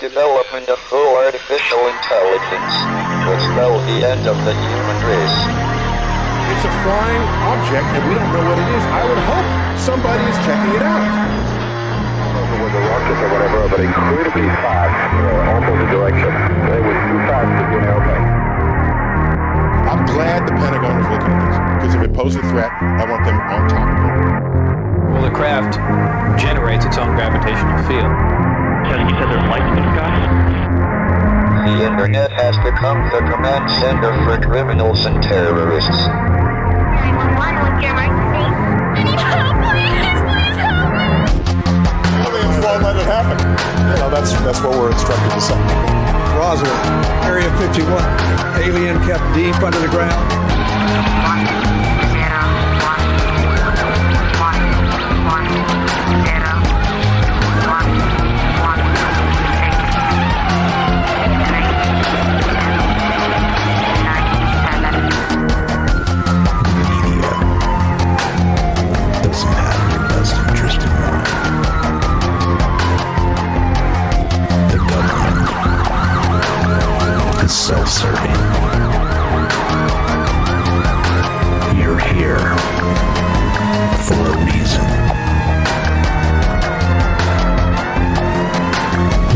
Development of full artificial intelligence will spell the end of the human race. It's a flying object and we don't know what it is. I would hope somebody is checking it out. It was a rocket or whatever, but incredibly fast, opposite direction. It was too fast to be an airplane. I'm glad the Pentagon is looking at this, because if it poses a threat, I want them on top of it. Well, the craft generates its own gravitational field. So you said there's lights in the sky? The internet has become the command center for criminals and terrorists. 911, what's your emergency? I need help, please help me! Aliens won't let it happen. That's what we're instructed to say. Roswell, Area 51. Alien kept deep under the ground. 1, 0, self-serving. You're here for a reason.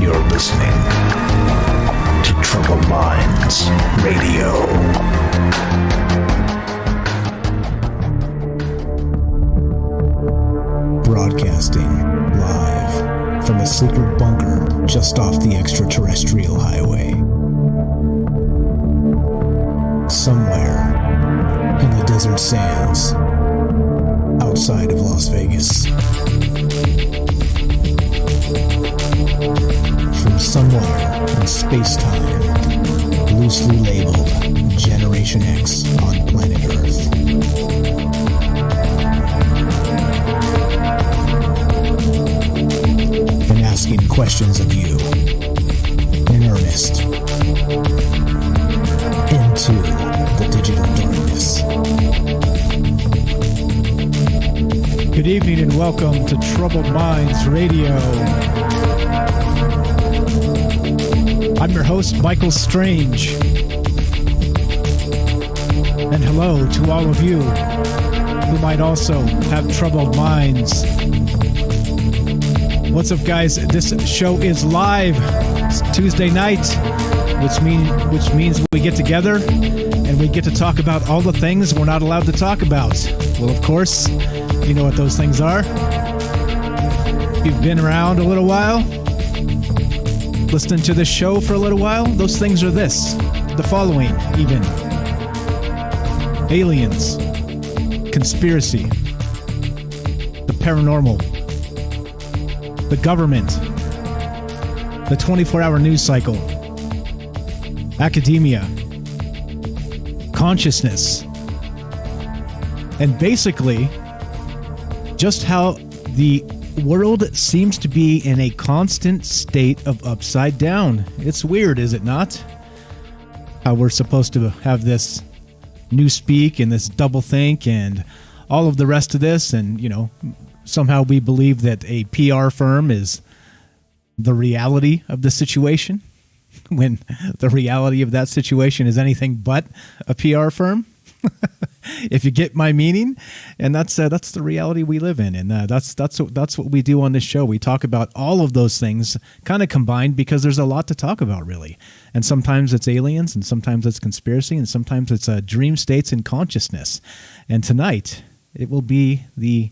You're listening to Troubled Minds Radio. Broadcasting live from a secret bunker just off the extraterrestrial highway. Somewhere in the desert sands outside of Las Vegas. From somewhere in space-time, loosely labeled Generation X on planet Earth. And asking questions of you in earnest into the digital darkness. Good evening and welcome to Troubled Minds Radio. I'm your host, Michael Strange. And hello to all of you who might also have troubled minds. What's up, guys? This show is live. It's Tuesday night, which means we get together and we get to talk about all the things we're not allowed to talk about. Well, of course, you know what those things are. You've been around a little while, listening to this show for a little while. Those things are the following even: aliens, conspiracy, the paranormal, the government, the 24-hour news cycle, academia, consciousness, and basically just how the world seems to be in a constant state of upside down. It's weird, is it not? How we're supposed to have this new speak and this double think and all of the rest of this, and somehow we believe that a PR firm is the reality of the situation, when the reality of that situation is anything but a PR firm. If you get my meaning. And that's the reality we live in, and that's what we do on this show. We talk about all of those things kind of combined, because there's a lot to talk about, really. And sometimes it's aliens, and sometimes it's conspiracy, and sometimes it's dream states and consciousness. And tonight it will be the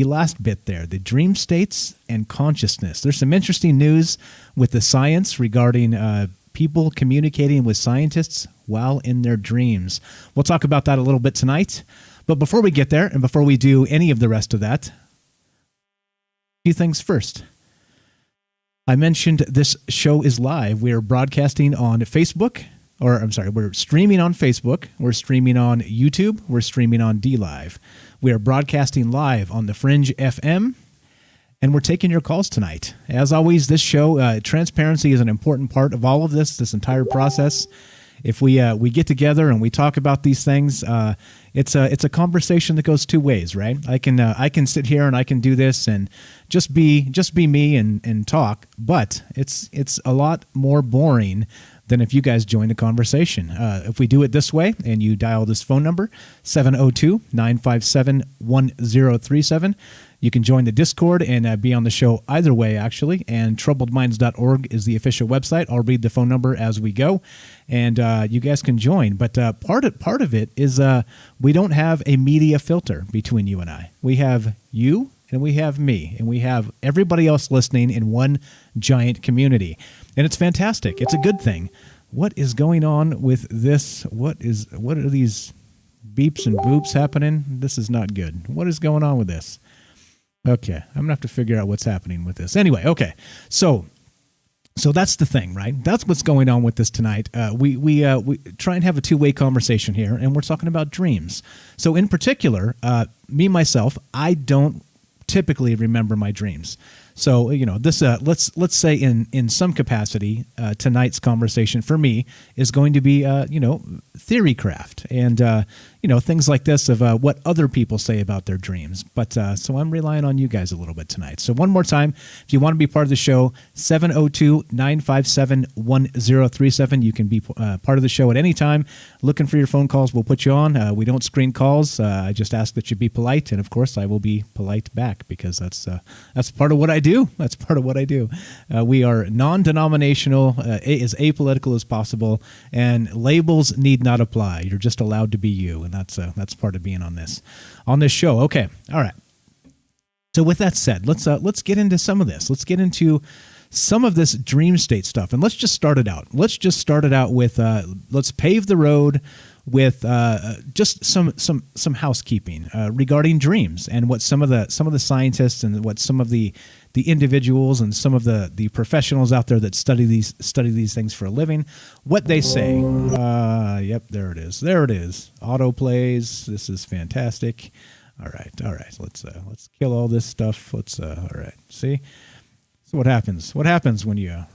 last bit there, the dream states and consciousness. There's some interesting news with the science regarding people communicating with scientists while in their dreams. We'll talk about that a little bit tonight. But before we get there, and before we do any of the rest of that, a few things first. I mentioned this show is live. We are broadcasting on Facebook. We're streaming on Facebook, we're streaming on YouTube, we're streaming on DLive. We are broadcasting live on the Fringe FM, and we're taking your calls tonight. As always, this show, transparency is an important part of all of this entire process. If we get together and we talk about these things, it's a conversation that goes two ways, right? I can sit here and I can do this and just be me and talk, but it's a lot more boring than if you guys join the conversation. If we do it this way and you dial this phone number, 702-957-1037, you can join the Discord and be on the show either way, actually. And troubledminds.org is the official website. I'll read the phone number as we go, and you guys can join. But part of it is we don't have a media filter between you and I. We have you and we have me, and we have everybody else listening in one giant community. And it's fantastic. It's a good thing. What is going on with this? What are these beeps and boops happening? This is not good. What is going on with this? Okay, I'm gonna have to figure out what's happening with this. Anyway, okay, so that's the thing, right? That's what's going on with this tonight. We try and have a two-way conversation here, and we're talking about dreams. So in particular, myself, I don't typically remember my dreams. So, this let's say in some capacity, tonight's conversation for me is going to be theory craft and things like this of what other people say about their dreams. But so I'm relying on you guys a little bit tonight. So one more time, if you want to be part of the show, 702-957-1037. You can be part of the show at any time. Looking for your phone calls, we'll put you on. We don't screen calls. I just ask that you be polite, and of course I will be polite back because that's part of what I do. That's part of what I do. We are non-denominational, as apolitical as possible, and labels need not apply. You're just allowed to be you, and that's part of being on this show. Okay, all right. So with that said, let's get into some of this. Let's get into some of this dream state stuff, and let's just start it out. Let's just start it out with let's pave the road with just some housekeeping regarding dreams and what some of the scientists and what some of the individuals and some of the professionals out there that study these things for a living, what they say. Yep, there it is. Auto plays. This is fantastic. All right. Let's kill all this stuff. All right. See. So what happens? What happens when you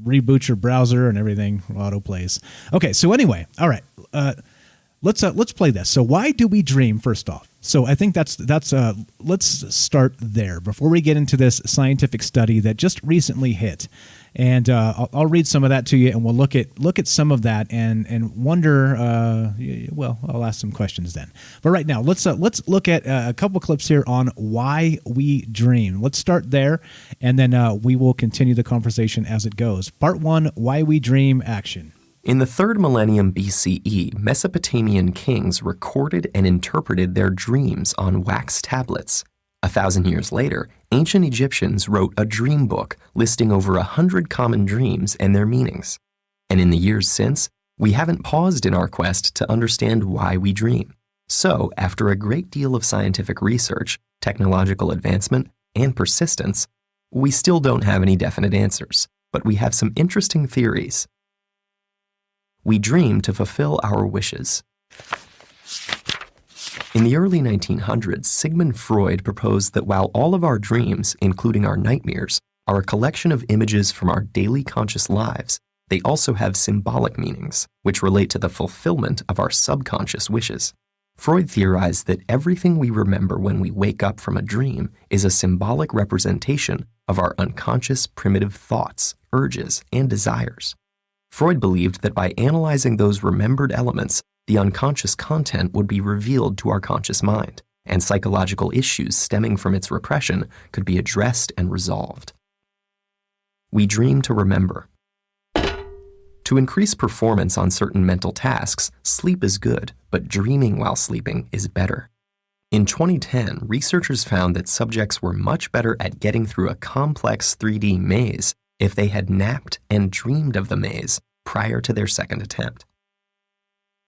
reboot your browser and everything auto plays? Okay. So anyway, all right. Let's play this. So why do we dream? First off, so I think that's let's start there before we get into this scientific study that just recently hit, and I'll read some of that to you, and we'll look at some of that and wonder. Well, I'll ask some questions then. But right now, let's look at a couple clips here on why we dream. Let's start there, and then we will continue the conversation as it goes. Part 1: Why we dream. Action. In the 3rd millennium BCE, Mesopotamian kings recorded and interpreted their dreams on wax tablets. 1,000 years later, ancient Egyptians wrote a dream book listing over 100 common dreams and their meanings. And in the years since, we haven't paused in our quest to understand why we dream. So, after a great deal of scientific research, technological advancement, and persistence, we still don't have any definite answers, but we have some interesting theories. We dream to fulfill our wishes. In the early 1900s, Sigmund Freud proposed that while all of our dreams, including our nightmares, are a collection of images from our daily conscious lives, they also have symbolic meanings, which relate to the fulfillment of our subconscious wishes. Freud theorized that everything we remember when we wake up from a dream is a symbolic representation of our unconscious primitive thoughts, urges, and desires. Freud believed that by analyzing those remembered elements, the unconscious content would be revealed to our conscious mind, and psychological issues stemming from its repression could be addressed and resolved. We dream to remember. To increase performance on certain mental tasks, sleep is good, but dreaming while sleeping is better. In 2010, researchers found that subjects were much better at getting through a complex 3D maze if they had napped and dreamed of the maze prior to their second attempt.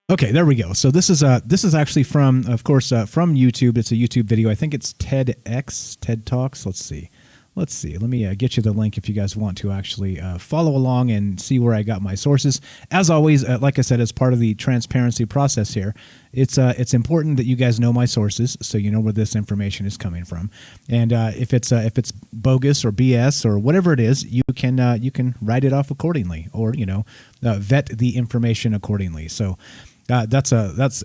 Okay, there we go. So this is actually from, of course, from YouTube. It's a YouTube video. I think it's TEDx, TED Talks. Let's see. Let me get you the link if you guys want to actually follow along and see where I got my sources. As always, like I said, as part of the transparency process here, it's important that you guys know my sources so you know where this information is coming from. And if it's bogus or BS or whatever it is, you can write it off accordingly, or vet the information accordingly. So that's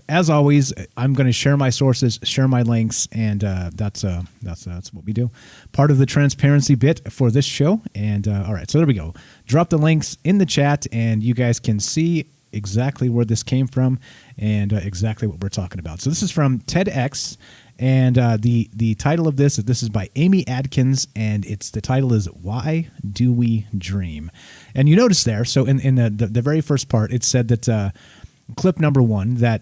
as always. I'm going to share my sources, share my links, and that's what we do. Part of the transparency bit for this show. And all right, so there we go. Drop the links in the chat, and you guys can see exactly where this came from and exactly what we're talking about. So this is from TEDx, and the title of this is by Amy Adkins, and the title is "Why Do We Dream?" And you notice there, so in the very first part, it said that clip number one that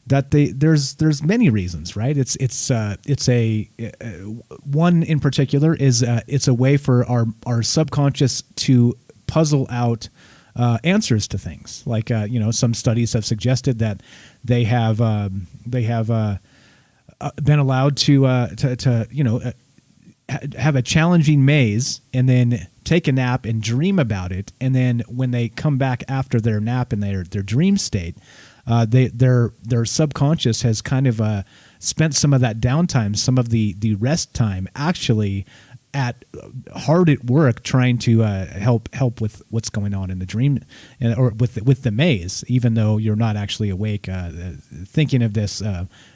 there's many reasons, right? It's a one in particular is it's a way for our subconscious to puzzle out answers to things. Like some studies have suggested that they have been allowed to have a challenging maze and then take a nap and dream about it, and then when they come back after their nap in their dream state, their subconscious has kind of spent some of that downtime, some of the rest time, actually hard at work trying to help with what's going on in the dream, or with the maze, even though you're not actually awake, thinking of this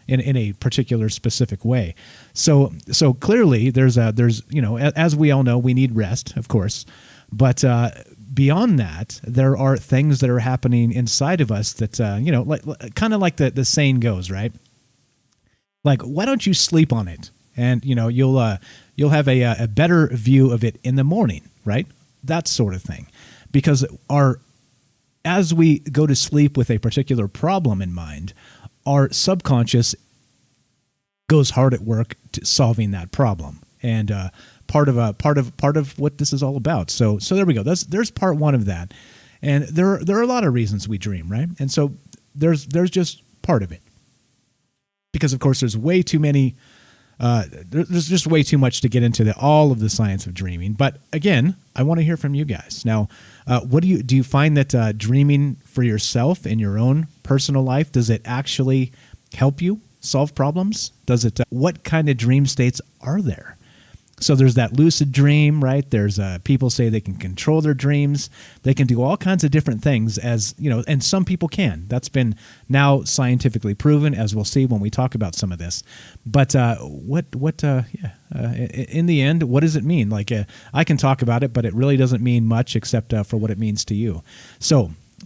in a particular specific way. So clearly there's as we all know, we need rest, of course, but beyond that, there are things that are happening inside of us that like kind of like the saying goes, right? Like, why don't you sleep on it? And you'll have a better view of it in the morning, right? That sort of thing. Because as we go to sleep with a particular problem in mind, our subconscious goes hard at work to solving that problem. And part of what this is all about. So there we go. There's part one of that. And there are a lot of reasons we dream, right? And so there's just part of it. Because of course there's way too many there's just way too much to get into all of the science of dreaming. But again, I want to hear from you guys. Now, what do you find that dreaming for yourself in your own personal life, does it actually help you solve problems? Does it? What kind of dream states are there? So there's that lucid dream, right? There's people say they can control their dreams. They can do all kinds of different things, as and some people can. That's been now scientifically proven, as we'll see when we talk about some of this. But in the end, what does it mean? Like I can talk about it, but it really doesn't mean much except for what it means to you.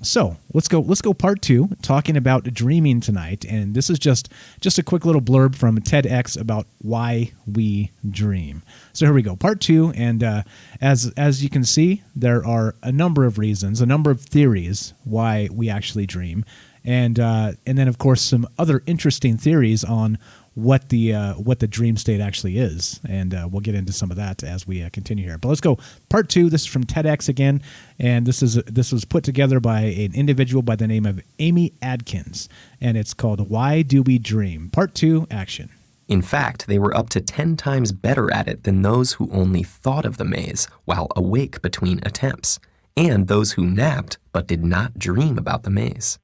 So let's go part two, talking about dreaming tonight. And this is just a quick little blurb from TEDx about why we dream. So here we go, part two. And as you can see, there are a number of reasons, a number of theories why we actually dream. And then of course some other interesting theories on what the dream state actually is, and we'll get into some of that as we continue here. But let's go part two. This is from TEDx again, and this was put together by an individual by the name of Amy Adkins, and it's called "Why Do We Dream?" Part two, action. In fact, they were up to 10 times better at it than those who only thought of the maze while awake between attempts, and those who napped but did not dream about the maze.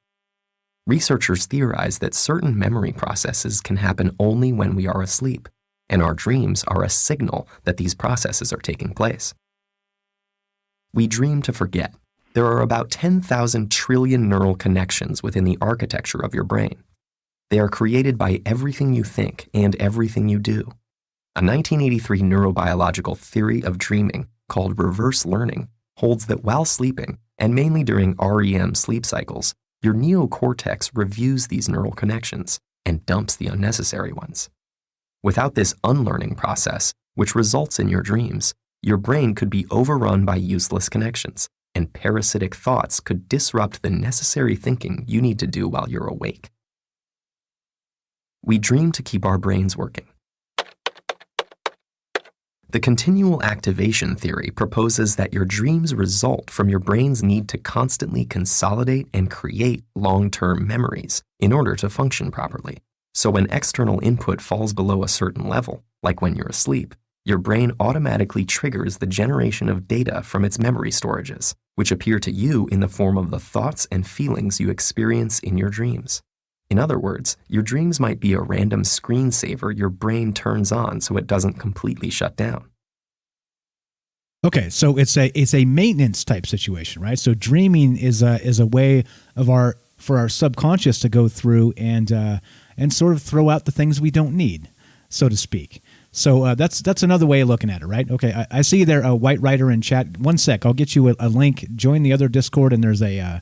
Researchers theorize that certain memory processes can happen only when we are asleep, and our dreams are a signal that these processes are taking place. We dream to forget. There are about 10,000 trillion neural connections within the architecture of your brain. They are created by everything you think and everything you do. A 1983 neurobiological theory of dreaming called reverse learning holds that while sleeping, and mainly during REM sleep cycles, your neocortex reviews these neural connections and dumps the unnecessary ones. Without this unlearning process, which results in your dreams, your brain could be overrun by useless connections, and parasitic thoughts could disrupt the necessary thinking you need to do while you're awake. We dream to keep our brains working. The continual activation theory proposes that your dreams result from your brain's need to constantly consolidate and create long-term memories in order to function properly. So when external input falls below a certain level, like when you're asleep, your brain automatically triggers the generation of data from its memory storages, which appear to you in the form of the thoughts and feelings you experience in your dreams. In other words, your dreams might be a random screensaver your brain turns on so it doesn't completely shut down. Okay, so it's a maintenance type situation, right? So dreaming is a way of our for our subconscious to go through and sort of throw out the things we don't need, so to speak. So that's another way of looking at it, right? Okay, I see there a White Rider in chat. One sec, I'll get you a link. Join the other Discord, and there's a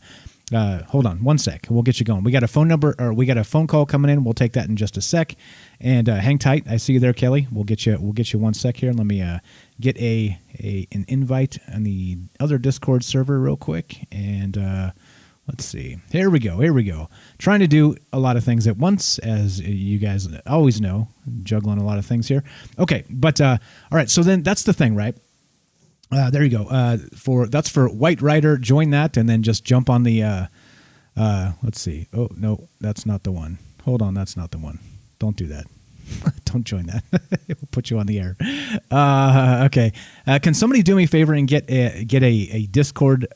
hold on one sec. We'll get you going. We got a phone number, or we got a phone call coming in. We'll take that in just a sec. And hang tight. I see you there, Kelly. We'll get you 1 sec here. Let me get an invite on the other Discord server real quick. And let's see. Here we go. Trying to do a lot of things at once, as you guys always know. Juggling a lot of things here. Okay, but all right. So then that's the thing, right? There you go. That's for White Rider. Join that, and then just jump on the. Let's see. Oh no, that's not the one. Hold on, that's not the one. Don't do that. Don't join that. It will put you on the air. Okay. Can somebody do me a favor and get a Discord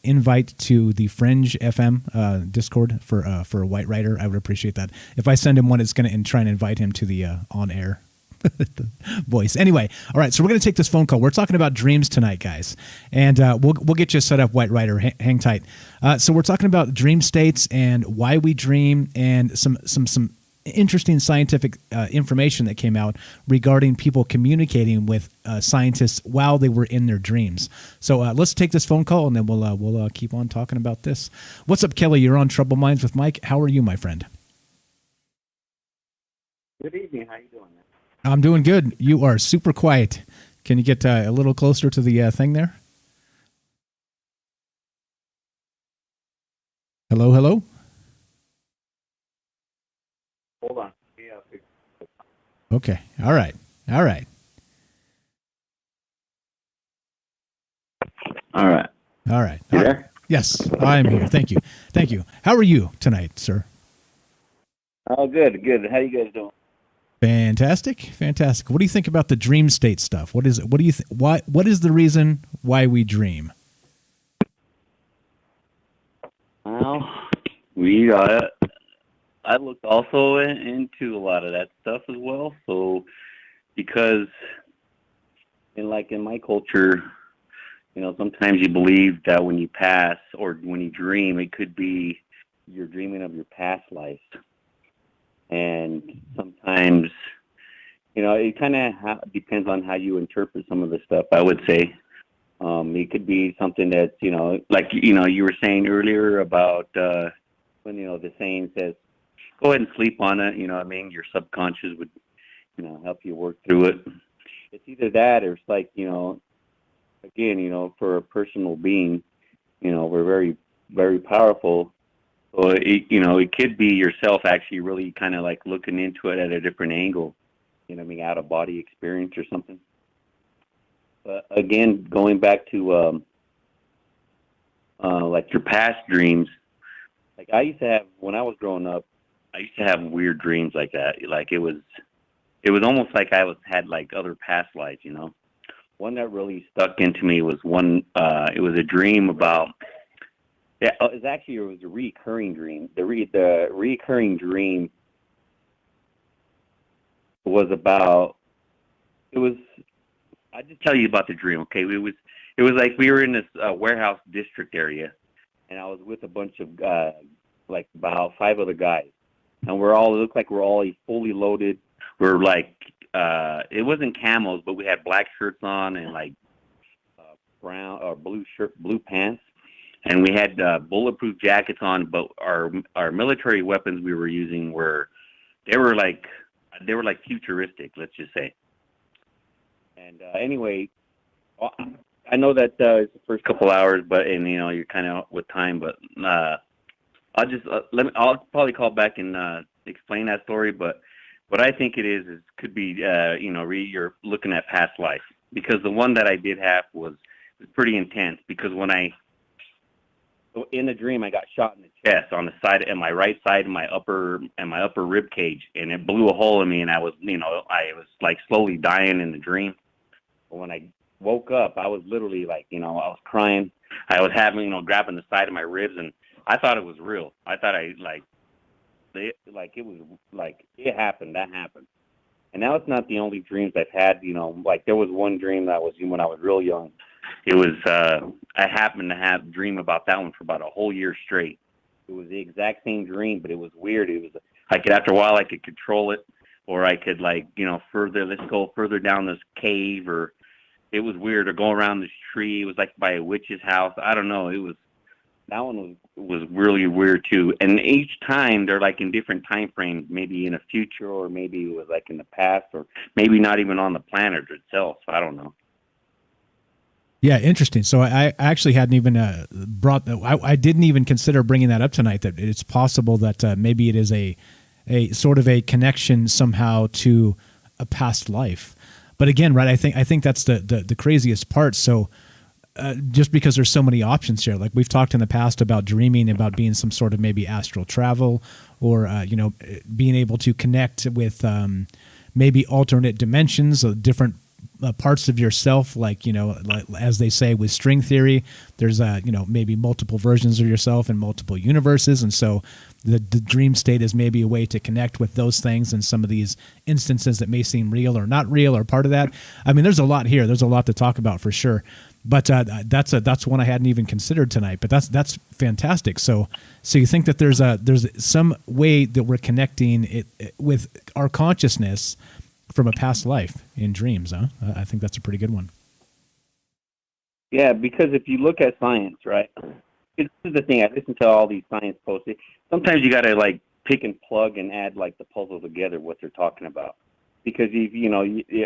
invite to the Fringe FM Discord for White Rider? I would appreciate that. If I send him one, it's going to try and invite him to the on air voice. Anyway, all right. So we're going to take this phone call. We're talking about dreams tonight, guys, and we'll get you set up, White Rider. Hang tight. So we're talking about dream states and why we dream, and some interesting scientific information that came out regarding people communicating with scientists while they were in their dreams. So let's take this phone call, and then we'll keep on talking about this. What's up, Kelly? You're on Trouble Minds with Mike. How are you, my friend? Good evening. How you doing? I'm doing good. You are super quiet. Can you get a little closer to the thing there? Hello, hello? Hold on. Okay. All right. All right. You there? Yes, I'm here. Thank you. How are you tonight, sir? Oh, good. How you guys doing? Fantastic. What do you think about the dream state stuff? What is it? What do you what is the reason why we dream? Well, I looked also into a lot of that stuff as well. So, because in my culture, sometimes you believe that when you pass or when you dream, it could be you're dreaming of your past life. And sometimes, it kind of depends on how you interpret some of the stuff, I would say. It could be something that's, you were saying earlier about when, the saying says, go ahead and sleep on it, your subconscious would, help you work through it. It's either that or it's like, again, for a personal being, we're very, very powerful. So, it could be yourself actually really kind of like looking into it at a different angle, out of body experience or something. But again, going back to your past dreams, like I used to have, when I was growing up, I used to have weird dreams like that. Like it was almost like I had like other past lives, One that really stuck into me was it was a dream about, it was a recurring dream. The recurring dream was about, I'll just tell you about the dream, okay? It was like we were in this warehouse district area, and I was with a bunch of, about 5 other guys. And it looked like we're all fully loaded. We're like, it wasn't camos, but we had black shirts on and like brown or blue pants. And we had bulletproof jackets on, but our military weapons we were using were like futuristic, let's just say. And anyway, I know that it's the first couple hours, you're kind of with time, but I'll probably call back and explain that story. But what I think it is could be you're looking at past life, because the one that I did have was pretty intense, because in the dream, I got shot in the chest on the side, and my right side, and my upper rib cage, and it blew a hole in me, and I was like slowly dying in the dream. But when I woke up, I was literally like, I was crying. I was having, grabbing the side of my ribs, and I thought it was real. I thought it was like it happened. That happened. And now it's not the only dreams I've had. There was one dream that was when I was real young. It was I happened to dream about that one for about a whole year straight. It was the exact same dream, but it was weird. It was after a while I could control it, or I could let's go further down this cave, or it was weird, or go around this tree. It was like by a witch's house. I don't know. That one was really weird too. And each time they're like in different time frames, maybe in the future, or maybe it was like in the past, or maybe not even on the planet itself. So I don't know. Yeah, interesting. So I actually hadn't even I didn't even consider bringing that up tonight, that it's possible that maybe it is a sort of a connection somehow to a past life. But again, right, I think that's the craziest part. So just because there's so many options here, like we've talked in the past about dreaming, about being some sort of maybe astral travel, or being able to connect with maybe alternate dimensions, different parts of yourself, like as they say with string theory, there's maybe multiple versions of yourself in multiple universes, and so the dream state is maybe a way to connect with those things in some of these instances that may seem real or not real, or part of that. I mean, there's a lot here. There's a lot to talk about for sure. But that's one I hadn't even considered tonight. But that's fantastic. So you think that there's some way that we're connecting it with our consciousness from a past life in dreams, huh? I think that's a pretty good one. Yeah, because if you look at science, right? This is the thing. I listen to all these science posts. Sometimes you got to pick and plug and add the puzzle together what they're talking about. Because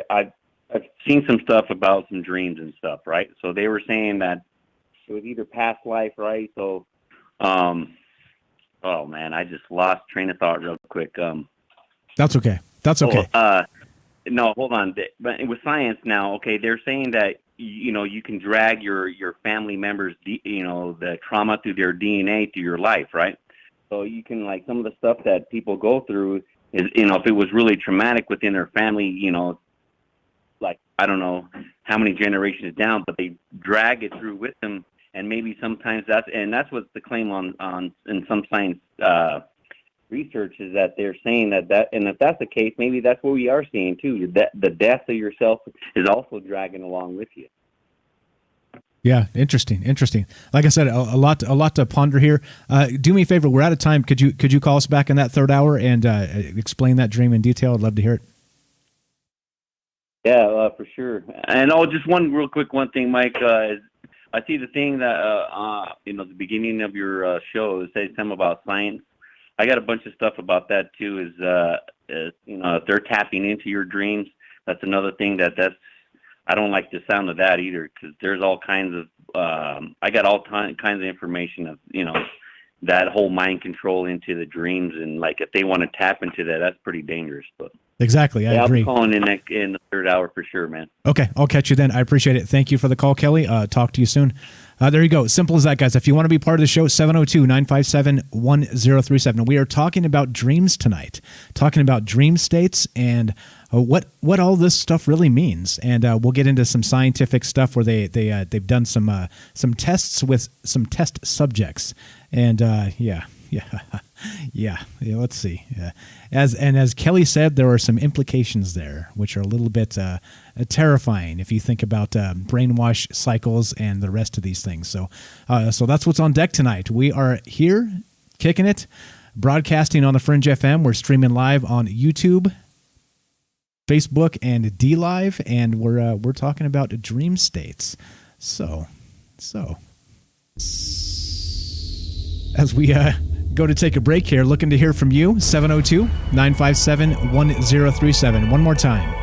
I've seen some stuff about some dreams and stuff, right? So they were saying that it was either past life, right? So, oh man, I just lost train of thought real quick. That's okay. No, hold on. But with science now, okay, they're saying that you can drag your family members, the trauma through their DNA through your life, right? So you can some of the stuff that people go through is if it was really traumatic within their family, I don't know how many generations down, but they drag it through with them, and maybe sometimes that's what's the claim on in some science research, is that they're saying that and if that's the case, maybe that's what we are seeing too. That the death of yourself is also dragging along with you. Yeah, interesting. Like I said, a lot to ponder here. Do me a favor, we're out of time. Could you call us back in that third hour and explain that dream in detail? I'd love to hear it. Yeah, for sure. And just one real quick thing, Mike. Is I see the thing that the beginning of your show, it says something about science. I got a bunch of stuff about that too. Is if they're tapping into your dreams, that's another thing that's I don't like the sound of that either, because there's all kinds of I got all kinds of information of that whole mind control into the dreams, and if they want to tap into that, that's pretty dangerous. But exactly, I agree. I'll be calling in the third hour for sure, man. Okay, I'll catch you then. I appreciate it. Thank you for the call, Kelly. Talk to you soon. There you go. Simple as that, guys. If you want to be part of the show, 702-957-1037. We are talking about dreams tonight, talking about dream states and what all this stuff really means. And we'll get into some scientific stuff where they've done some tests with some test subjects. And yeah. Let's see. As Kelly said, there are some implications there, which are a little bit terrifying if you think about brainwash cycles and the rest of these things. So that's what's on deck tonight. We are here, kicking it, broadcasting on the Fringe FM. We're streaming live on YouTube, Facebook, and DLive, and we're talking about dream states. So as we go to take a break here, looking to hear from you, 702-957-1037. One more time,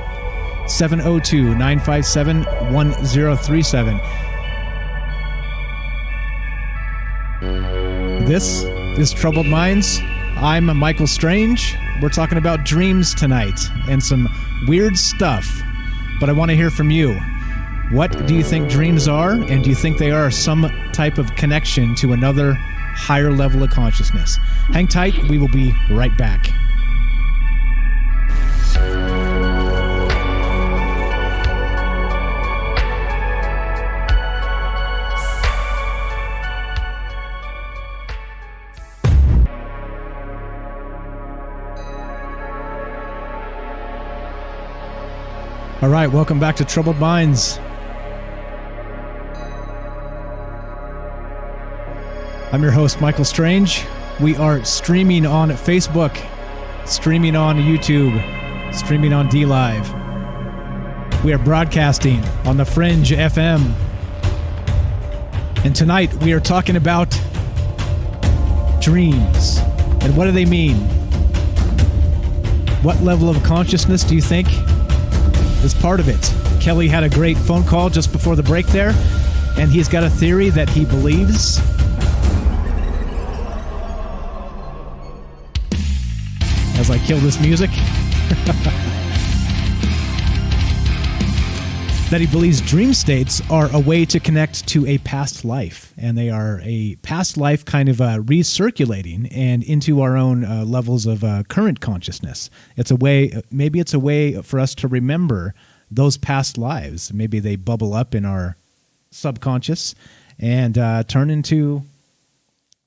702-957-1037. This is Troubled Minds. I'm Michael Strange. We're talking about dreams tonight and some weird stuff, but I want to hear from you. What do you think dreams are, and do you think they are some type of connection to another higher level of consciousness? Hang tight. We will be right back. All right, welcome back to Troubled Minds. I'm your host, Michael Strange. We are streaming on Facebook, streaming on YouTube, streaming on DLive. We are broadcasting on the Fringe FM. And tonight we are talking about dreams. And what do they mean? What level of consciousness do you think is part of it? Kelly had a great phone call just before the break there, and he's got a theory that he believes. As I kill this music. That he believes dream states are a way to connect to a past life, and they are a past life kind of recirculating and into our own levels of current consciousness. It's a way, maybe it's a way for us to remember those past lives. Maybe they bubble up in our subconscious and turn into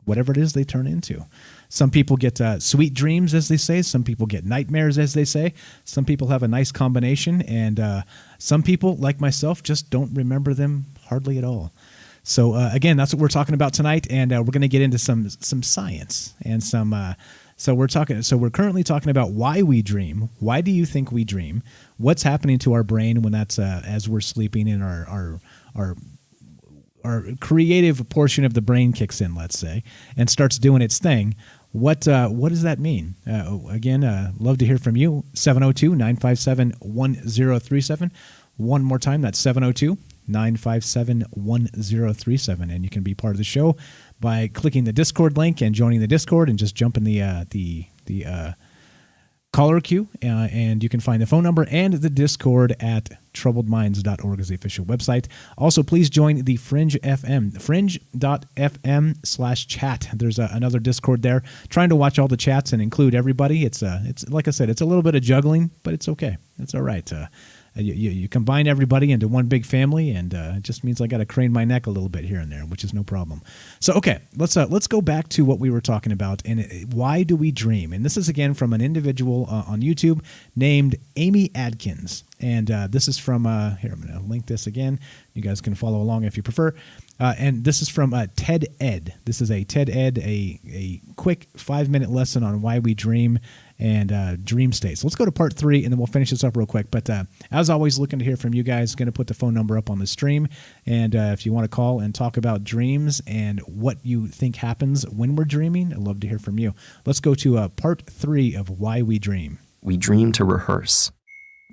whatever it is they turn into. Some people get sweet dreams, as they say. Some people get nightmares, as they say. Some people have a nice combination, and some people, like myself, just don't remember them hardly at all. So again, that's what we're talking about tonight, and we're going to get into some science and some. So we're currently talking about why we dream. Why do you think we dream? What's happening to our brain when that's as we're sleeping, and our creative portion of the brain kicks in, let's say, and starts doing its thing. What does that mean? Again, love to hear from you. 702-957-1037. One more time, that's 702-957-1037. And you can be part of the show by clicking the Discord link and joining the Discord and just jump in the caller queue. And you can find the phone number and the Discord at troubledminds.org is the official website. Also, please join the Fringe FM, fringe.fm/chat. There's another Discord there. Trying to watch all the chats and include everybody. It's like I said, it's a little bit of juggling, but it's okay. It's all right. You combine everybody into one big family, and it just means I got to crane my neck a little bit here and there, which is no problem. So, okay, let's go back to what we were talking about, and why do we dream? And this is, again, from an individual on YouTube named Amy Adkins. And this is from, here, I'm going to link this again. You guys can follow along if you prefer. And this is from TED Ed. This is a TED Ed, a quick 5-minute lesson on why we dream and dream states. Let's go to part 3, and then we'll finish this up real quick. But as always, looking to hear from you guys. Going to put the phone number up on the stream. And if you want to call and talk about dreams and what you think happens when we're dreaming, I'd love to hear from you. Let's go to part 3 of why we dream. We dream to rehearse.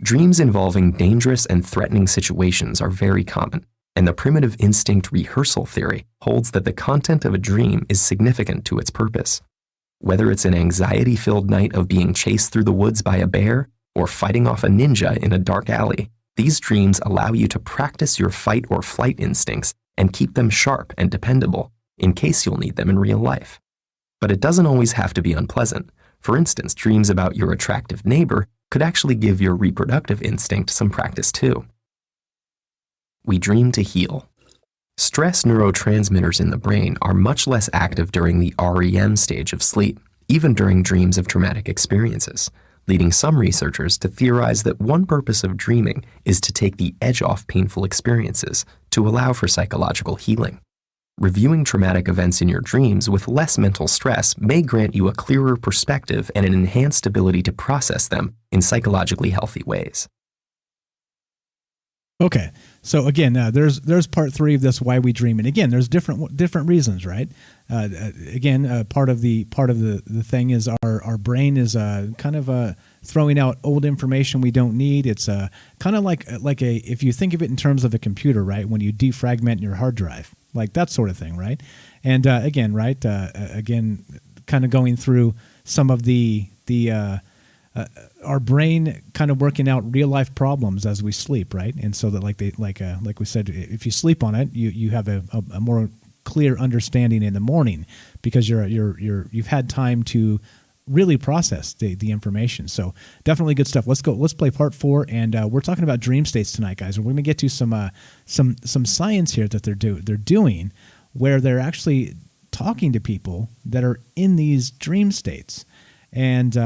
Dreams involving dangerous and threatening situations are very common, and the primitive instinct rehearsal theory holds that the content of a dream is significant to its purpose. Whether it's an anxiety-filled night of being chased through the woods by a bear or fighting off a ninja in a dark alley, these dreams allow you to practice your fight or flight instincts and keep them sharp and dependable in case you'll need them in real life. But it doesn't always have to be unpleasant. For instance, dreams about your attractive neighbor could actually give your reproductive instinct some practice too. We dream to heal. Stress neurotransmitters in the brain are much less active during the REM stage of sleep, even during dreams of traumatic experiences, leading some researchers to theorize that one purpose of dreaming is to take the edge off painful experiences to allow for psychological healing. Reviewing traumatic events in your dreams with less mental stress may grant you a clearer perspective and an enhanced ability to process them in psychologically healthy ways. Okay, so again, there's part 3 of this why we dream, and again, there's different reasons, right? Part of the thing is our brain is kind of throwing out old information we don't need. It's kind of like if you think of it in terms of a computer, right? When you defragment your hard drive, like that sort of thing, right? And again, kind of going through some of the our brain kind of working out real life problems as we sleep, right? And so that like we said, if you sleep on it, you have a more clear understanding in the morning because you've had time to really process the information. So definitely good stuff. Let's play part 4, and we're talking about dream states tonight, guys. And we're going to get to some science here that they're doing, where they're actually talking to people that are in these dream states and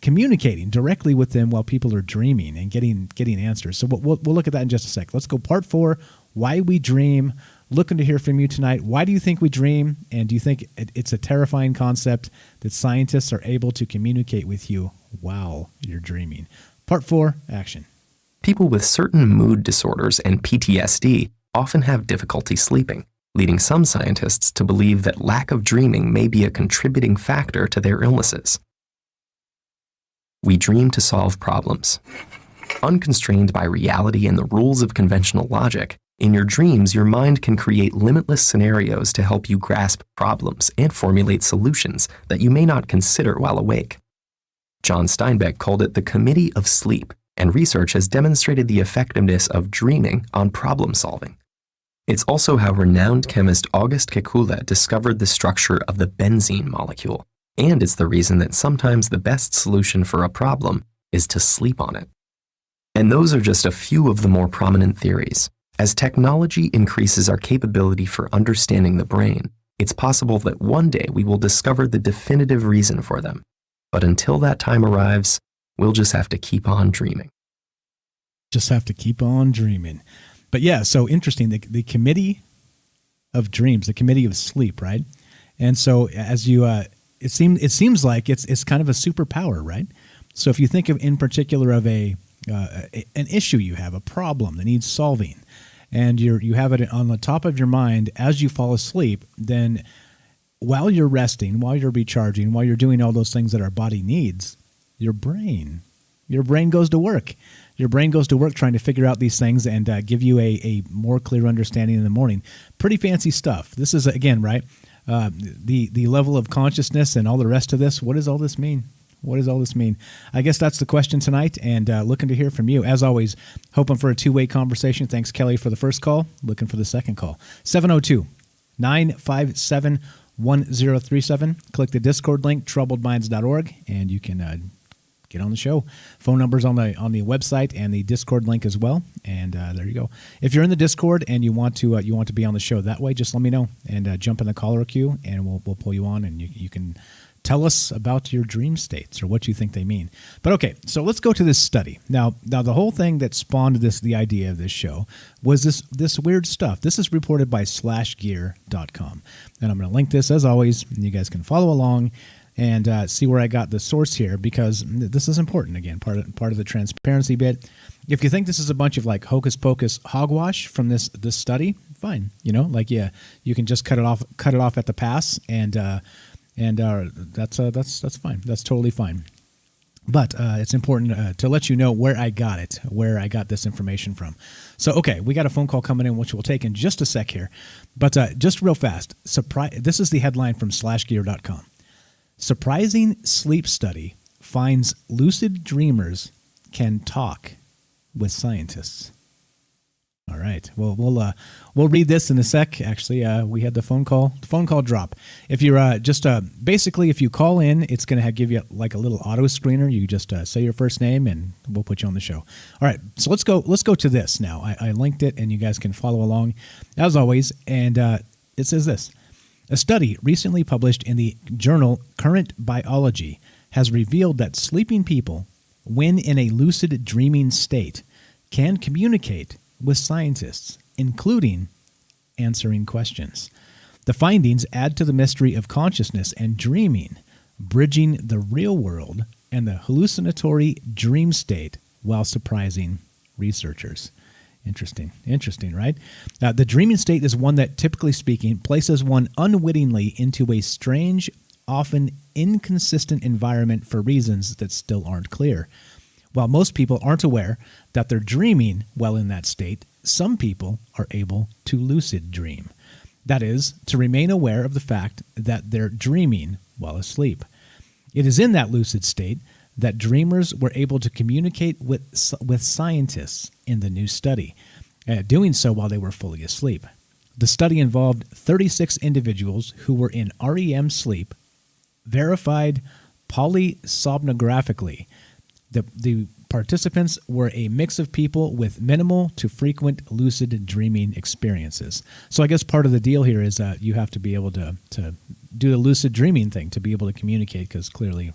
communicating directly with them while people are dreaming and getting answers. So we'll look at that in just a sec. Let's go part 4, why we dream. Looking to hear from you tonight. Why do you think we dream? And do you think it's a terrifying concept that scientists are able to communicate with you while you're dreaming? Part 4, action. People with certain mood disorders and PTSD often have difficulty sleeping, leading some scientists to believe that lack of dreaming may be a contributing factor to their illnesses. We dream to solve problems. Unconstrained by reality and the rules of conventional logic, in your dreams, your mind can create limitless scenarios to help you grasp problems and formulate solutions that you may not consider while awake. John Steinbeck called it the Committee of Sleep, and research has demonstrated the effectiveness of dreaming on problem solving. It's also how renowned chemist August Kekule discovered the structure of the benzene molecule, and it's the reason that sometimes the best solution for a problem is to sleep on it. And those are just a few of the more prominent theories. As technology increases our capability for understanding the brain, it's possible that one day we will discover the definitive reason for them. But until that time arrives, we'll just have to keep on dreaming. Just have to keep on dreaming. But yeah, so interesting. The Committee of Dreams, the Committee of Sleep, right? And so as you, it seems like it's kind of a superpower, right? So if you think of in particular of an issue you have, a problem that needs solving, and you have it on the top of your mind as you fall asleep, then while you're resting, while you're recharging, while you're doing all those things that our body needs, your brain goes to work. Your brain goes to work trying to figure out these things and give you a more clear understanding in the morning. Pretty fancy stuff. This is, again, right, the level of consciousness and all the rest of this. What does all this mean? What does all this mean? I guess that's the question tonight, and looking to hear from you. As always, hoping for a two-way conversation. Thanks, Kelly, for the first call. Looking for the second call. 702-957-1037. Click the Discord link, troubledminds.org, and you can get on the show. Phone numbers on the website and the Discord link as well. And there you go. If you're in the Discord and you want to be on the show that way, just let me know and jump in the caller queue, and we'll pull you on, and you can tell us about your dream states or what you think they mean. But okay, so let's go to this study. Now the whole thing that spawned the idea of this show was this weird stuff. This is reported by slashgear.com. And I'm going to link this as always, and you guys can follow along and see where I got the source here, because this is important. Again, part of the transparency bit. If you think this is a bunch of like hocus pocus hogwash from this study, fine. You can just cut it off at the pass, and that's fine. That's totally fine. But it's important to let you know where I got this information from. So, okay, we got a phone call coming in, which we'll take in just a sec here. But just real fast, this is the headline from slashgear.com. Surprising sleep study finds lucid dreamers can talk with scientists. All right. Well, we'll read this in a sec. Actually, we had the phone call drop. If you're basically, if you call in, it's going to give you like a little auto screener. You just say your first name, and we'll put you on the show. All right. So let's go to this now. I linked it, and you guys can follow along as always. And it says this. A study recently published in the journal Current Biology has revealed that sleeping people, when in a lucid dreaming state, can communicate with scientists, including answering questions. The findings add to the mystery of consciousness and dreaming, bridging the real world and the hallucinatory dream state while surprising researchers. Interesting, right? The dreaming state is one that, typically speaking, places one unwittingly into a strange, often inconsistent environment for reasons that still aren't clear. While most people aren't aware that they're dreaming while in that state, some people are able to lucid dream. That is, to remain aware of the fact that they're dreaming while asleep. It is in that lucid state that dreamers were able to communicate with scientists in the new study, doing so while they were fully asleep. The study involved 36 individuals who were in REM sleep, verified polysomnographically. The participants were a mix of people with minimal to frequent lucid dreaming experiences. So I guess part of the deal here is you have to be able to do the lucid dreaming thing to be able to communicate, because clearly,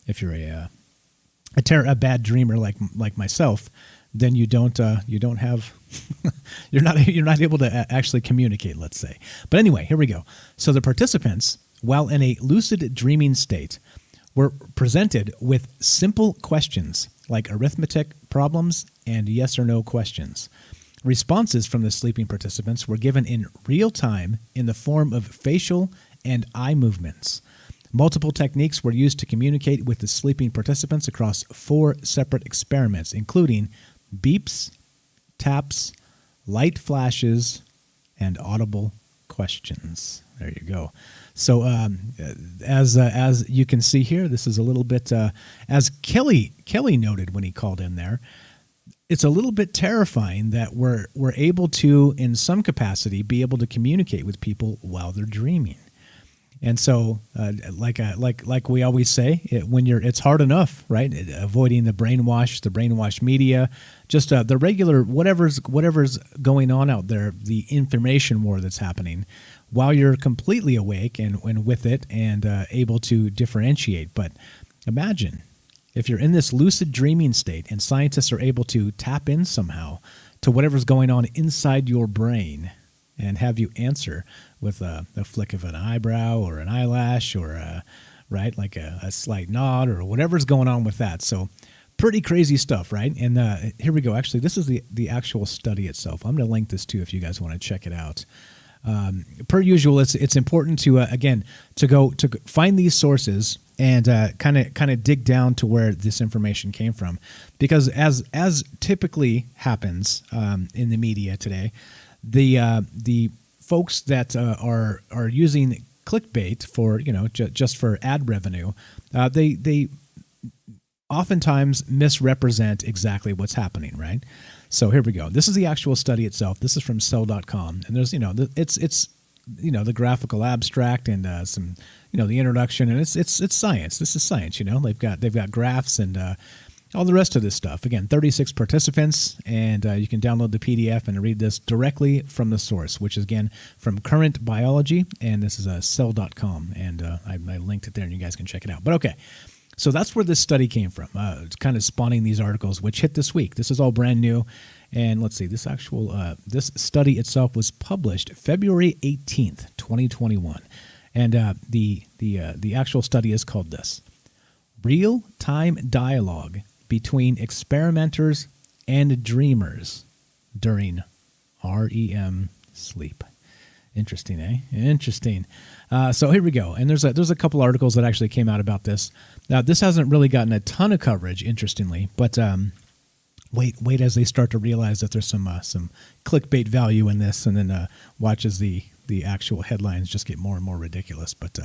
if you're a bad dreamer like myself, then you don't have you're not able to actually communicate, let's say. But anyway, here we go. So the participants, while in a lucid dreaming state, were presented with simple questions like arithmetic problems and yes or no questions. Responses from the sleeping participants were given in real time in the form of facial and eye movements. Multiple techniques were used to communicate with the sleeping participants across 4 separate experiments, including beeps, taps, light flashes, and audible questions. There you go. So as you can see here, this is a little bit, as Kelly noted when he called in there, it's a little bit terrifying that we're able to, in some capacity, be able to communicate with people while they're dreaming. And so, like we always say, it's hard enough, right? Avoiding the brainwash media, just the regular whatever's going on out there, the information war that's happening, while you're completely awake and with it and able to differentiate. But imagine if you're in this lucid dreaming state and scientists are able to tap in somehow to whatever's going on inside your brain and have you answer with a flick of an eyebrow or an eyelash or a slight nod or whatever's going on with that. So pretty crazy stuff, right? And here we go. Actually, this is the actual study itself. I'm going to link this too if you guys want to check it out. Per usual, it's important to go find these sources and kind of dig down to where this information came from, because as typically happens in the media today, the folks that are using clickbait for just for ad revenue, they oftentimes misrepresent exactly what's happening, right? So here we go. This is the actual study itself. This is from Cell.com, and there's it's the graphical abstract and some the introduction, and it's science. This is science. They've got graphs and all the rest of this stuff. Again, 36 participants, and you can download the PDF and read this directly from the source, which is again from Current Biology, and this is Cell.com, and I linked it there, and you guys can check it out. But okay. So that's where this study came from. It's kind of spawning these articles, which hit this week. This is all brand new. And let's see, this study itself was published February 18th, 2021. And the actual study is called this: Real-Time Dialogue Between Experimenters and Dreamers During REM Sleep. Interesting, eh? Interesting. So here we go. And there's a couple articles that actually came out about this. Now, this hasn't really gotten a ton of coverage, interestingly, but wait as they start to realize that there's some clickbait value in this, and then watch as the actual headlines just get more and more ridiculous. But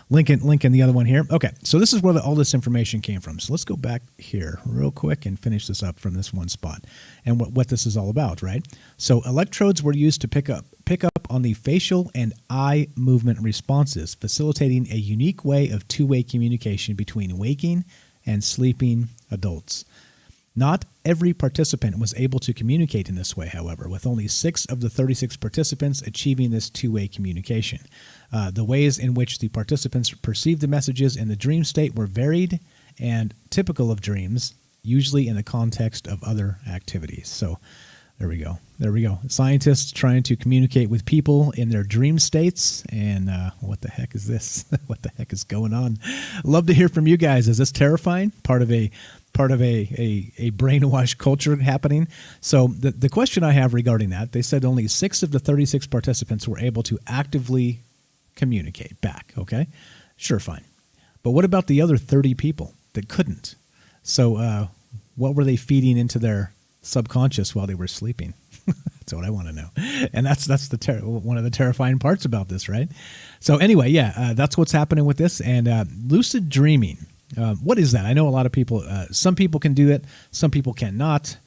link in the other one here. Okay, so this is where all this information came from. So let's go back here real quick and finish this up from this one spot and what this is all about, right? So electrodes were used to pick up on the facial and eye movement responses, facilitating a unique way of two-way communication between waking and sleeping adults. Not every participant was able to communicate in this way, however, with only 6 of the 36 participants achieving this two-way communication. The ways in which the participants perceived the messages in the dream state were varied and typical of dreams, usually in the context of other activities. So there we go. Scientists trying to communicate with people in their dream states. And what the heck is this? What the heck is going on? Love to hear from you guys. Is this terrifying? Part of a brainwash culture happening? So the question I have regarding that, they said only 6 of the 36 participants were able to actively communicate back. Okay, sure, fine. But what about the other 30 people that couldn't? So what were they feeding into their subconscious while they were sleeping? That's what I want to know. And that's one of the terrifying parts about this, right? So anyway, that's what's happening with this. And lucid dreaming. What is that? I know a lot of people, some people can do it, some people cannot.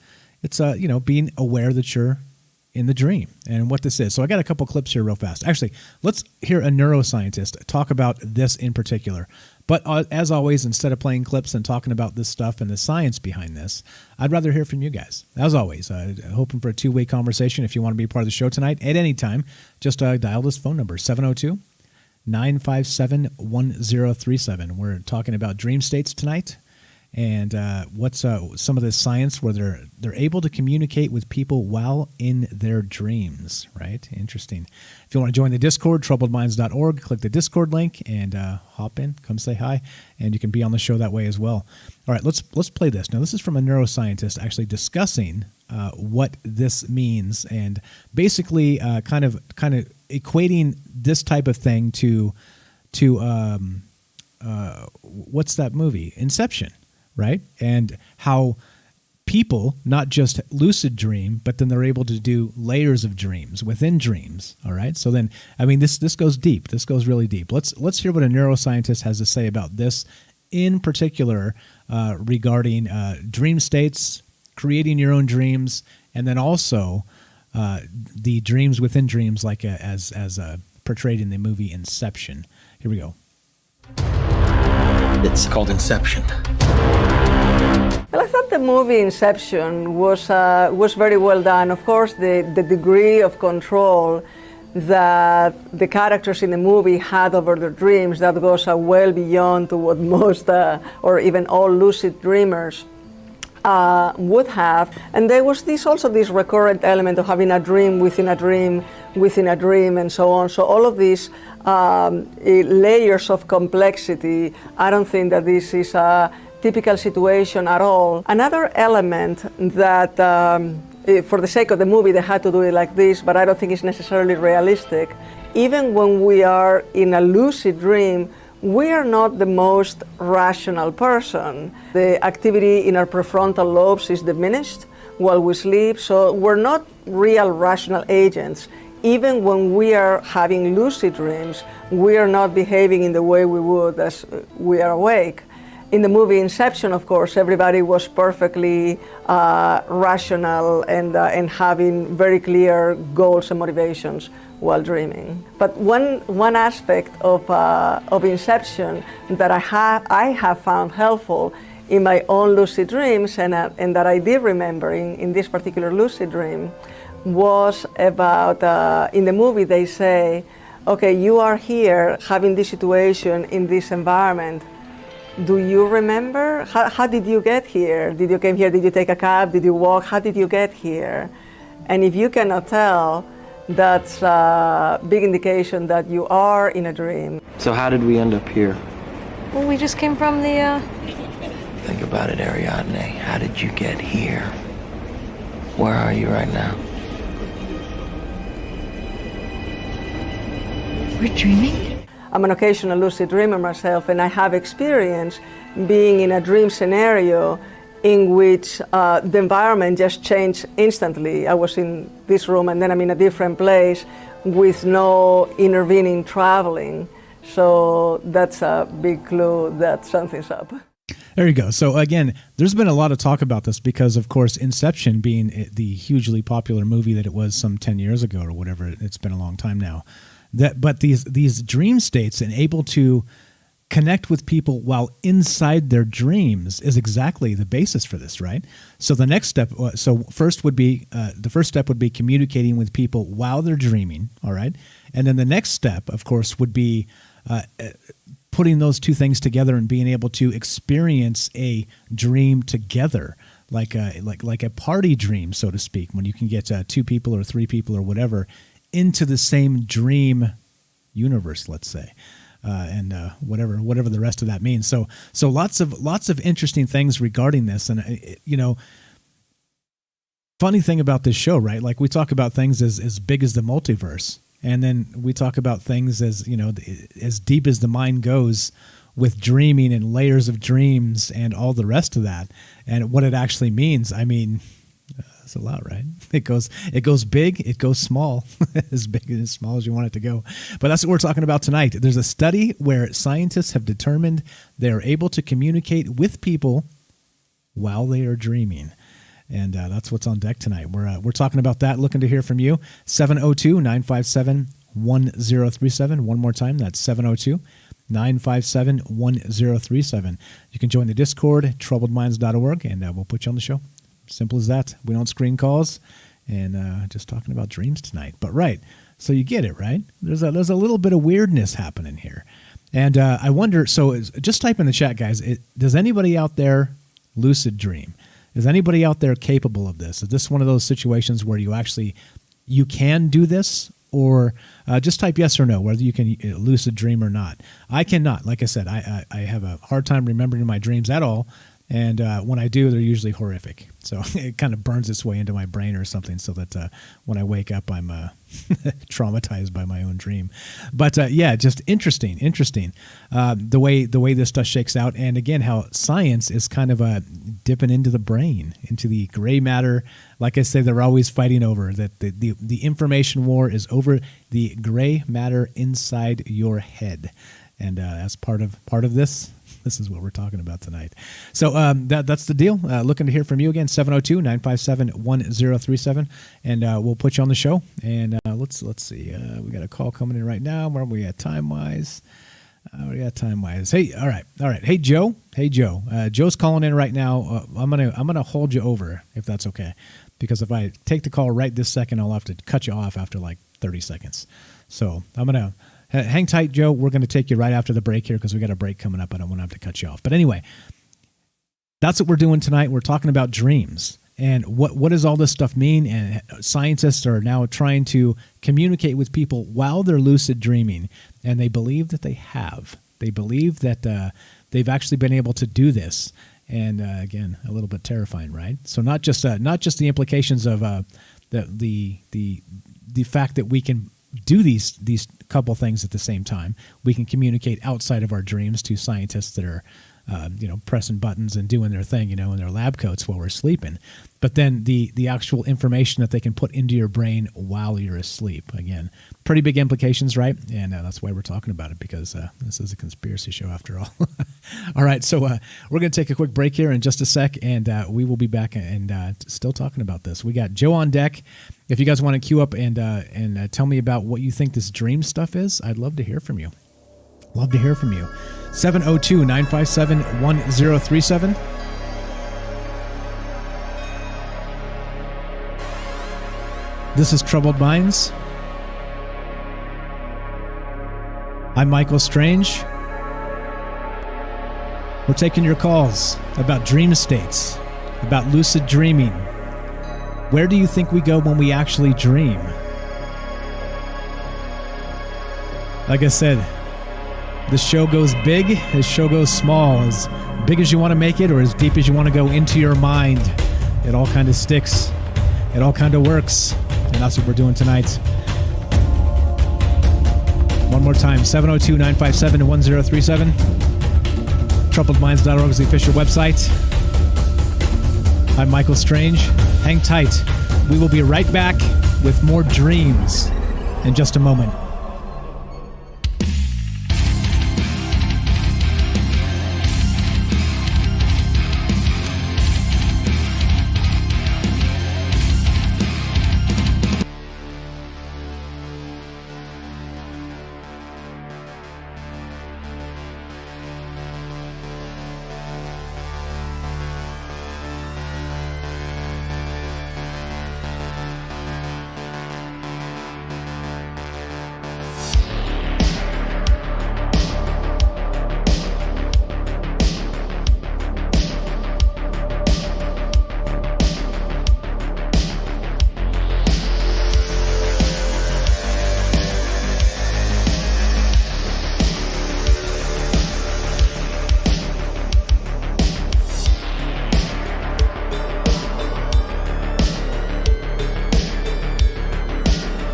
It's, being aware that you're in the dream and what this is. So I got a couple clips here real fast. Actually, let's hear a neuroscientist talk about this in particular. But as always, instead of playing clips and talking about this stuff and the science behind this, I'd rather hear from you guys. As always, hoping for a two-way conversation. If you want to be part of the show tonight at any time, just dial this phone number, 702-957-1037. We're talking about dream states tonight. And what's some of the science where they're able to communicate with people while in their dreams, right? Interesting. If you want to join the Discord, troubledminds.org, click the Discord link and hop in, come say hi, and you can be on the show that way as well. All right, let's play this. Now, this is from a neuroscientist actually discussing what this means and basically kind of equating this type of thing to what's that movie? Inception. Right? And how people not just lucid dream, but then they're able to do layers of dreams within dreams. All right. So then, I mean, this goes deep. This goes really deep. Let's hear what a neuroscientist has to say about this in particular regarding dream states, creating your own dreams, and then also the dreams within dreams, like as portrayed in the movie Inception. Here we go. It's called Inception. Well, I thought the movie Inception was very well done. Of course, the degree of control that the characters in the movie had over their dreams, that goes well beyond to what most or even all lucid dreamers would have. And there was this recurrent element of having a dream within a dream within a dream and so on. So all of these layers of complexity, I don't think that this is a typical situation at all. Another element that, for the sake of the movie, they had to do it like this, but I don't think it's necessarily realistic. Even when we are in a lucid dream, we are not the most rational person. The activity in our prefrontal lobes is diminished while we sleep, so we're not real rational agents. Even when we are having lucid dreams, we are not behaving in the way we would as we are awake. In the movie Inception, of course, everybody was perfectly rational and having very clear goals and motivations while dreaming. But one aspect of Inception that I have found helpful in my own lucid dreams and that I did remember in this particular lucid dream was about, in the movie they say, okay, you are here having this situation in this environment. Do you remember? How did you get here? Did you came here? Did you take a cab? Did you walk? How did you get here? And if you cannot tell, that's a big indication that you are in a dream. So how did we end up here? Well, we just came from the, Think about it, Ariadne. How did you get here? Where are you right now? We're dreaming? I'm an occasional lucid dreamer myself, and I have experience being in a dream scenario in which the environment just changed instantly. I was in this room and then I'm in a different place with no intervening traveling. So that's a big clue that something's up. There you go. So again, there's been a lot of talk about this because, of course, Inception being the hugely popular movie that it was some 10 years ago or whatever, it's been a long time now. But these dream states and able to connect with people while inside their dreams is exactly the basis for this, right? So the next step, the first step would be communicating with people while they're dreaming, all right? And then the next step, of course, would be putting those two things together and being able to experience a dream together, like a party dream, so to speak, when you can get 2 people or 3 people or whatever into the same dream universe, let's say, and whatever the rest of that means. So lots of interesting things regarding this, and funny thing about this show, right? Like we talk about things as big as the multiverse, and then we talk about things as as deep as the mind goes with dreaming and layers of dreams and all the rest of that, and what it actually means. I mean, it's a lot, right? It goes big, it goes small, as big and as small as you want it to go. But that's what we're talking about tonight. There's a study where scientists have determined they are able to communicate with people while they are dreaming. And that's what's on deck tonight. We're talking about that, looking to hear from you. 702-957-1037. One more time, that's 702-957-1037. You can join the Discord, troubledminds.org, and we'll put you on the show. Simple as that. We don't screen calls, and just talking about dreams tonight. But right, so you get it, right? There's a little bit of weirdness happening here, and I wonder. So just type in the chat, guys. Does anybody out there lucid dream? Is anybody out there capable of this? Is this one of those situations where you can do this? Or just type yes or no, whether you can lucid dream or not. I cannot. Like I said, I have a hard time remembering my dreams at all. And when I do, they're usually horrific. So it kind of burns its way into my brain or something so that when I wake up, I'm traumatized by my own dream. But yeah, just interesting. The way this stuff shakes out. And again, how science is kind of dipping into the brain, into the gray matter. Like I say, they're always fighting over that. The information war is over the gray matter inside your head. And as part of this, this is what we're talking about tonight. So that's the deal. Looking to hear from you again, 702-957-1037. And we'll put you on the show. And let's see. We got a call coming in right now. Where are we at time-wise? Hey, all right. Hey, Joe. Joe's calling in right now. I'm gonna hold you over if that's okay. Because if I take the call right this second, I'll have to cut you off after like 30 seconds. So I'm going to... Hang tight, Joe. We're going to take you right after the break here because we got a break coming up. I don't want to have to cut you off. But anyway, that's what we're doing tonight. We're talking about dreams and what does all this stuff mean? And scientists are now trying to communicate with people while they're lucid dreaming, and they believe that they have. They believe that they've actually been able to do this. And again, a little bit terrifying, right? So not just the implications of the fact that we can do these couple things at the same time. We can communicate outside of our dreams to scientists that are, pressing buttons and doing their thing, in their lab coats while we're sleeping. But then the actual information that they can put into your brain while you're asleep. Again, pretty big implications, right? And that's why we're talking about it, because this is a conspiracy show after all. All right, so we're going to take a quick break here in just a sec, and we will be back and still talking about this. We got Joe on deck. If you guys want to queue up and tell me about what you think this dream stuff is, I'd love to hear from you. 702-957-1037. This is Troubled Minds. I'm Michael Strange. We're taking your calls about dream states, about lucid dreaming. Where do you think we go when we actually dream? Like I said, this show goes big, this show goes small. As big as you want to make it or as deep as you want to go into your mind. It all kind of sticks. It all kind of works. And that's what we're doing tonight. One more time, 702-957-1037. TroubledMinds.org is the official website. I'm Michael Strange. Hang tight. We will be right back with more dreams in just a moment.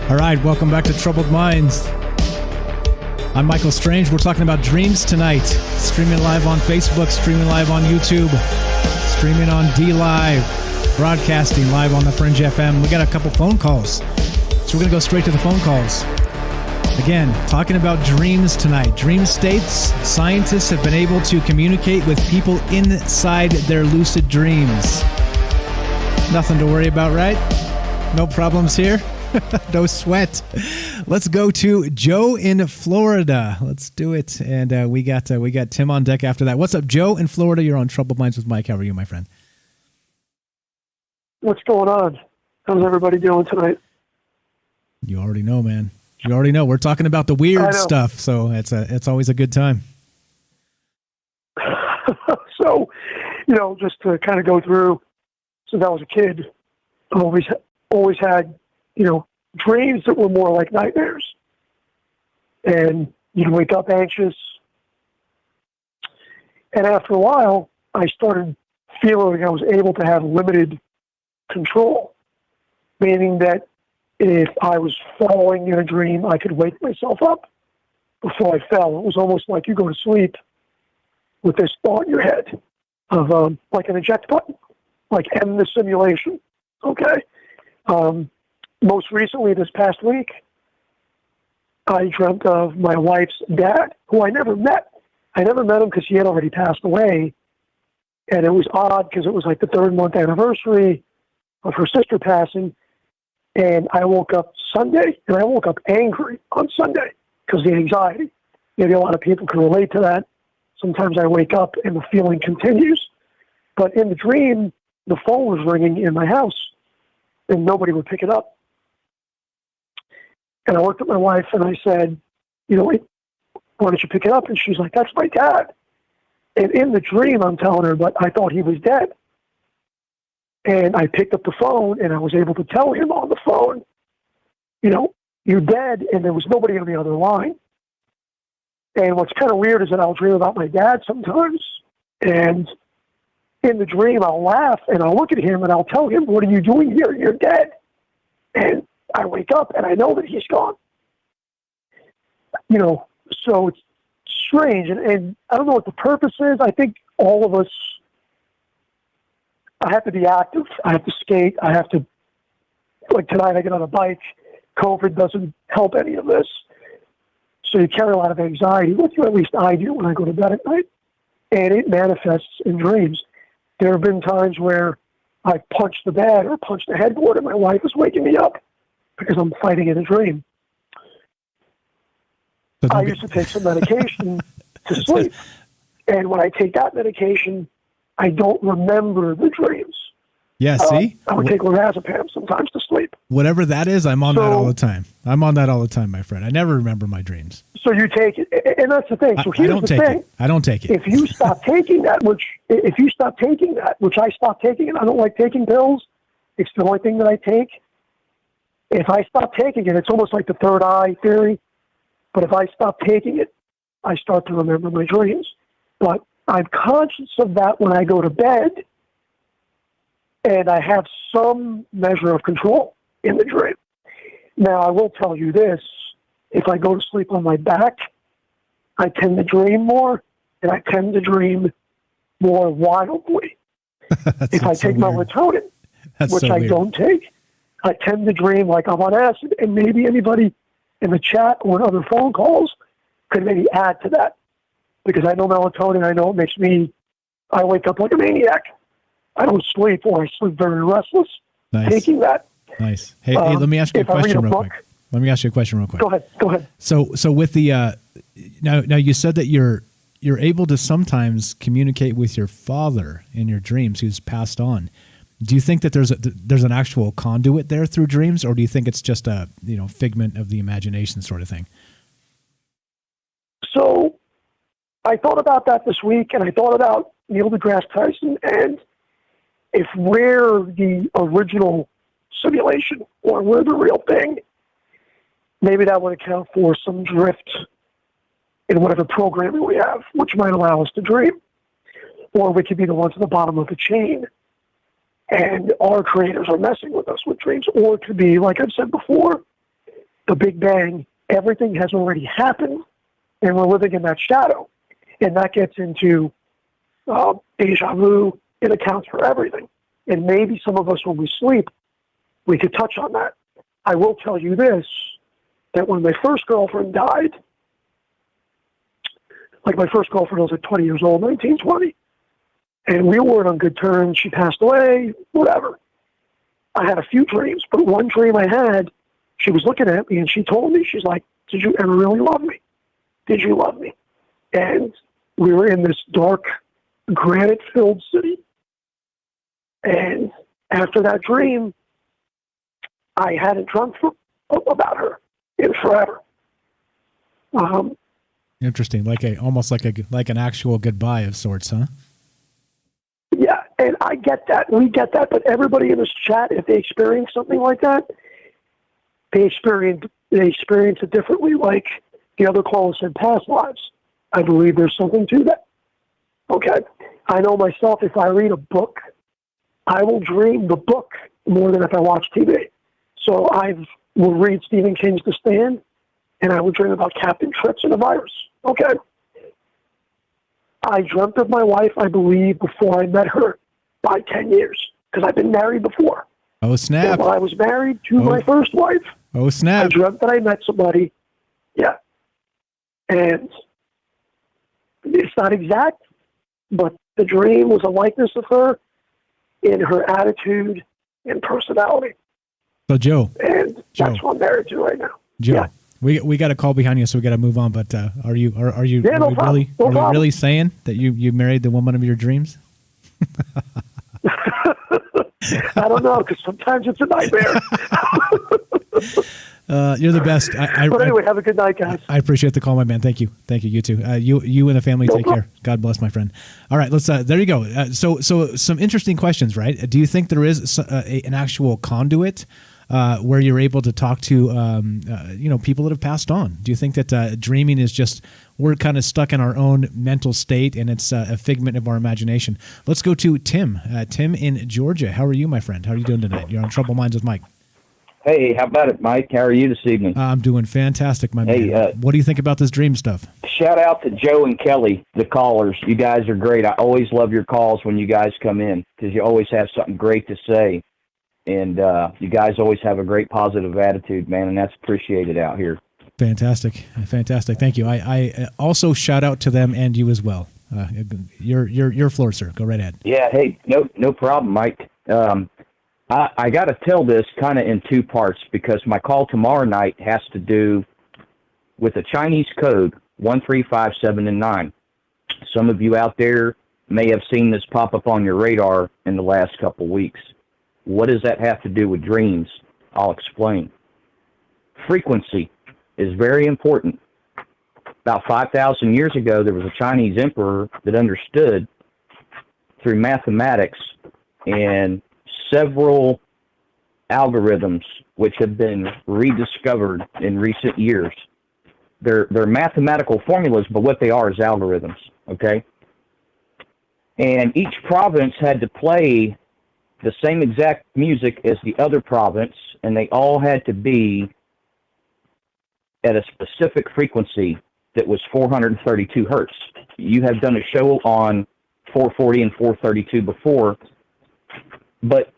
All right, welcome back to Troubled Minds. I'm Michael Strange. We're talking about dreams tonight. Streaming live on Facebook, streaming live on YouTube, streaming on DLive, broadcasting live on the Fringe FM. We got a couple phone calls, so we're going to go straight to the phone calls. Again, talking about dreams tonight. Dream states. Scientists have been able to communicate with people inside their lucid dreams. Nothing to worry about, right? No problems here. No sweat. Let's go to Joe in Florida. Let's do it. And we got Tim on deck after that. What's up, Joe in Florida? You're on Troubled Minds with Mike. How are you, my friend? What's going on? How's everybody doing tonight? You already know, man. You already know. We're talking about the weird stuff, so it's always a good time. So, just to kind of go through, since I was a kid, I always had, dreams that were more like nightmares. And you'd wake up anxious. And after a while, I started feeling like I was able to have limited control, meaning that if I was falling in a dream, I could wake myself up before I fell. It was almost like you go to sleep with this thought in your head of like an eject button, like end the simulation. Okay. Most recently, this past week, I dreamt of my wife's dad, who I never met. I never met him because he had already passed away. And it was odd because it was like the 3rd-month anniversary of her sister passing. And I woke up Sunday, and I woke up angry on Sunday because of the anxiety. Maybe a lot of people can relate to that. Sometimes I wake up and the feeling continues. But in the dream, the phone was ringing in my house, and nobody would pick it up. And I looked at my wife, and I said, why don't you pick it up? And she's like, that's my dad. And in the dream, I'm telling her, but I thought he was dead. And I picked up the phone, and I was able to tell him on the phone, you're dead, and there was nobody on the other line. And what's kind of weird is that I'll dream about my dad sometimes, and in the dream, I'll laugh, and I'll look at him, and I'll tell him, what are you doing here? You're dead. And I wake up, and I know that he's gone. So it's strange, and I don't know what the purpose is. I think all of us, I have to be active. I have to skate. I have to, like tonight, I get on a bike. COVID doesn't help any of this. So you carry a lot of anxiety with you, at least I do when I go to bed at night. And it manifests in dreams. There have been times where I punched the bed or punched the headboard and my wife is waking me up because I'm fighting in a dream. I used to take some medication to sleep. And when I take that medication, I don't remember the dreams. Yeah, see? I would take lorazepam sometimes to sleep. Whatever that is, I'm on that all the time. I'm on that all the time, my friend. I never remember my dreams. So you take it, and that's the thing. So here's the thing. I don't take it. If you stop taking that, which I stopped taking it, I don't like taking pills. It's the only thing that I take. If I stop taking it, it's almost like the third eye theory. But if I stop taking it, I start to remember my dreams. But I'm conscious of that when I go to bed, and I have some measure of control in the dream. Now, I will tell you this. If I go to sleep on my back, I tend to dream more, and I tend to dream more wildly. If I take melatonin, which I don't take, I tend to dream like I'm on acid, and maybe anybody in the chat or in other phone calls could maybe add to that. Because I know melatonin, I know it makes I wake up like a maniac. I don't sleep, or I sleep very restless. Nice. Taking that. Nice. Hey, let me ask you a question real quick. Go ahead. So with the now you said that you're able to sometimes communicate with your father in your dreams, who's passed on. Do you think that there's an actual conduit there through dreams, or do you think it's just a figment of the imagination sort of thing? So I thought about that this week, and I thought about Neil deGrasse Tyson, and if we're the original simulation or we're the real thing, maybe that would account for some drift in whatever programming we have, which might allow us to dream. Or we could be the ones at the bottom of the chain, and our creators are messing with us with dreams. Or it could be, like I've said before, the Big Bang. Everything has already happened, and we're living in that shadow. And that gets into deja vu. It accounts for everything. And maybe some of us, when we sleep, we could touch on that. I will tell you this, that when my first girlfriend died, like my first girlfriend was like 20 years old, 1920, and we weren't on good terms. She passed away, whatever. I had a few dreams, but one dream I had, she was looking at me and she told me, she's like, did you ever really love me? Did you love me? And we were in this dark, granite-filled city. And after that dream, I hadn't drunk about her in forever. Interesting, almost like an actual goodbye of sorts, huh? And I get that. We get that. But everybody in this chat, if they experience something like that, they experience it differently. Like the other caller said, past lives. I believe there's something to that. Okay. I know myself, if I read a book, I will dream the book more than if I watch TV. So I will read Stephen King's The Stand, and I will dream about Captain Trips and a virus. Okay. I dreamt of my wife, I believe, before I met her by 10 years, because I've been married before. Oh, snap. And when I was married to my first wife, oh, snap. I dreamt that I met somebody. Yeah. And it's not exact, but the dream was a likeness of her in her attitude and personality. So, Joe. And that's what I'm married to right now. Joe. Yeah. We got a call behind you, so we got to move on. But are you Yeah, no problem. No problem. really saying that you married the woman of your dreams? I don't know, because sometimes it's a nightmare. You're the best. But anyway, have a good night, guys. I appreciate the call, my man. Thank you. You too. You and the family take care. God bless, my friend. All right, let's. There you go. So some interesting questions, right? Do you think there is an actual conduit where you're able to talk to people that have passed on? Do you think that dreaming is just we're kind of stuck in our own mental state and it's a figment of our imagination? Let's go to Tim. Tim in Georgia. How are you, my friend? How are you doing tonight? You're on Troubled Minds with Mike. Hey, how about it, Mike? How are you this evening? I'm doing fantastic, my man. What do you think about this dream stuff? Shout out to Joe and Kelly, the callers. You guys are great. I always love your calls when you guys come in because you always have something great to say. And you guys always have a great positive attitude, man, and that's appreciated out here. Fantastic. Thank you. I also shout out to them and you as well. Your floor, sir. Go right ahead. Yeah, hey, no problem, Mike. I got to tell this kind of in two parts because my call tomorrow night has to do with the Chinese code 1357 and 9. Some of you out there may have seen this pop up on your radar in the last couple weeks. What does that have to do with dreams? I'll explain. Frequency is very important. About 5,000 years ago, there was a Chinese emperor that understood through mathematics and several algorithms which have been rediscovered in recent years. They're mathematical formulas, but what they are is algorithms, okay? And each province had to play the same exact music as the other province, and they all had to be at a specific frequency that was 432 hertz. You have done a show on 440 and 432 before, but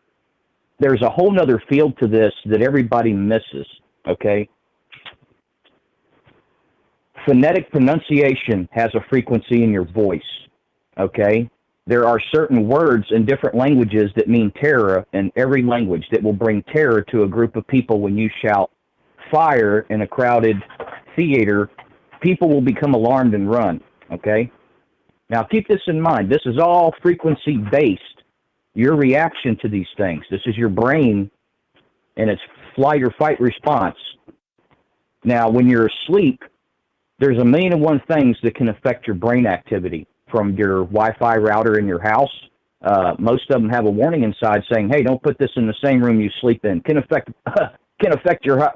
there's a whole nother field to this that everybody misses, okay? Phonetic pronunciation has a frequency in your voice, okay? There are certain words in different languages that mean terror in every language that will bring terror to a group of people. When you shout fire in a crowded theater, people will become alarmed and run, okay? Now keep this in mind. This is all frequency-based. Your reaction to these things. This is your brain and its flight or fight response. Now, when you're asleep, there's a million and one things that can affect your brain activity, from your Wi-Fi router in your house. Most of them have a warning inside saying, "Hey, don't put this in the same room you sleep in." Can affect your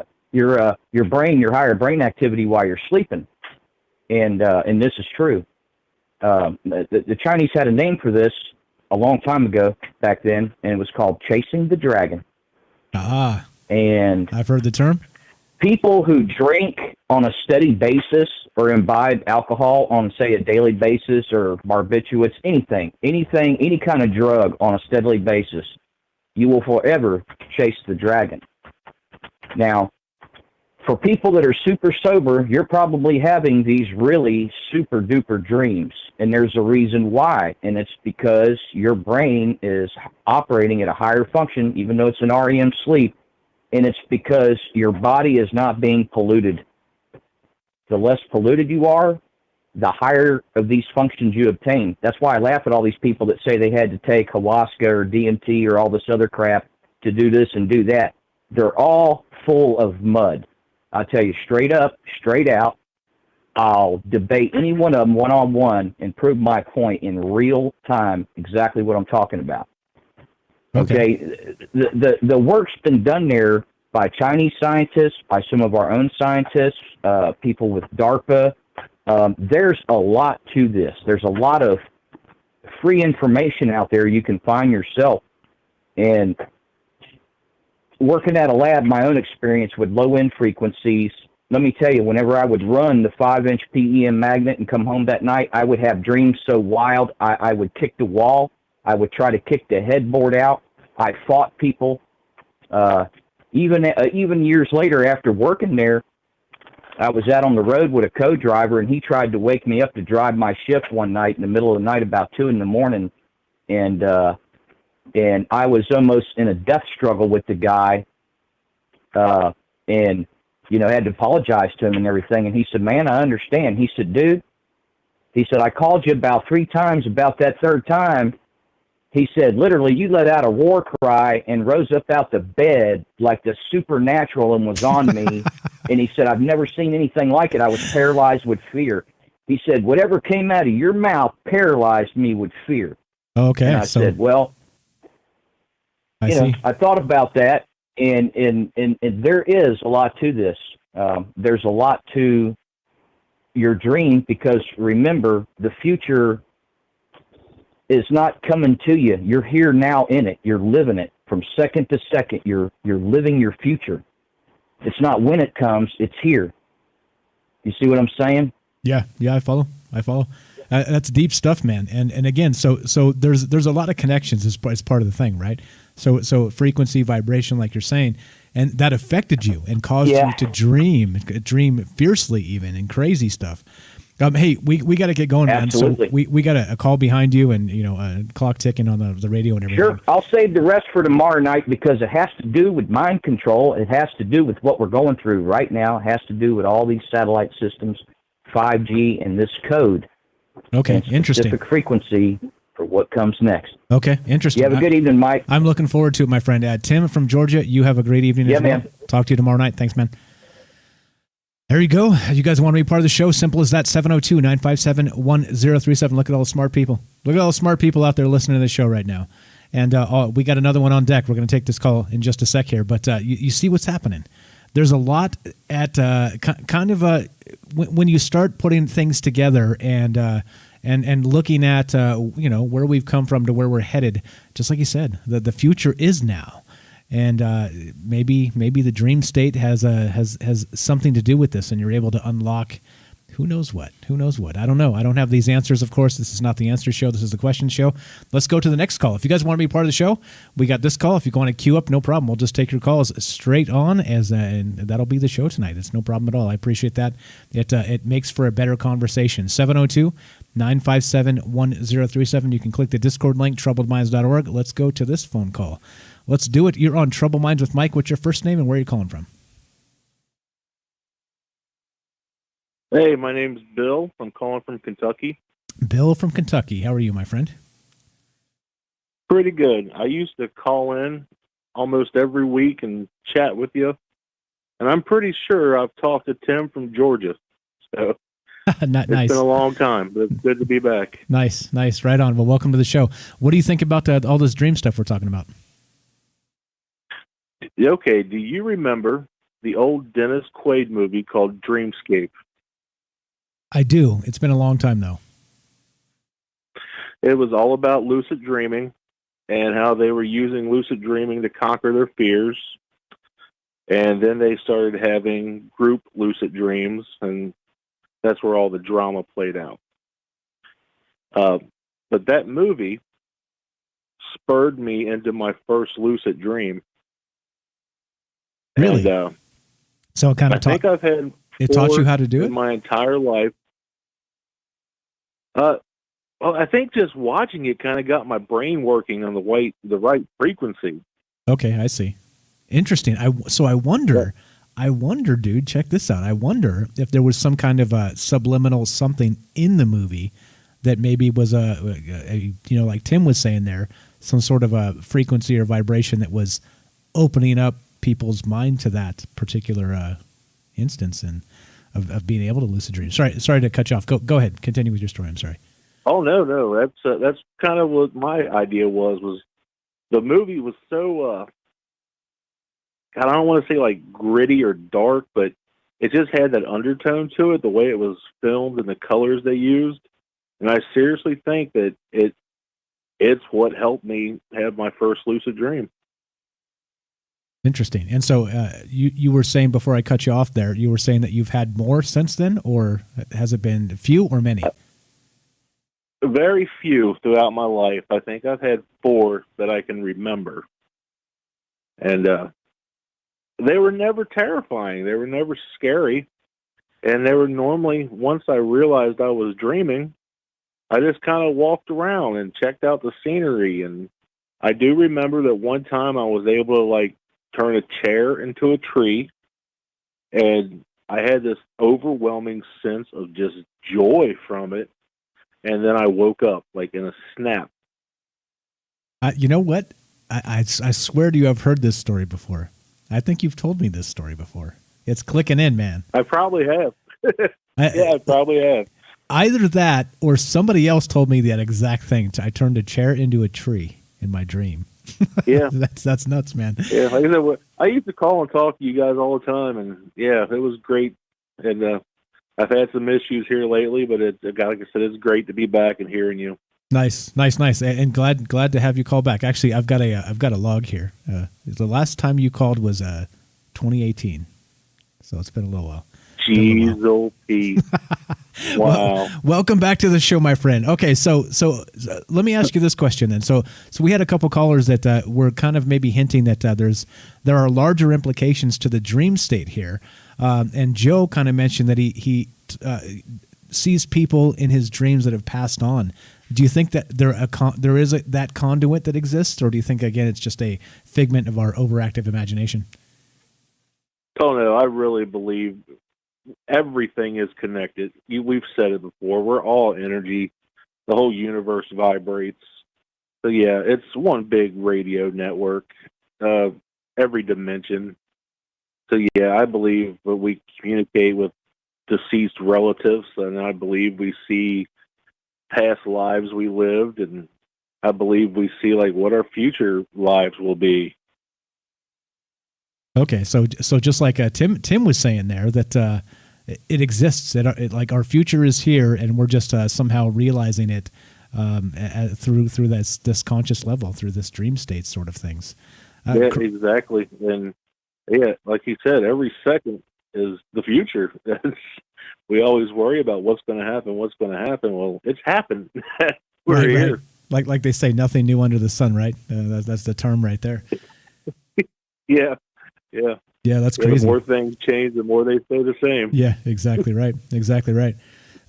brain, your higher brain activity while you're sleeping. And this is true. The Chinese had a name for this a long time ago back then, and it was called chasing the dragon. Ah. And I've heard the term. People who drink on a steady basis or imbibe alcohol on, say, a daily basis, or barbiturates, any kind of drug on a steady basis, you will forever chase the dragon. Now, for people that are super sober, you're probably having these really super duper dreams. And there's a reason why. And it's because your brain is operating at a higher function, even though it's an REM sleep. And it's because your body is not being polluted. The less polluted you are, the higher of these functions you obtain. That's why I laugh at all these people that say they had to take ayahuasca or DMT or all this other crap to do this and do that. They're all full of mud. I'll tell you straight up, straight out, I'll debate any one of them one-on-one and prove my point in real time, exactly what I'm talking about. Okay. The work's been done there by Chinese scientists, by some of our own scientists, people with DARPA. There's a lot to this. There's a lot of free information out there you can find yourself. And working at a lab, my own experience with low-end frequencies, let me tell you, whenever I would run the 5-inch PEM magnet and come home that night, I would have dreams so wild, I would kick the wall. I would try to kick the headboard out. I fought people. Even years later, after working there, I was out on the road with a co-driver, and he tried to wake me up to drive my shift one night in the middle of the night, about 2 a.m, and I was almost in a death struggle with the guy, and I had to apologize to him and everything. And he said, "Man, I understand." He said, "Dude," he said, "I called you about 3 times. About that third time," he said, "literally, you let out a war cry and rose up out the bed like the supernatural and was on me." And he said, "I've never seen anything like it. I was paralyzed with fear." He said, "Whatever came out of your mouth paralyzed me with fear." Okay. And I said, "Well, I thought about that, and there is a lot to this. There's a lot to your dream, because remember, the future is not coming to you. You're here now in it. You're living it from second to second. You're living your future. It's not when it comes, it's here. You see what I'm saying? Yeah, I follow. That's deep stuff, man. And again, so there's a lot of connections as part of the thing, right? So frequency, vibration, like you're saying, and that affected you and caused you to dream fiercely, even, and crazy stuff. Hey, we got to get going, Absolutely. man. So we got a call behind you, and a clock ticking on the radio and everything. Sure, I'll save the rest for tomorrow night, because it has to do with mind control. It has to do with what we're going through right now. It has to do with all these satellite systems, 5G, and this code. Okay, interesting. Specific frequency for what comes next. Okay, interesting. You have a good evening, Mike. I'm looking forward to it, my friend. Tim from Georgia, you have a great evening as well. Man. Talk to you tomorrow night. Thanks, man. There you go. You guys want to be part of the show? Simple as that. 702-957-1037. Look at all the smart people. Look at all the smart people out there listening to this show right now. And we got another one on deck. We're going to take this call in just a sec here. But you see what's happening. There's a lot at when you start putting things together and looking at where we've come from to where we're headed. Just like you said, the future is now. And maybe the dream state has something to do with this, and you're able to unlock who knows what. I don't know. I don't have these answers, of course. This is not the answer show. This is the question show. Let's go to the next call. If you guys want to be part of the show, we got this call. If you want to queue up, no problem. We'll just take your calls straight on, and that'll be the show tonight. It's no problem at all. I appreciate that. It makes for a better conversation. 702-957-1037. You can click the Discord link, troubledminds.org. Let's go to this phone call. Let's do it. You're on Trouble Minds with Mike. What's your first name and where are you calling from? Hey, my name's Bill. I'm calling from Kentucky. Bill from Kentucky. How are you, my friend? Pretty good. I used to call in almost every week and chat with you. And I'm pretty sure I've talked to Tim from Georgia. So Nice. It's been a long time, but it's good to be back. Nice. Right on. Well, welcome to the show. What do you think about all this dream stuff we're talking about? Okay, do you remember the old Dennis Quaid movie called Dreamscape? I do. It's been a long time, though. It was all about lucid dreaming and how they were using lucid dreaming to conquer their fears. And then they started having group lucid dreams, and that's where all the drama played out. But that movie spurred me into my first lucid dream. Really? And, so it kind of I think I've had it taught you how to do it in my entire life. Well, I think just watching it kind of got my brain working on the right frequency. Okay, I see. Interesting. I wonder, dude, check this out. I wonder if there was some kind of a subliminal something in the movie that maybe was like Tim was saying there, some sort of a frequency or vibration that was opening up people's mind to that particular instance. And of being able to lucid dream. Sorry to cut you off. Go ahead. Continue with your story. I'm sorry. Oh no, that's kind of what my idea was the movie was so God, I don't want to say like gritty or dark, but it just had that undertone to it, the way it was filmed and the colors they used. And I seriously think that it's what helped me have my first lucid dream. Interesting. And so you were saying before I cut you off there, you were saying that you've had more since then, or has it been a few or many? Very few throughout my life. I think I've had 4 that I can remember. And they were never terrifying. They were never scary. And they were normally, once I realized I was dreaming, I just kind of walked around and checked out the scenery. And I do remember that one time I was able to like turn a chair into a tree. And I had this overwhelming sense of just joy from it. And then I woke up like in a snap. You know what? I swear to you, I've heard this story before. I think you've told me this story before. It's clicking in, man. I probably have. I probably have. Either that or somebody else told me that exact thing. I turned a chair into a tree in my dream. Yeah. That's nuts, man. Yeah, like I said, I used to call and talk to you guys all the time, and yeah, it was great. And I've had some issues here lately, but like I said, it's great to be back and hearing you. Nice, and glad to have you call back. Actually, I've got a log here. The last time you called was 2018, so it's been a little while. Jeez, old Pete. Wow. Well, welcome back to the show, my friend. Okay, so let me ask you this question then. So we had a couple callers that were kind of maybe hinting that there are larger implications to the dream state here, and Joe kind of mentioned that he sees people in his dreams that have passed on. Do you think that there is that conduit that exists, or do you think again it's just a figment of our overactive imagination? Oh no, I really believe everything is connected. We've said it before. We're all energy. The whole universe vibrates. So yeah, it's one big radio network. Every dimension. So yeah, I believe that we communicate with deceased relatives, and I believe we see past lives we lived, and I believe we see like what our future lives will be. Okay, so just like Tim was saying there, that it exists. Like our future is here, and we're just somehow realizing it through this conscious level, through this dream state sort of things. Yeah, exactly. And yeah, like you said, every second is the future. We always worry about what's going to happen. Well, it's happened. We're here. Right. Like they say, nothing new under the sun, right? That's the term right there. Yeah. Yeah, that's crazy. The more things change, the more they stay the same. Yeah, exactly right. Exactly right.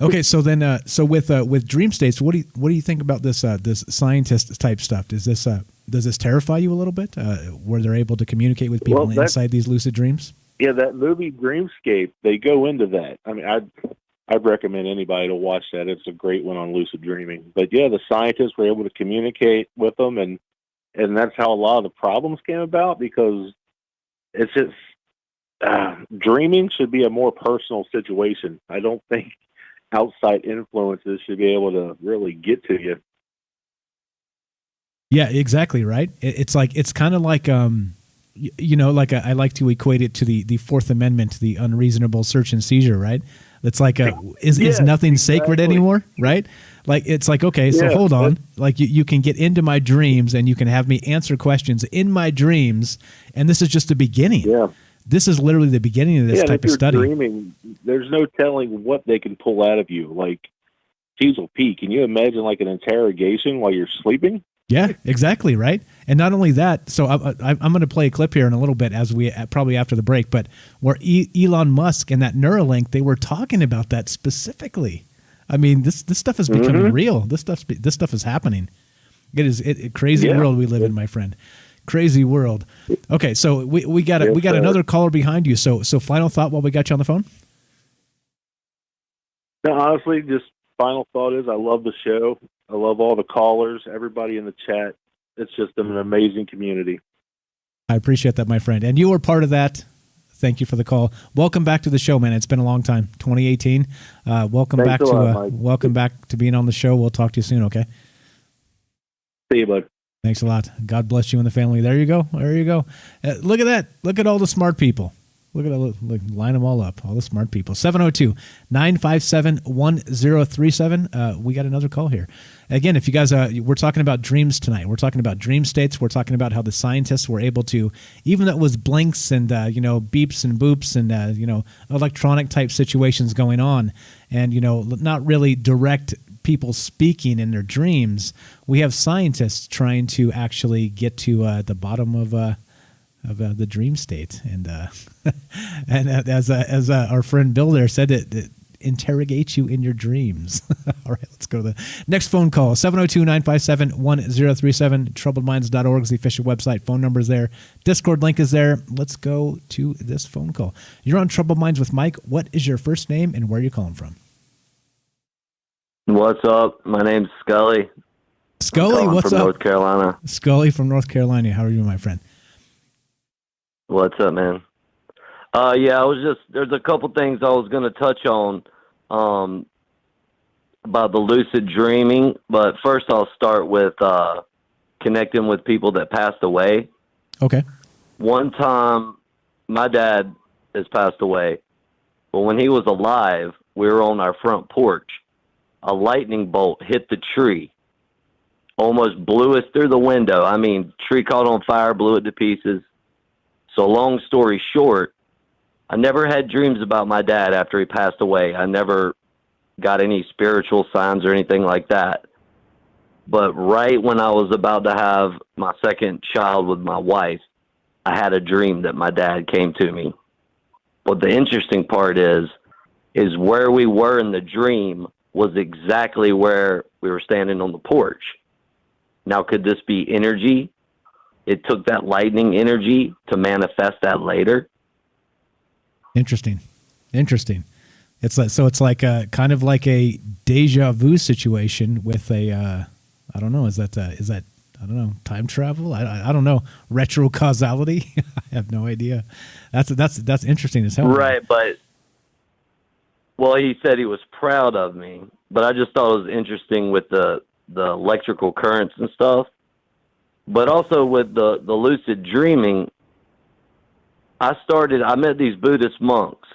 Okay, so then, with dream states, what do you think about this scientist type stuff? Does this terrify you a little bit? Where they're able to communicate with people inside these lucid dreams? Yeah, that movie Dreamscape, they go into that. I mean, I'd recommend anybody to watch that. It's a great one on lucid dreaming. But yeah, the scientists were able to communicate with them, and that's how a lot of the problems came about, because it's just dreaming should be a more personal situation. I don't think outside influences should be able to really get to you. Yeah, exactly right. It's kind of like I like to equate it to the Fourth Amendment, the unreasonable search and seizure, right? It's like is nothing sacred anymore, right? Like it's like, okay, so hold on, like you can get into my dreams and you can have me answer questions in my dreams, and this is just the beginning. Yeah. This is literally the beginning of this type of study. Dreaming, there's no telling what they can pull out of you. Like, Cecil P, can you imagine like an interrogation while you're sleeping? Yeah, exactly, right? And not only that, so I'm going to play a clip here in a little bit as we probably after the break, but where Elon Musk and that Neuralink, they were talking about that specifically. I mean, this stuff is becoming real. This stuff is happening. It is a crazy world we live in, my friend. Crazy world. Okay, so we got another caller behind you. So final thought while we got you on the phone. No, honestly, just final thought is I love the show. I love all the callers, everybody in the chat. It's just an amazing community. I appreciate that, my friend. And you were part of that. Thank you for the call. Welcome back to the show, man. It's been a long time. 2018. Welcome Thanks back a to lot, Mike. welcome back to being on the show. We'll talk to you soon. Okay. See you, bud. Thanks a lot. God bless you and the family. There you go. There you go. Look at that. Look at all the smart people. Look at look, line them all up. All the smart people. 702-957-1037. We got another call here. Again, if you guys, we're talking about dreams tonight. We're talking about dream states. We're talking about how the scientists were able to, even though it was blinks and beeps and boops and electronic type situations going on, and not really direct people speaking in their dreams. We have scientists trying to actually get to the bottom of the dream state, and and as our friend Bill there said, it interrogates you in your dreams. All right, let's go to the next phone call. 702-957-1037. Troubledminds.org is the official website. Phone number is there. Discord link is there. Let's go to this phone call. You're on Troubled Minds with Mike. What is your first name and where are you calling from? What's up? My name's Scully. Scully, what's from up? North Carolina. Scully from North Carolina. How are you, my friend? What's up, man? There's a couple things I was going to touch on about the lucid dreaming, but first I'll start with connecting with people that passed away. Okay. One time, my dad has passed away, but when he was alive, we were on our front porch. A lightning bolt hit the tree, almost blew us through the window. I mean, tree caught on fire, blew it to pieces. So long story short, I never had dreams about my dad after he passed away. I never got any spiritual signs or anything like that. But right when I was about to have my second child with my wife, I had a dream that my dad came to me. But the interesting part is where we were in the dream was exactly where we were standing on the porch. Now, could this be energy? It took that lightning energy to manifest that later. Interesting. It's like a kind of like a deja vu situation with a I don't know. Is that I don't know, time travel? I don't know, retro causality. I have no idea. That's interesting as hell. Right, but well, he said he was proud of me, but I just thought it was interesting with the electrical currents and stuff. But also with the lucid dreaming, I met these Buddhist monks,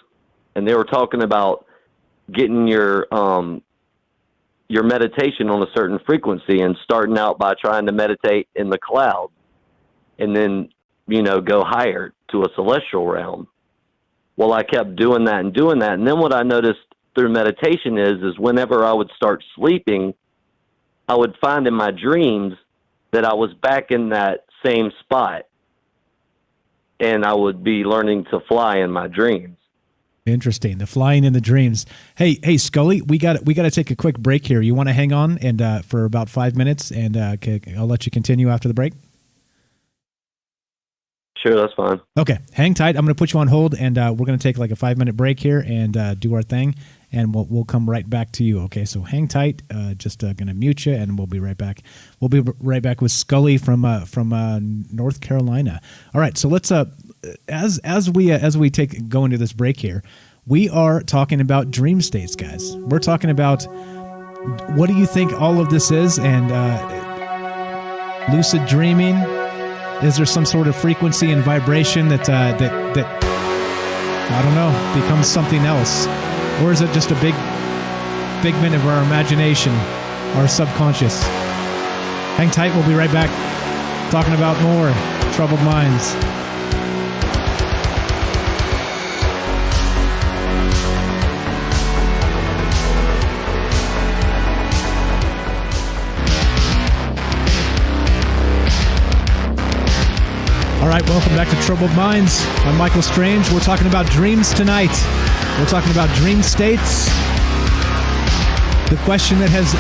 and they were talking about getting your meditation on a certain frequency and starting out by trying to meditate in the cloud and then, go higher to a celestial realm. Well, I kept doing that. And then what I noticed through meditation is whenever I would start sleeping, I would find in my dreams that I was back in that same spot, and I would be learning to fly in my dreams. Interesting. The flying in the dreams. Hey, Scully, we got to take a quick break here. You want to hang on and for about 5 minutes, and I'll let you continue after the break. Sure, that's fine. Okay, hang tight. I'm going to put you on hold, and we're going to take like a 5-minute break here and do our thing, and we'll come right back to you. Okay, so hang tight. Just going to mute you, and we'll be right back. We'll be right back with Scully from North Carolina. All right, so let's as we go into this break here, we are talking about dream states, guys. We're talking about what do you think all of this is, and lucid dreaming. Is there some sort of frequency and vibration that I don't know, becomes something else? Or is it just a big figment of our imagination, our subconscious? Hang tight, we'll be right back talking about more Troubled Minds. All right, welcome back to Troubled Minds. I'm Michael Strange. We're talking about dreams tonight. We're talking about dream states. The question that has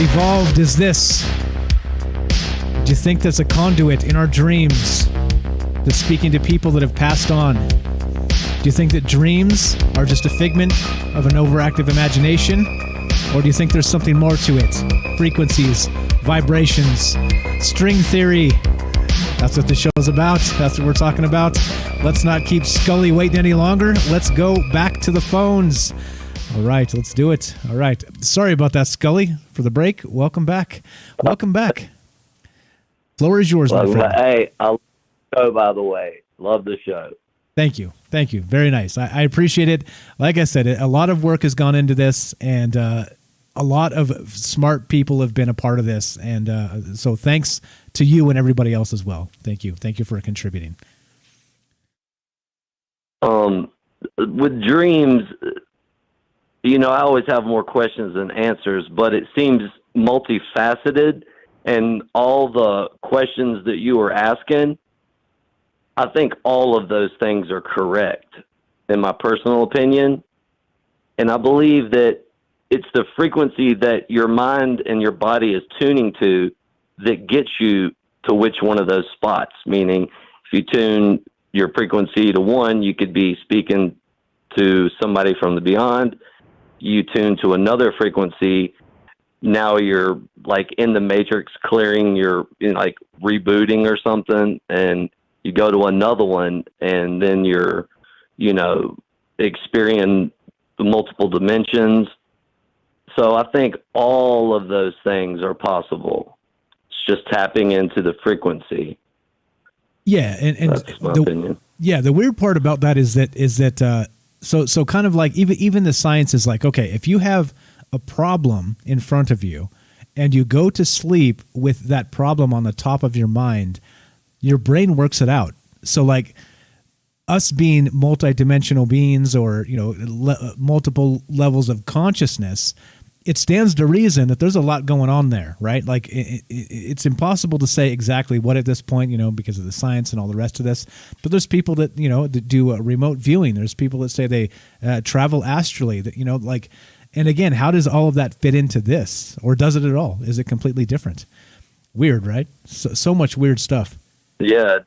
evolved is this. Do you think there's a conduit in our dreams that's speaking to people that have passed on? Do you think that dreams are just a figment of an overactive imagination? Or do you think there's something more to it? Frequencies, vibrations, string theory. That's what the show's about. That's what we're talking about. let's not keep Scully waiting any longer. Let's go back to the phones. All right, let's do it. All right. Sorry about that, Scully, for the break. Welcome back. Welcome back. Floor is yours, my friend. Hey, I love the show, by the way. Love the show. Thank you. Thank you. Very nice. I appreciate it. Like I said, a lot of work has gone into this, and a lot of smart people have been a part of this. And so thanks to you and everybody else as well. Thank you. Thank you for contributing. With dreams, you know, I always have more questions than answers, but it seems multifaceted, and all the questions that you were asking, I think all of those things are correct, in my personal opinion. And I believe that it's the frequency that your mind and your body is tuning to that gets you to which one of those spots. Meaning, if you tune your frequency to 1, you could be speaking to somebody from the beyond. You tune to another frequency, now you're like in the matrix clearing, you're like rebooting or something, and you go to another one, and then you're, you know, experiencing the multiple dimensions. So I think all of those things are possible. It's just tapping into the frequency. Yeah, and that's my opinion. Yeah, the weird part about that is that so kind of like even the science is like, okay, if you have a problem in front of you and you go to sleep with that problem on the top of your mind, your brain works it out. So like us being multidimensional beings, or, you know, multiple levels of consciousness, it stands to reason that there's a lot going on there, right? Like it's impossible to say exactly what at this point, you know, because of the science and all the rest of this. But there's people that, you know, that do remote viewing. There's people that say they travel astrally. That, you know, like, and again, how does all of that fit into this, or does it at all? Is it completely different? Weird, right? So much weird stuff. Yeah,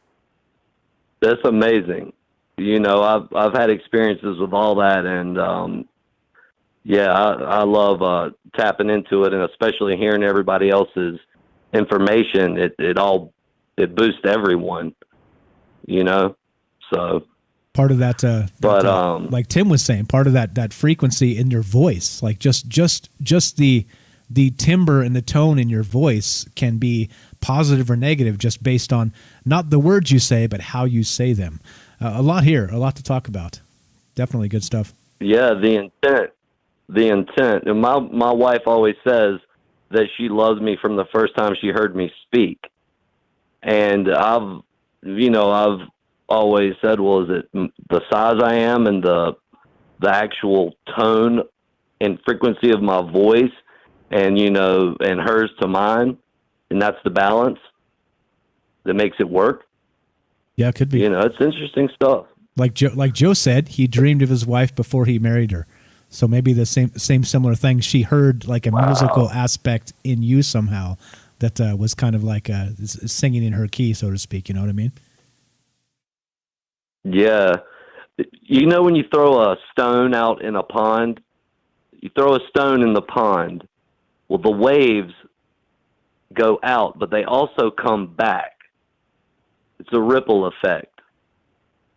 that's amazing. You know, I've had experiences with all that, and yeah, I love tapping into it, and especially hearing everybody else's information. It boosts everyone, you know. So part of that, like Tim was saying, part of that frequency in your voice, like just the timbre and the tone in your voice can be positive or negative just based on not the words you say, but how you say them. A lot here, a lot to talk about. Definitely good stuff. Yeah, the intent. And my wife always says that she loves me from the first time she heard me speak. And I've always said, well, is it the size I am and the actual tone and frequency of my voice, and, you know, and hers to mine, and that's the balance that makes it work? Yeah, it could be. You know, it's interesting stuff. Like Joe said, he dreamed of his wife before he married her. So maybe the same similar thing. She heard like a musical aspect in you somehow that was kind of like singing in her key, so to speak. You know what I mean? Yeah. You know, when you throw a stone out in a pond, you throw a stone in the pond, well, the waves go out, but they also come back. It's a ripple effect.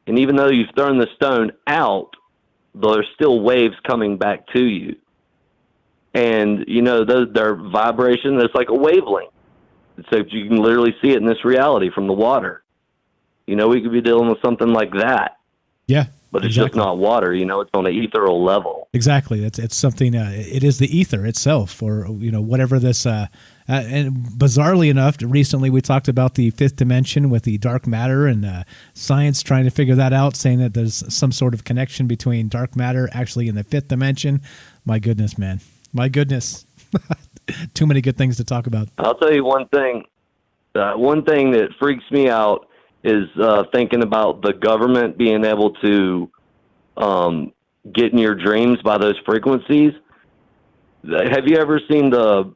And even though you've thrown the stone out, there's still waves coming back to you. And, you know, their vibration, it's like a wavelength. So you can literally see it in this reality from the water. You know, we could be dealing with something like that. Yeah. But it's just not water, you know, it's on an ethereal level. Exactly. It's something, it is the ether itself, or, you know, whatever this, and bizarrely enough, recently we talked about the fifth dimension with the dark matter, and science trying to figure that out, saying that there's some sort of connection between dark matter actually in the fifth dimension. My goodness, man. My goodness. Too many good things to talk about. I'll tell you one thing. One thing that freaks me out is thinking about the government being able to get in your dreams by those frequencies. Have you ever seen the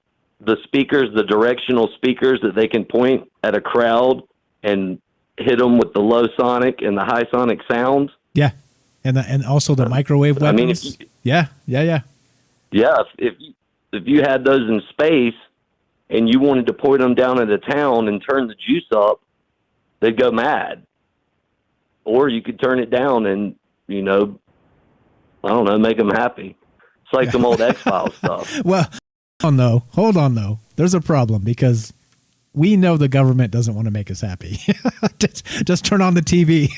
speakers, the directional speakers that they can point at a crowd and hit them with the low sonic and the high sonic sounds? Yeah, and also the microwave weapons. I mean, yeah. Yeah, if you had those in space and you wanted to point them down at a town and turn the juice up, they'd go mad. or you could turn it down and, you know, I don't know, make them happy. It's like some old X-Files stuff. Well, hold on though. There's a problem because we know the government doesn't want to make us happy. just turn on the TV.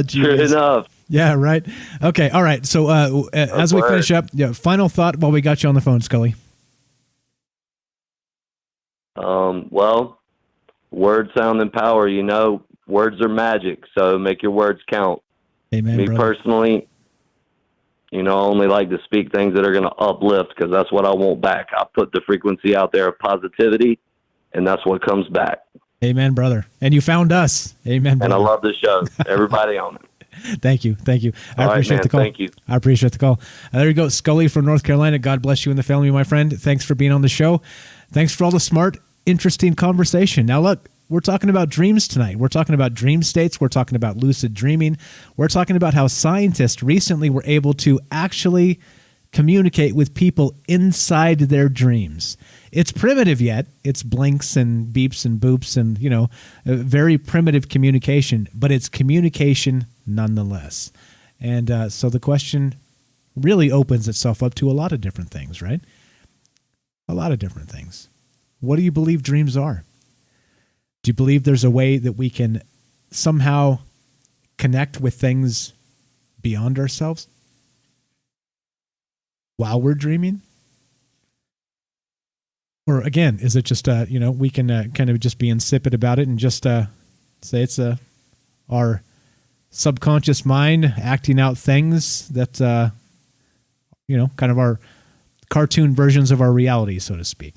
True enough. Yeah, right. Okay, all right. So as we finish up, final thought while we got you on the phone, Scully. Well, words sound and power, you know. Words are magic, so make your words count. Amen, Me brother. personally, you know, I only like to speak things that are going to uplift because that's what I want back. I put the frequency out there of positivity, and that's what comes back. Amen, brother. And you found us. Amen, brother. And I love the show. Everybody on it. Thank you. I appreciate the call. Thank you. I appreciate the call. There you go. Scully from North Carolina. God bless you and the family, my friend. Thanks for being on the show. Thanks for all the smart, interesting conversation. Now, look, we're talking about dreams tonight. We're talking about dream states. We're talking about lucid dreaming. We're talking about how scientists recently were able to actually communicate with people inside their dreams. It's primitive yet. It's blinks and beeps and boops and, you know, very primitive communication, but it's communication nonetheless. And so the question really opens itself up to a lot of different things, right? A lot of different things. What do you believe dreams are? Do you believe there's a way that we can somehow connect with things beyond ourselves while we're dreaming? Or again, is it just, you know, we can kind of just be insipid about it and just say it's our subconscious mind acting out things that, you know, kind of our cartoon versions of our reality, so to speak.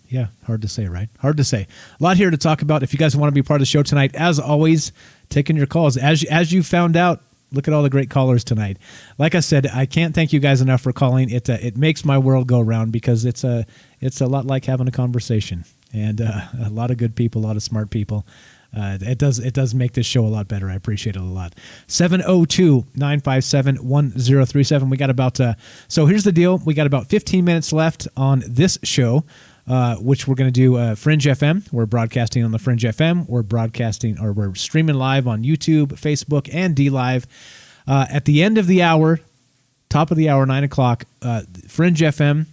Yeah, hard to say, right? Hard to say. A lot here to talk about. If you guys want to be part of the show tonight, as always, taking your calls. As you found out, look at all the great callers tonight. Like I said, I can't thank you guys enough for calling. It makes my world go round because it's a lot like having a conversation, and a lot of good people, a lot of smart people. It does make this show a lot better. I appreciate it a lot. 702-957-1037. We got about so here's the deal. We got about 15 minutes left on this show. Which we're going to do Fringe FM. We're broadcasting on the Fringe FM. We're streaming live on YouTube, Facebook, and DLive. At the end of the hour, top of the hour, 9 o'clock, Fringe FM,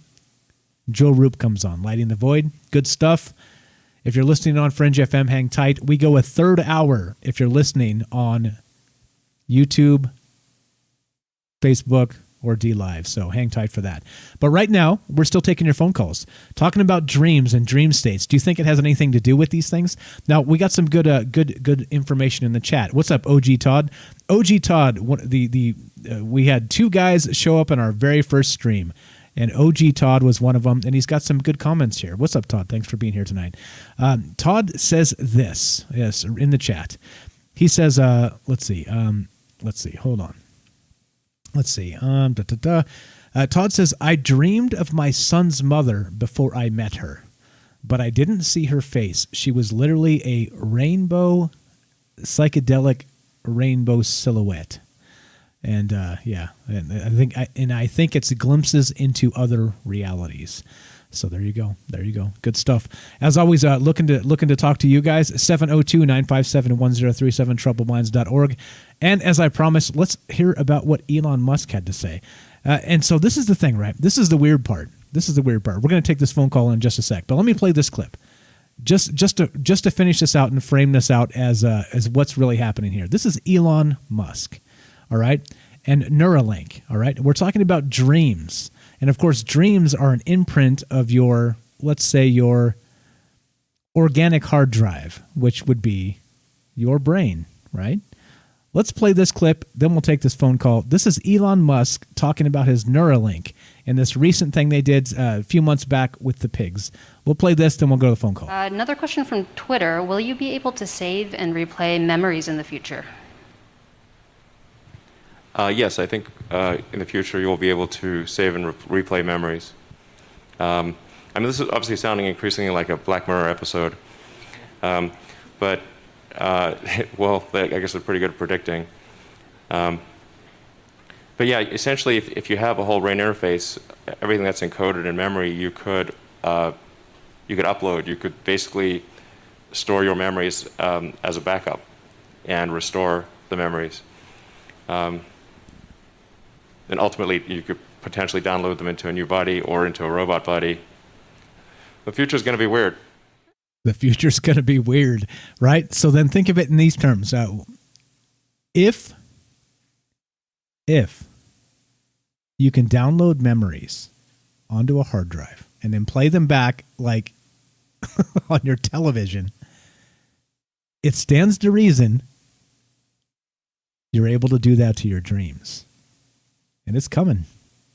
Joe Roop comes on, Lighting the Void. Good stuff. If you're listening on Fringe FM, hang tight. We go a third hour if you're listening on YouTube, Facebook, or DLive. So hang tight for that. But right now, we're still taking your phone calls, talking about dreams and dream states. Do you think it has anything to do with these things? Now, we got some good information in the chat. What's up, OG Todd? OG Todd, we had two guys show up in our very first stream, and OG Todd was one of them, and he's got some good comments here. What's up, Todd? Thanks for being here tonight. Todd says this, yes, in the chat. He says, let's see, hold on. Let's see. Todd says, I dreamed of my son's mother before I met her, but I didn't see her face. She was literally a rainbow, psychedelic rainbow silhouette. And yeah, and I think it's glimpses into other realities. So there you go. There you go. Good stuff. As always, looking to talk to you guys. 702-957-1037, troubledminds.org. And as I promised, let's hear about what Elon Musk had to say. And so this is the thing, right? This is the weird part. We're going to take this phone call in just a sec, but let me play this clip, just to finish this out and frame this out as what's really happening here. This is Elon Musk, all right, and Neuralink, all right. We're talking about dreams, and of course, dreams are an imprint of your, let's say, your organic hard drive, which would be your brain, right? Let's play this clip, then we'll take this phone call. This is Elon Musk talking about his Neuralink and this recent thing they did a few months back with the pigs. We'll play this, then we'll go to the phone call. Another question from Twitter. Will you be able to save and replay memories in the future? Yes, I think in the future you'll be able to save and replay memories. I mean, this is obviously sounding increasingly like a Black Mirror episode, but well, I guess they're pretty good at predicting. But yeah, essentially, if you have a whole brain interface, everything that's encoded in memory, you could upload. You could basically store your memories as a backup and restore the memories. And ultimately, you could potentially download them into a new body or into a robot body. The future is going to be weird. The future's going to be weird, right? So then think of it in these terms. If you can download memories onto a hard drive and then play them back like on your television, it stands to reason you're able to do that to your dreams. And it's coming.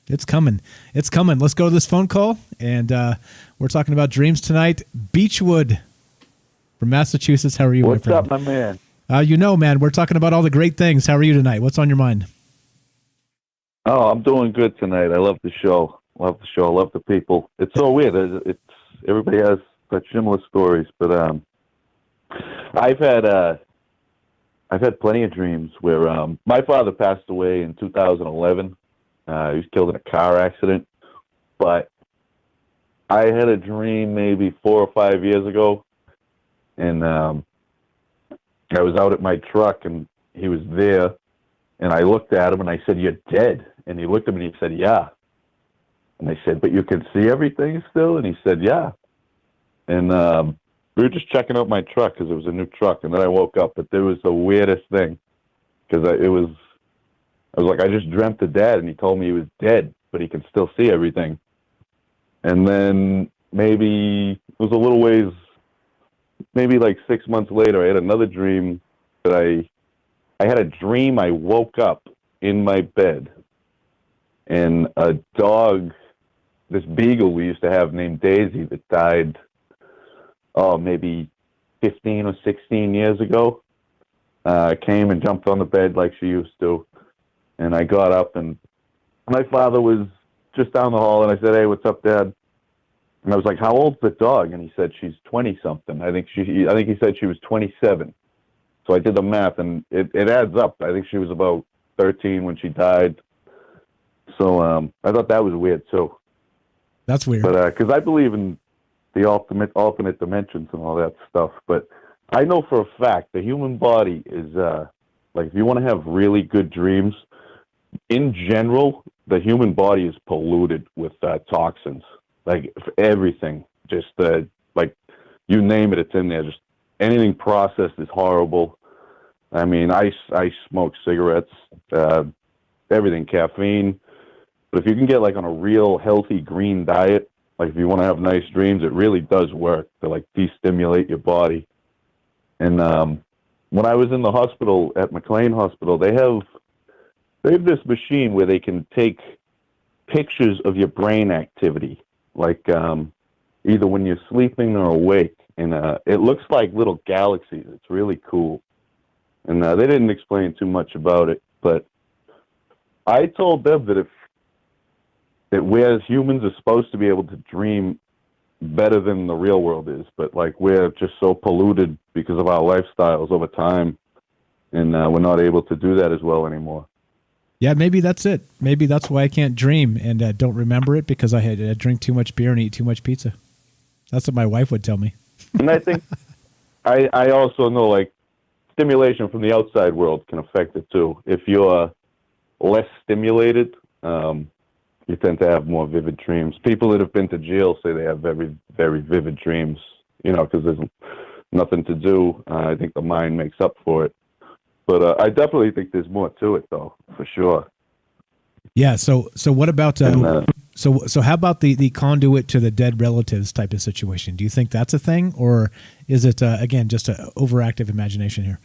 It's coming. It's coming. Let's go to this phone call. And we're talking about dreams tonight. Beechwood from Massachusetts. How are you, What's my friend? up, my man? Man, we're talking about all the great things. How are you tonight? What's on your mind? Oh, I'm doing good tonight. I love the show. I love the people. It's so weird. It's everybody has such similar stories, but I've had plenty of dreams where my father passed away in 2011. He was killed in a car accident, but I had a dream maybe 4 or 5 years ago, and I was out at my truck, and he was there, and I looked at him, and I said, "You're dead." And he looked at me, and he said, "Yeah." And I said, "But you can see everything still?" And he said, "Yeah." And we were just checking out my truck because it was a new truck, and then I woke up, but there was the weirdest thing because I was like, I just dreamt of Dad, and he told me he was dead, but he can still see everything. And then maybe it was a little ways, maybe like 6 months later, I had another dream that I had a dream I woke up in my bed, and a dog, this beagle we used to have named Daisy that died, maybe 15 or 16 years ago, came and jumped on the bed like she used to. And I got up, and my father was just down the hall, and I said, "Hey, what's up, Dad?" And I was like, "How old's the dog?" And he said, "She's 20-something. I think he said she was 27. So I did the math, and it adds up. I think she was about 13 when she died. So I thought that was weird, too. That's weird. But because I believe in the alternate dimensions and all that stuff. But I know for a fact the human body is, like, if you want to have really good dreams, in general, the human body is polluted with toxins. Like, everything. Just, like, you name it, it's in there. Just anything processed is horrible. I mean, I smoke cigarettes, everything, caffeine. But if you can get, like, on a real healthy green diet, like, if you want to have nice dreams, it really does work to, like, de-stimulate your body. And when I was in the hospital at McLean Hospital, they have this machine where they can take pictures of your brain activity, like either when you're sleeping or awake. And it looks like little galaxies. It's really cool. And they didn't explain too much about it, but I told them that we as humans are supposed to be able to dream better than the real world is, but like we're just so polluted because of our lifestyles over time, and we're not able to do that as well anymore. Yeah, maybe that's it. Maybe that's why I can't dream and don't remember it, because I drink too much beer and eat too much pizza. That's what my wife would tell me. And I think I also know, like, stimulation from the outside world can affect it too. If you're less stimulated, you tend to have more vivid dreams. People that have been to jail say they have very, very vivid dreams, because there's nothing to do. I think the mind makes up for it. But I definitely think there's more to it, though, for sure. Yeah. So what about so how about the conduit to the dead relatives type of situation? Do you think that's a thing, or is it again just an overactive imagination here?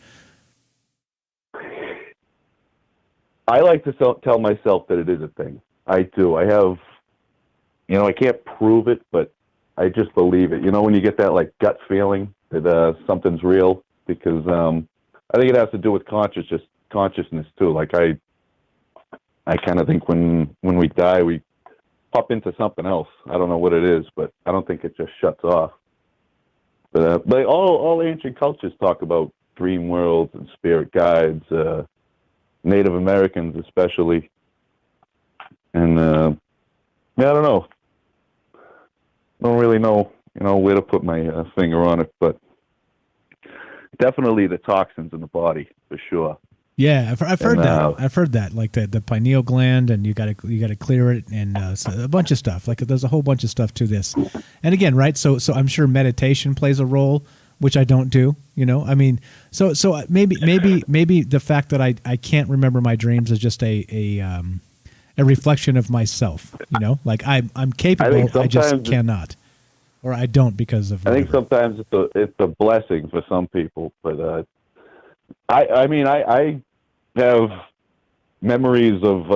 I like to tell myself that it is a thing. I do. I have, I can't prove it, but I just believe it. When you get that like gut feeling that something's real, because I think it has to do with consciousness too. Like I kind of think when we die, we pop into something else. I don't know what it is, but I don't think it just shuts off. But all ancient cultures talk about dream worlds and spirit guides, Native Americans especially. And I don't know. I don't really know, where to put my finger on it, but definitely the toxins in the body for sure. Yeah, I've heard that. I've heard that, like the pineal gland, and you got to clear it, and so a bunch of stuff. Like there's a whole bunch of stuff to this. And again, right? So I'm sure meditation plays a role, which I don't do. You know, I mean, so maybe the fact that I can't remember my dreams is just a reflection of myself. You know, like I'm capable, I just cannot, or I don't because of. I think sometimes it's a blessing for some people, but I have memories of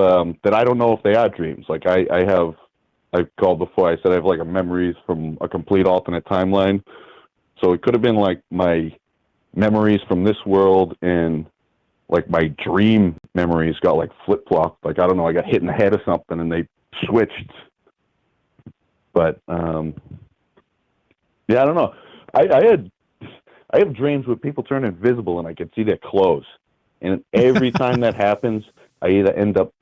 that I don't know if they are dreams. Like I've called before. I said I have like a memories from a complete alternate timeline. So it could have been like my memories from this world and like my dream memories got like flip flopped. Like I don't know, I got hit in the head or something and they switched. But yeah, I don't know. I have dreams where people turn invisible and I can see their clothes. And every time that happens, I either end up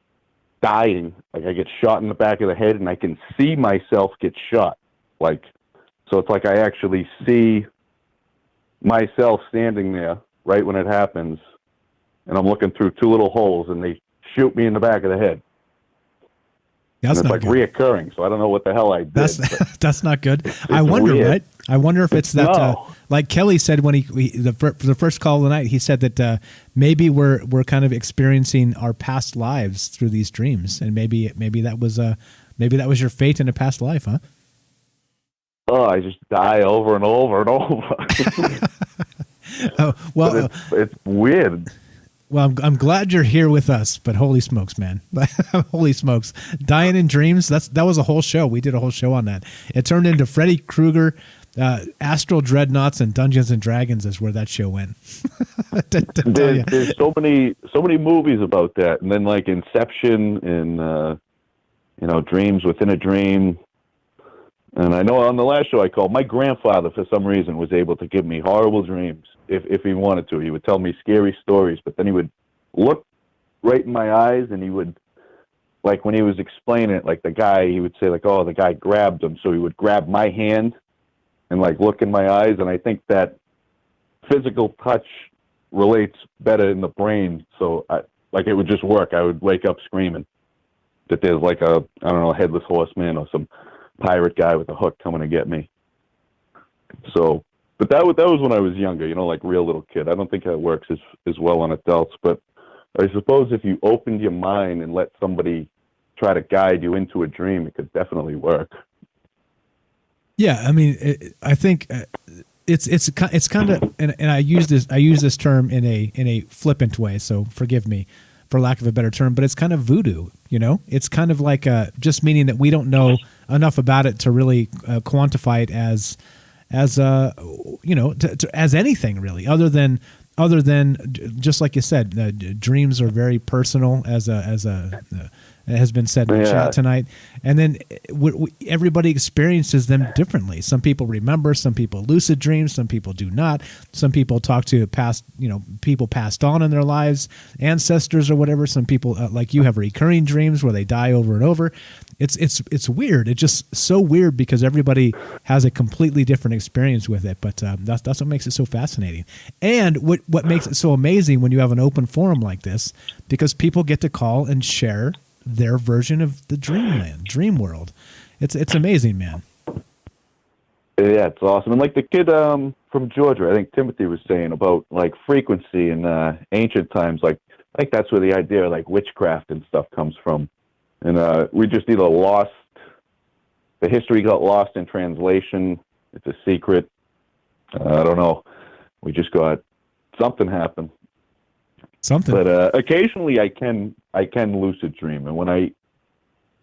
dying, like I get shot in the back of the head, and I can see myself get shot. Like, so it's like I actually see myself standing there right when it happens, and I'm looking through two little holes, and they shoot me in the back of the head. That's and it's not like good. reoccurring, so I don't know what the hell I did. That's not good. I wonder, weird. right? I wonder if it's that, No. like Kelly said when the first call of the night, he said that maybe we're kind of experiencing our past lives through these dreams, and maybe that was your fate in a past life, huh? Oh, I just die over and over and over. Oh, well, it's weird. Well, I'm glad you're here with us, but holy smokes, man. Holy smokes. Dying in Dreams, that was a whole show. We did a whole show on that. It turned into Freddy Krueger, Astral Dreadnoughts, and Dungeons and Dragons is where that show went. There's so many movies about that. And then like Inception and, Dreams Within a Dream. And I know on the last show I called, my grandfather, for some reason, was able to give me horrible dreams if he wanted to. He would tell me scary stories, but then he would look right in my eyes, and he would, like when he was explaining it, like the guy, he would say like, oh, the guy grabbed him. So he would grab my hand and like look in my eyes. And I think that physical touch relates better in the brain. So it would just work. I would wake up screaming that there's like a headless horseman or some pirate guy with a hook coming to get me. So, but that was when I was younger, like real little kid. I don't think that works as well on adults, but I suppose if you opened your mind and let somebody try to guide you into a dream, it could definitely work. Yeah, I mean, I think it's kind of, and I use this term in a flippant way, so forgive me for lack of a better term, but it's kind of voodoo. It's kind of like just meaning that we don't know enough about it to really quantify it as as anything really, other than just like you said, dreams are very personal as it has been said in the chat tonight. And then everybody experiences them differently. Some people remember, some people lucid dream, some people do not. Some people talk to past, people passed on in their lives, ancestors or whatever. Some people, like you, have recurring dreams where they die over and over. It's weird. It's just so weird because everybody has a completely different experience with it. But that's what makes it so fascinating. And what makes it so amazing when you have an open forum like this, because people get to call and share their version of the dream world. It's amazing, man. Yeah, it's awesome. And like the kid from Georgia, I think Timothy was saying about like frequency in ancient times, like I think that's where the idea of like witchcraft and stuff comes from. And we just either the history got lost in translation. It's a secret. I don't know. We just got something happen. Something. But occasionally I can lucid dream, and when I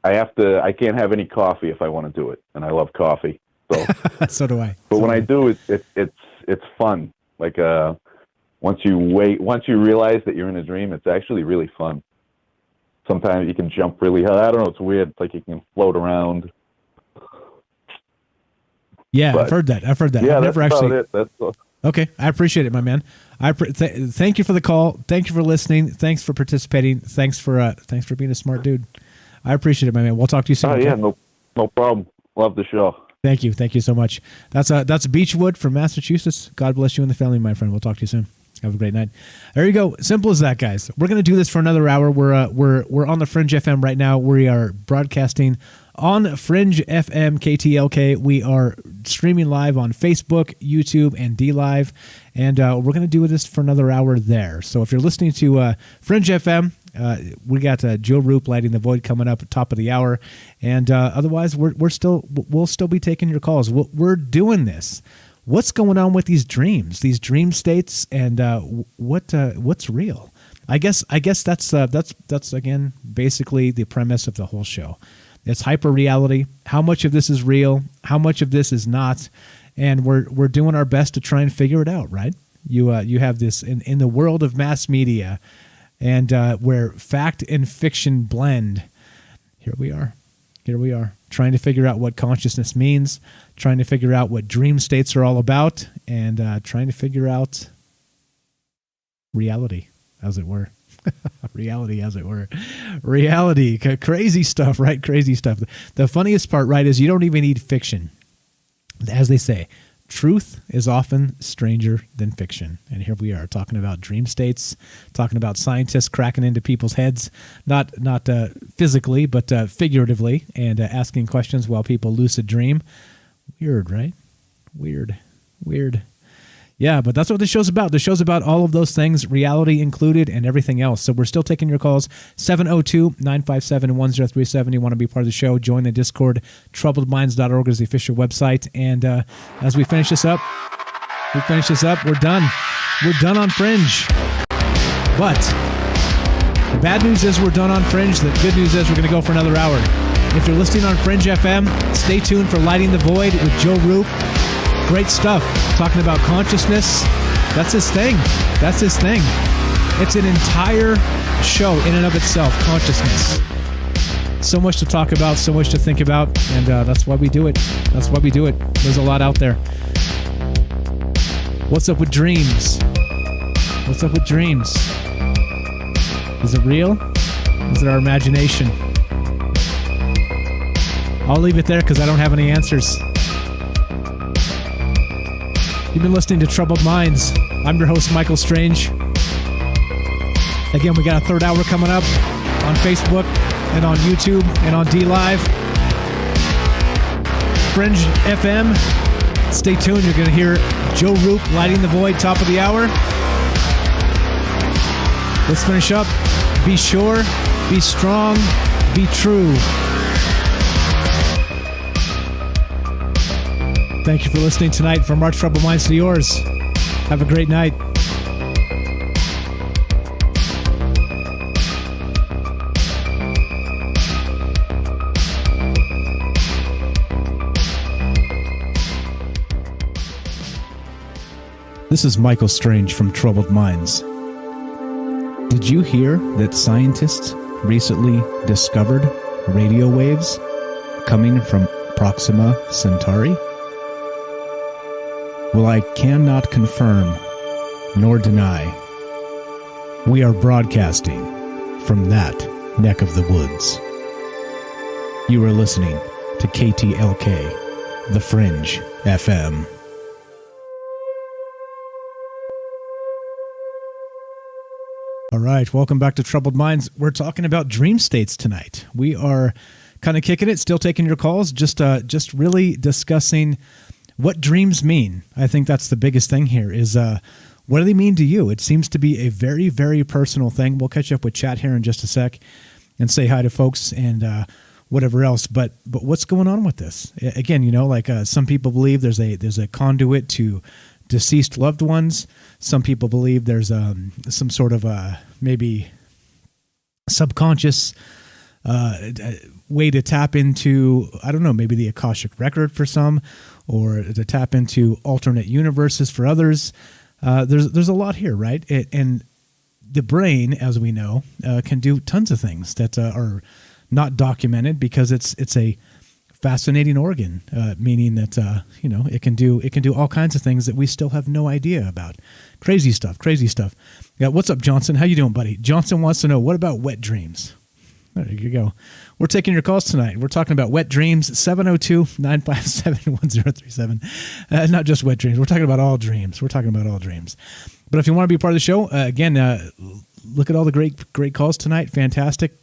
can't have any coffee if I want to do it, and I love coffee. So so do I. But when I do, it's fun. Like once you realize that you're in a dream, it's actually really fun. Sometimes you can jump really high. I don't know. It's weird. It's like you can float around. Yeah, but I've heard that. Yeah, I've that's never actually. About it. That's all. Okay, I appreciate it, my man. Thank you for the call. Thank you for listening. Thanks for participating. Thanks for being a smart dude. I appreciate it, my man. We'll talk to you soon. Oh okay? yeah, no problem. Love the show. Thank you so much. That's Beechwood from Massachusetts. God bless you and the family, my friend. We'll talk to you soon. Have a great night. There you go. Simple as that, guys. We're gonna do this for another hour. We're on the Fringe FM right now. We are broadcasting on Fringe FM KTLK. We are streaming live on Facebook, YouTube, and DLive, and we're gonna do this for another hour there. So if you're listening to Fringe FM, we got Joe Roop Lighting the Void coming up at top of the hour, and otherwise we'll still be taking your calls. We're doing this. What's going on with these dreams, these dream states, and what's real? I guess that's again basically the premise of the whole show. It's hyper reality. How much of this is real? How much of this is not? And we're doing our best to try and figure it out. Right? You have this in the world of mass media, and where fact and fiction blend. Here we are, trying to figure out what consciousness means, trying to figure out what dream states are all about, and trying to figure out reality, as it were. Reality. Crazy stuff, right? Crazy stuff. The funniest part, right, is you don't even need fiction. As they say, truth is often stranger than fiction. And here we are talking about dream states, talking about scientists cracking into people's heads, not physically, but figuratively, and asking questions while people lucid dream. Weird, right? Weird. Yeah, but that's what the show's about. The show's about all of those things, reality included, and everything else. So we're still taking your calls, 702-957-1037. You want to be part of the show, join the Discord. TroubledMinds.org is the official website. And as we finish this up, we're done. We're done on Fringe. But the bad news is we're done on Fringe. The good news is we're going to go for another hour. If you're listening on Fringe FM, stay tuned for Lighting the Void with Joe Roop. Great stuff. Talking about consciousness. That's his thing. It's an entire show in and of itself, consciousness. So much to talk about, so much to think about, and that's why we do it. There's a lot out there. What's up with dreams? Is it real? Is it our imagination? I'll leave it there because I don't have any answers. You've been listening to Troubled Minds. I'm your host, Michael Strange. Again, we got a third hour coming up on Facebook and on YouTube and on DLive. Fringe FM. Stay tuned. You're going to hear Joe Roop Lighting the Void, top of the hour. Let's finish up. Be sure, be strong, be true. Thank you for listening tonight. From our Troubled Minds to yours. Have a great night. This is Michael Strange from Troubled Minds. Did you hear that scientists recently discovered radio waves coming from Proxima Centauri? Well, I cannot confirm nor deny. We are broadcasting from that neck of the woods. You are listening to KTLK, The Fringe FM. All right, welcome back to Troubled Minds. We're talking about dream states tonight. We are kind of kicking it, still taking your calls, just really discussing what dreams mean. I think that's the biggest thing here is what do they mean to you? It seems to be a very, very personal thing. We'll catch up with chat here in just a sec and say hi to folks and whatever else. But what's going on with this? Again, you know, like some people believe there's a conduit to deceased loved ones. Some people believe there's some sort of maybe subconscious way to tap into, I don't know, maybe the Akashic record for some, or to tap into alternate universes for others. There's a lot here, right? And the brain, as we know, can do tons of things that are not documented because it's a fascinating organ, meaning that it can do all kinds of things that we still have no idea about. Crazy stuff. Yeah, what's up, Johnson? How you doing, buddy? Johnson wants to know, what about wet dreams? There you go. We're taking your calls tonight. We're talking about wet dreams, 702-957-1037. Not just wet dreams. We're talking about all dreams. But if you want to be part of the show, again, look at all the great calls tonight. Fantastic.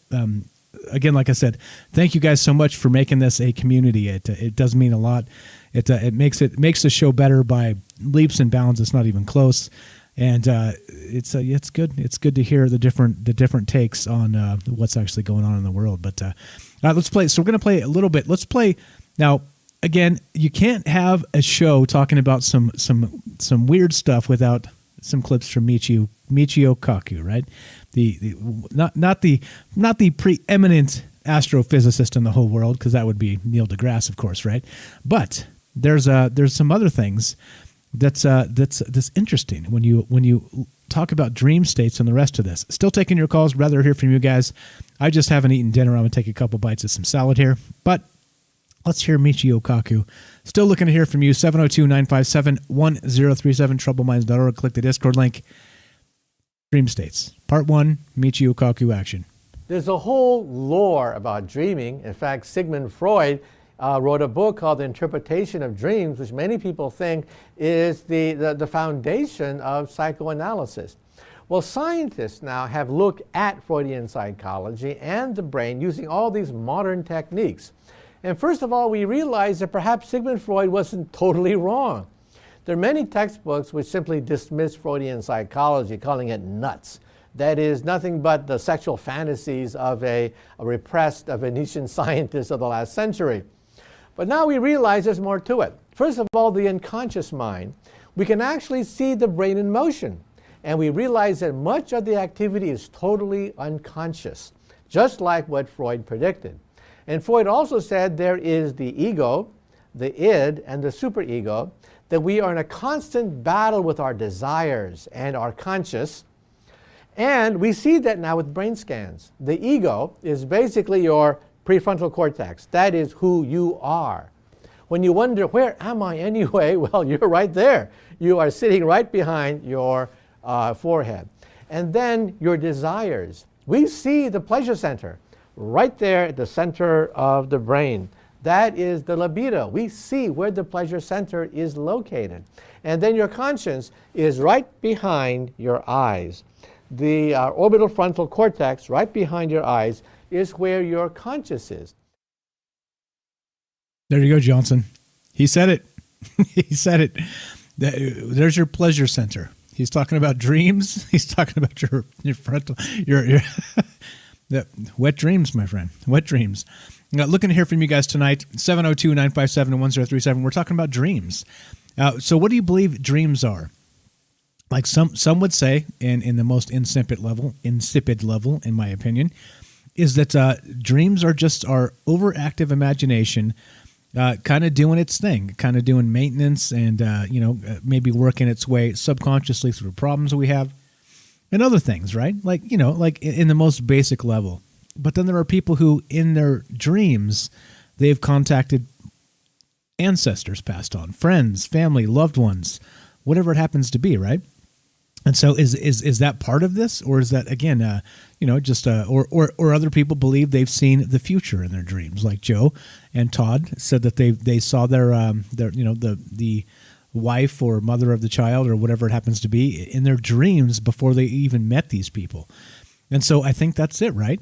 Again, like I said, thank you guys so much for making this a community. It does mean a lot. It makes the show better by leaps and bounds. It's not even close. And it's good. It's good to hear the different takes on what's actually going on in the world. But let's play. So we're going to play a little bit. Let's play now. Again, you can't have a show talking about some weird stuff without some clips from Michio Kaku, right? Not the preeminent astrophysicist in the whole world, because that would be Neil deGrasse, of course, right? But there's some other things that's interesting when you talk about dream states and the rest of this. Still taking your calls. Rather hear from you guys. I just haven't eaten dinner. I'm gonna take a couple bites of some salad here, but let's hear Michio Kaku. Still looking to hear from you. 702-957-1037, troubleminds.org. Click the Discord link. Dream states. Part 1, Michio Kaku action. There's a whole lore about dreaming. In fact, Sigmund Freud wrote a book called The Interpretation of Dreams, which many people think is the foundation of psychoanalysis. Well, scientists now have looked at Freudian psychology and the brain using all these modern techniques. And first of all, we realize that perhaps Sigmund Freud wasn't totally wrong. There are many textbooks which simply dismiss Freudian psychology, calling it nuts. That is nothing but the sexual fantasies of a repressed Venetian scientist of the last century. But now we realize there's more to it. First of all, the unconscious mind. We can actually see the brain in motion. And we realize that much of the activity is totally unconscious, just like what Freud predicted. And Freud also said there is the ego, the id, and the superego, that we are in a constant battle with our desires and our conscious. And we see that now with brain scans. The ego is basically your prefrontal cortex. That is who you are. When you wonder, where am I anyway? Well, you're right there. You are sitting right behind your forehead. And then your desires. We see the pleasure center right there at the center of the brain. That is the libido. We see where the pleasure center is located. And then your conscience is right behind your eyes. The orbital frontal cortex, right behind your eyes, is where your conscious is. There you go, Johnson. He said it. He said it. There's your pleasure center. He's talking about dreams. He's talking about your frontal, your wet dreams, my friend. Wet dreams. Looking to hear from you guys tonight. 702-957-1037. We're talking about dreams. So what do you believe dreams are? Like some would say, in the most insipid level, in my opinion, is that dreams are just our overactive imagination kind of doing its thing, kind of doing maintenance and, maybe working its way subconsciously through problems that we have and other things, right? Like in the most basic level. But then there are people who, in their dreams, they've contacted ancestors passed on, friends, family, loved ones, whatever it happens to be, right? And so is that part of this, or is that again, or other people believe they've seen the future in their dreams, like Joe and Todd said that they saw their the wife or mother of the child or whatever it happens to be in their dreams before they even met these people. And so I think that's it, right?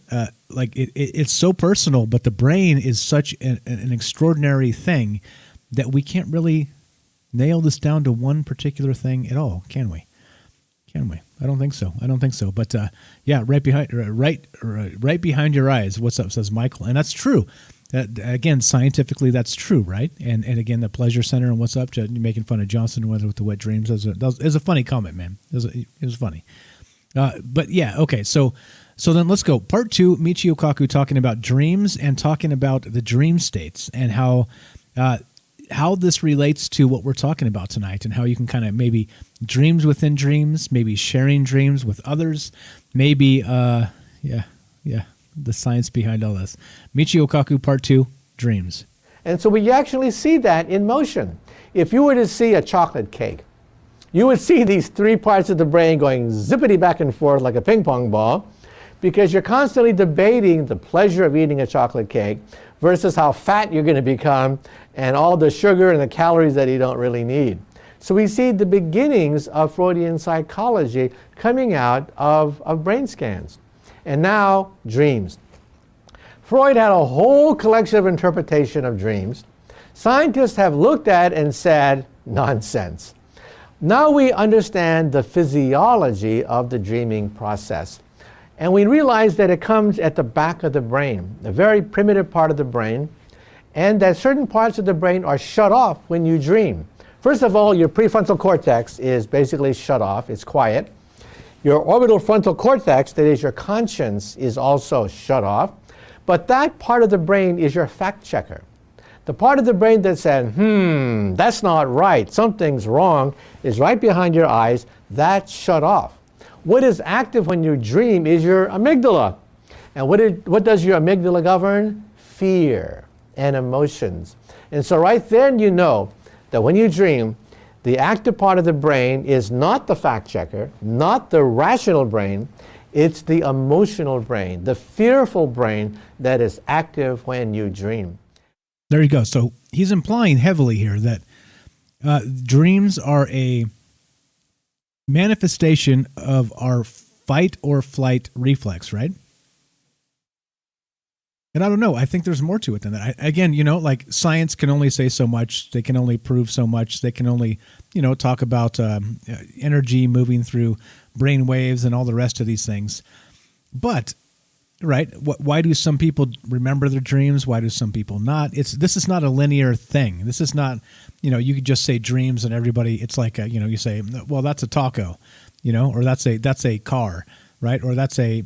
It's so personal, but the brain is such an extraordinary thing that we can't really nail this down to one particular thing at all, can we? Can we? I don't think so. But right behind your eyes. What's up? Says Michael, and that's true. Again, scientifically, that's true, right? And again, the pleasure center and what's up? Making fun of Johnson with the wet dreams is a funny comment, man. It was funny. But yeah, okay. So then let's go. Part 2, Michio Kaku talking about dreams and talking about the dream states and how this relates to what we're talking about tonight, and how you can kind of maybe dreams within dreams, maybe sharing dreams with others, maybe the science behind all this. Michio Kaku, Part 2, dreams. And so we actually see that in motion. If you were to see a chocolate cake, you would see these three parts of the brain going zippity back and forth like a ping pong ball. because you're constantly debating the pleasure of eating a chocolate cake versus how fat you're going to become and all the sugar and the calories that you don't really need. So we see the beginnings of Freudian psychology coming out of brain scans. And now, dreams. Freud had a whole collection of interpretation of dreams. Scientists have looked at and said, nonsense. Now we understand the physiology of the dreaming process. And we realize that it comes at the back of the brain, a very primitive part of the brain, and that certain parts of the brain are shut off when you dream. First of all, your prefrontal cortex is basically shut off, it's quiet. Your orbital frontal cortex, that is your conscience, is also shut off. But that part of the brain is your fact checker. The part of the brain that said, that's not right, something's wrong, is right behind your eyes. That's shut off. What is active when you dream is your amygdala. And what does your amygdala govern? Fear and emotions. And so right then you know that when you dream, the active part of the brain is not the fact checker, not the rational brain, it's the emotional brain, the fearful brain that is active when you dream. There you go. So he's implying heavily here that dreams are a manifestation of our fight or flight reflex, right? And I don't know. I think there's more to it than that. Again, like science can only say so much. They can only prove so much. They can only, talk about energy moving through brain waves and all the rest of these things. But, right, why do some people remember their dreams? Why do some people not? This is not a linear thing. This is not, you could just say dreams and everybody, it's like, you say, well, that's a taco, or that's a car, right? Or that's a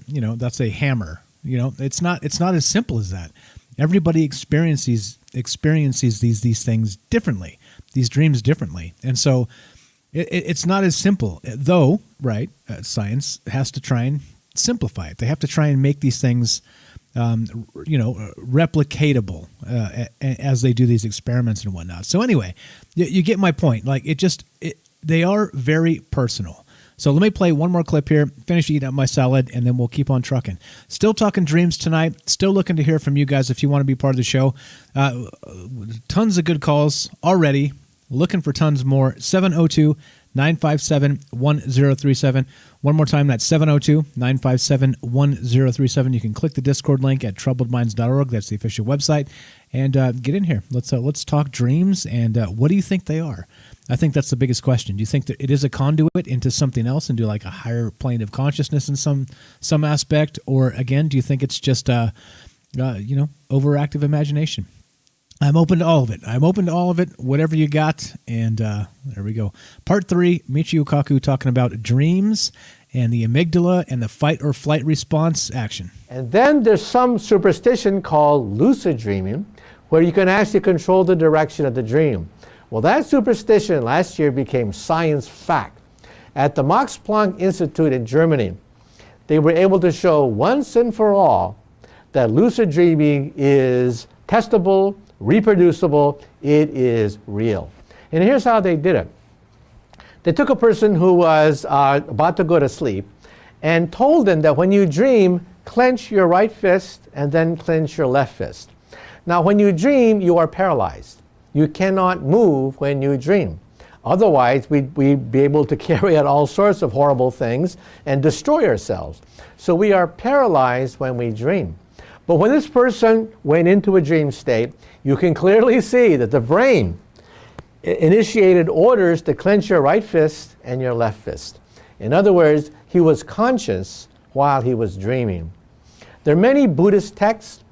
hammer. It's not as simple as that. Everybody experiences these things differently, these dreams differently. And so it's not as simple, though, right? Science has to try and simplify it. They have to try and make these things, replicatable as they do these experiments and whatnot. So anyway, you get my point. Like they are very personal. So let me play one more clip here, finish eating up my salad, and then we'll keep on trucking. Still talking dreams tonight. Still looking to hear from you guys if you want to be part of the show. Tons of good calls already. Looking for tons more. 702-957-1037. One more time, that's 702-957-1037. You can click the Discord link at troubledminds.org. That's the official website. And get in here. Let's talk dreams, and what do you think they are? I think that's the biggest question. Do you think that it is a conduit into something else, into like a higher plane of consciousness in some aspect? Or again, do you think it's just overactive imagination? I'm open to all of it. Whatever you got. And there we go. Part 3, Michio Kaku talking about dreams and the amygdala and the fight or flight response action. And then there's some superstition called lucid dreaming, where you can actually control the direction of the dream. Well, that superstition last year became science fact. At the Max Planck Institute in Germany, they were able to show once and for all that lucid dreaming is testable, reproducible, it is real. And here's how they did it. They took a person who was about to go to sleep and told them that when you dream, clench your right fist and then clench your left fist. Now, when you dream, you are paralyzed. You cannot move when you dream. Otherwise, we'd be able to carry out all sorts of horrible things and destroy ourselves. So we are paralyzed when we dream. But when this person went into a dream state, you can clearly see that the brain initiated orders to clench your right fist and your left fist. In other words, he was conscious while he was dreaming. There are many Buddhist texts,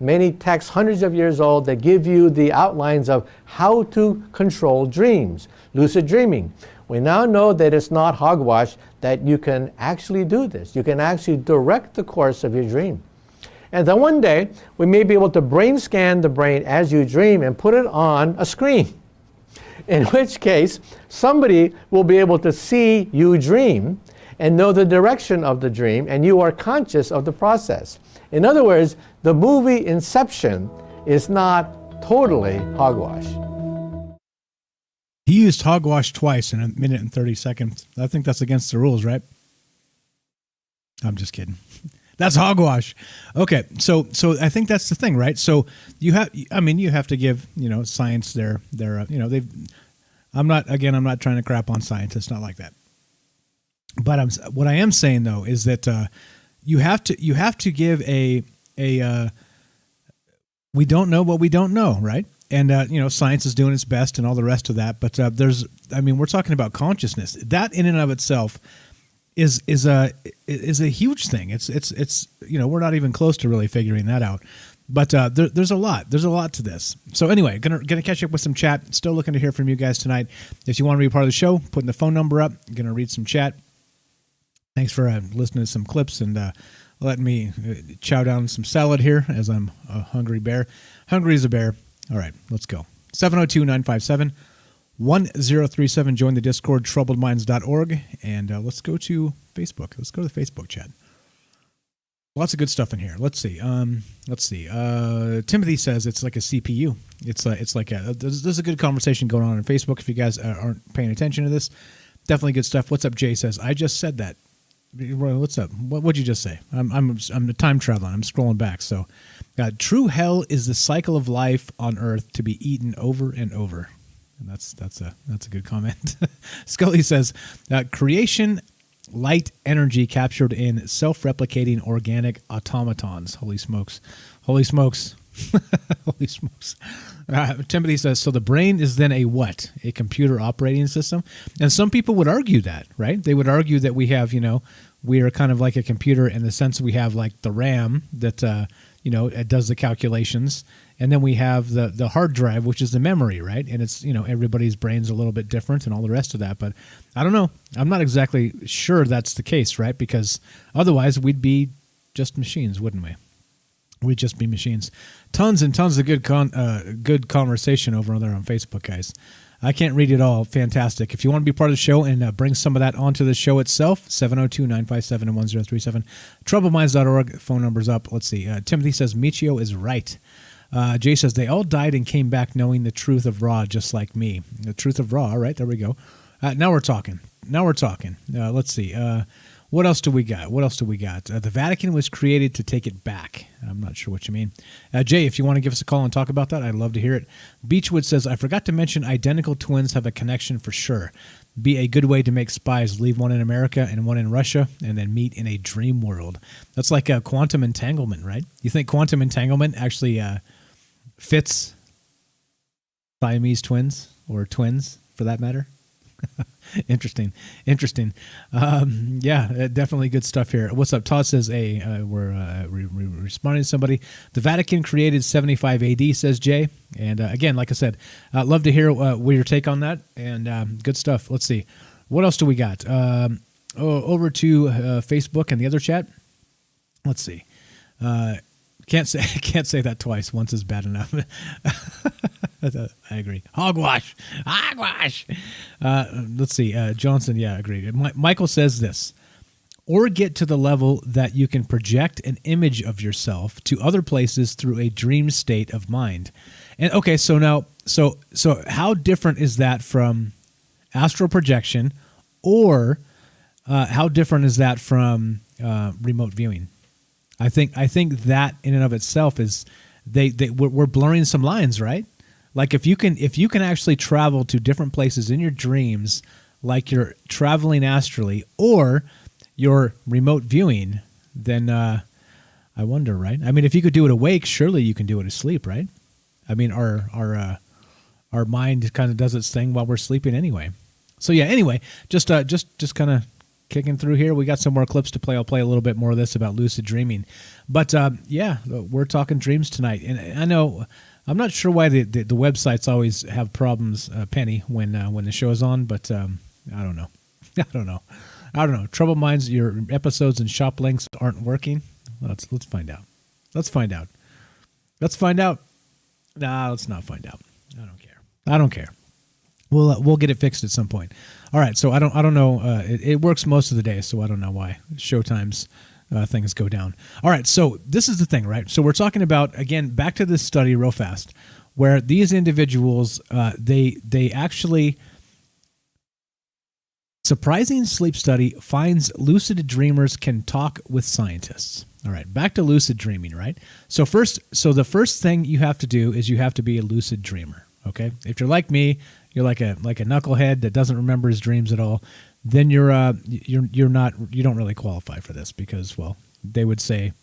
hundreds of years old, that give you the outlines of how to control dreams, lucid dreaming. We now know that it's not hogwash, that you can actually do this. You can actually direct the course of your dream. And then one day, we may be able to brain scan the brain as you dream and put it on a screen. In which case, somebody will be able to see you dream and know the direction of the dream, and you are conscious of the process. In other words, the movie Inception is not totally hogwash. He used hogwash twice in a minute and 30 seconds. I think that's against the rules, right? I'm just kidding. That's hogwash. Okay, so I think that's the thing, right? So you have to give science their they've. I'm not trying to crap on scientists, not like that. But what I am saying though is that you have to give a we don't know what we don't know, right? And science is doing its best and all the rest of that. But we're talking about consciousness. That in and of itself is a huge thing. It's we're not even close to really figuring that out. But there's a lot to this. So anyway, gonna catch up with some chat. Still looking to hear from you guys tonight. If you want to be part of the show, putting the phone number up. Gonna read some chat. Thanks for listening to some clips and letting me chow down some salad here as I'm a hungry bear. Hungry as a bear. All right, let's go. 702-957-1037. Join the Discord, troubledminds.org. And let's go to Facebook. Let's go to the Facebook chat. Lots of good stuff in here. Let's see. Timothy says it's like a CPU. It's like there's a good conversation going on Facebook. If you guys aren't paying attention to this, definitely good stuff. What's up? Jay says, I just said that. What's up? What'd you just say? I'm the time traveling. I'm scrolling back. So, true hell is the cycle of life on Earth to be eaten over and over. And that's a good comment. Scully says, creation, light energy captured in self-replicating organic automatons. Holy smokes! Holy smokes! Holy smokes! Timothy says, so the brain is then a what? A computer operating system? And some people would argue that, right? They would argue that we have, we are kind of like a computer in the sense we have like the RAM that, it does the calculations. And then we have the hard drive, which is the memory, right? And it's, everybody's brain's a little bit different and all the rest of that. But I don't know. I'm not exactly sure that's the case, right? Because otherwise we'd be just machines, wouldn't we? We'd just be machines. Tons and tons of good conversation over there on Facebook, guys. I can't read it all. Fantastic. If you want to be part of the show and bring some of that onto the show itself, 702-957-1037. Troubleminds.org. Phone number's up. Let's see. Timothy says, Michio is right. Jay says, they all died and came back knowing the truth of Ra, just like me. The truth of Ra. All right, there we go. Now we're talking. Let's see. What else do we got? The Vatican was created to take it back. I'm not sure what you mean. Jay, if you want to give us a call and talk about that, I'd love to hear it. Beechwood says, I forgot to mention identical twins have a connection for sure. Be a good way to make spies. Leave one in America and one in Russia and then meet in a dream world. That's like a quantum entanglement, right? You think quantum entanglement actually fits Siamese twins or twins for that matter? Interesting. Yeah, definitely good stuff here. What's up? Todd says, we're responding to somebody. The Vatican created 75 AD, says Jay. And again, like I said, I'd love to hear what your take on that. And good stuff. Let's see. What else do we got? Over to Facebook and the other chat. Let's see. Can't say that twice. Once is bad enough. I agree. Hogwash. Let's see. Johnson, yeah, agreed. Michael says this. Or get to the level that you can project an image of yourself to other places through a dream state of mind. And okay, so now, so how different is that from astral projection, or how different is that from remote viewing? I think that in and of itself is we're blurring some lines, right? Like if you can actually travel to different places in your dreams, like you're traveling astrally, or you're remote viewing, then I wonder, right? I mean, if you could do it awake, surely you can do it asleep, right? I mean, our mind kind of does its thing while we're sleeping anyway. So yeah, anyway, just kind of kicking through here. We got some more clips to play. I'll play a little bit more of this about lucid dreaming. But yeah, we're talking dreams tonight. And I know, I'm not sure why the websites always have problems, Penny, when the show's on, but I don't know. I don't know. Troubled Minds, your episodes and shop links aren't working. Let's find out. Let's find out. Nah, let's not find out. I don't care. We'll get it fixed at some point. All right, so I don't know. It works most of the day, so I don't know why Showtime's things go down. All right, so this is the thing, right? So we're talking about, again, back to this study real fast, where these individuals they actually, surprising sleep study finds lucid dreamers can talk with scientists. All right, back to lucid dreaming, right? So the first thing you have to do is you have to be a lucid dreamer, okay? If you're like me, you're like a knucklehead that doesn't remember his dreams at all, then you don't really qualify for this because, well, they would say,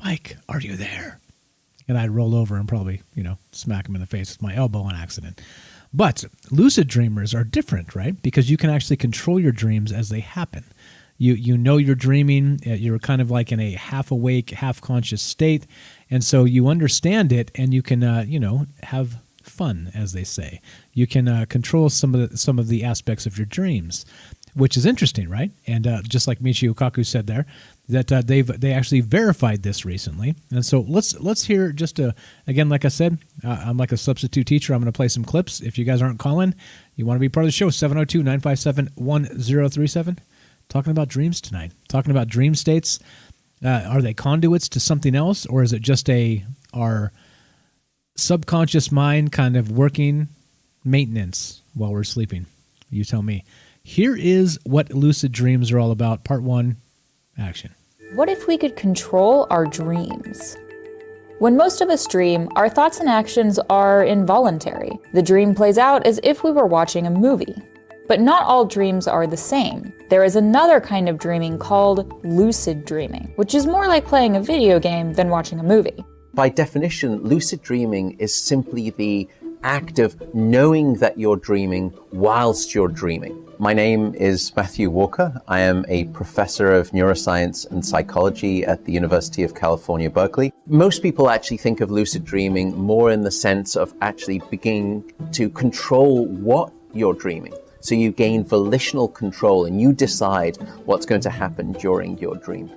"Mike, are you there?" And I'd roll over and probably, smack him in the face with my elbow on accident. But lucid dreamers are different, right? Because you can actually control your dreams as they happen. You know you're dreaming, you're kind of like in a half awake, half conscious state, and so you understand it, and you can have fun, as they say. You can control some of the aspects of your dreams, which is interesting, right? And just like Michio Kaku said there, that they actually verified this recently. And so let's hear again, like I said, I'm like a substitute teacher. I'm going to play some clips. If you guys aren't calling, you want to be part of the show, 702-957-1037. Talking about dreams tonight. Talking about dream states. Are they conduits to something else, or is it just our subconscious mind kind of working maintenance while we're sleeping? You tell me. Here is what lucid dreams are all about. Part 1, action. What if we could control our dreams? When most of us dream, our thoughts and actions are involuntary. The dream plays out as if we were watching a movie. But not all dreams are the same. There is another kind of dreaming called lucid dreaming, which is more like playing a video game than watching a movie. By definition, lucid dreaming is simply the act of knowing that you're dreaming whilst you're dreaming. My name is Matthew Walker. I am a professor of neuroscience and psychology at the University of California, Berkeley. Most people actually think of lucid dreaming more in the sense of actually beginning to control what you're dreaming. So you gain volitional control and you decide what's going to happen during your dream.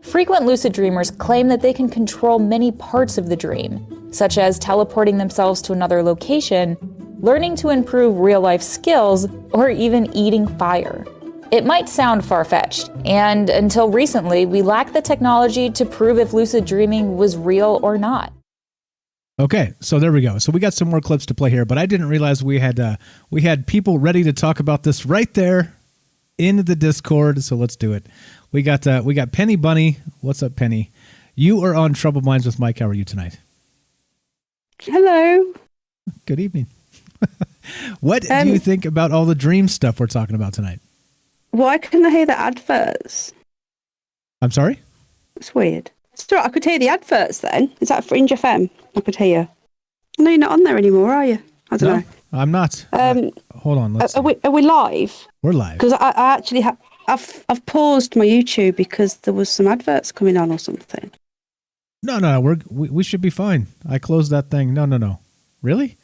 Frequent lucid dreamers claim that they can control many parts of the dream, such as teleporting themselves to another location, learning to improve real-life skills, or even eating fire. It might sound far-fetched, and until recently, we lacked the technology to prove if lucid dreaming was real or not. Okay, so there we go. So we got some more clips to play here, but I didn't realize we had people ready to talk about this right there in the Discord. So let's do it. We got Penny Bunny. What's up, Penny? You are on Troubled Minds with Mike. How are you tonight? Hello. Good evening. What do you think about all the dream stuff we're talking about tonight? Why couldn't I hear the adverts? I'm sorry? It's weird. It's all right, I could hear the adverts then. Is that Fringe FM? I could hear. I know you're not on there anymore, are you? I don't know. I'm not. Hold on. Are we live? We're live. Because I actually I've paused my YouTube because there was some adverts coming on or something. No. We should be fine. I closed that thing. No. Really?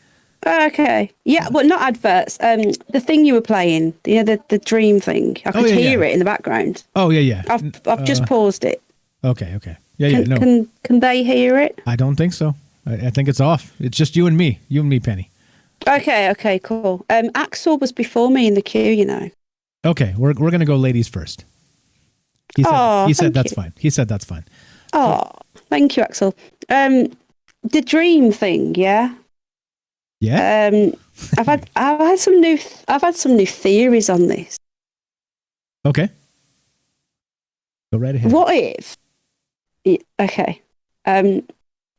Okay. Yeah, but not adverts. The thing you were playing, the dream thing. I could hear it in the background. Oh yeah. I've just paused it. Okay. Yeah. No. Can they hear it? I don't think so. I think it's off. It's just you and me, Penny. Okay, cool. Axel was before me in the queue, Okay, we're going to go ladies first. He said that's fine. He said that's fine. Oh, thank you, Axel. The dream thing, yeah. Yeah. I've had some new theories on this. Okay. Go right ahead. What if? Okay.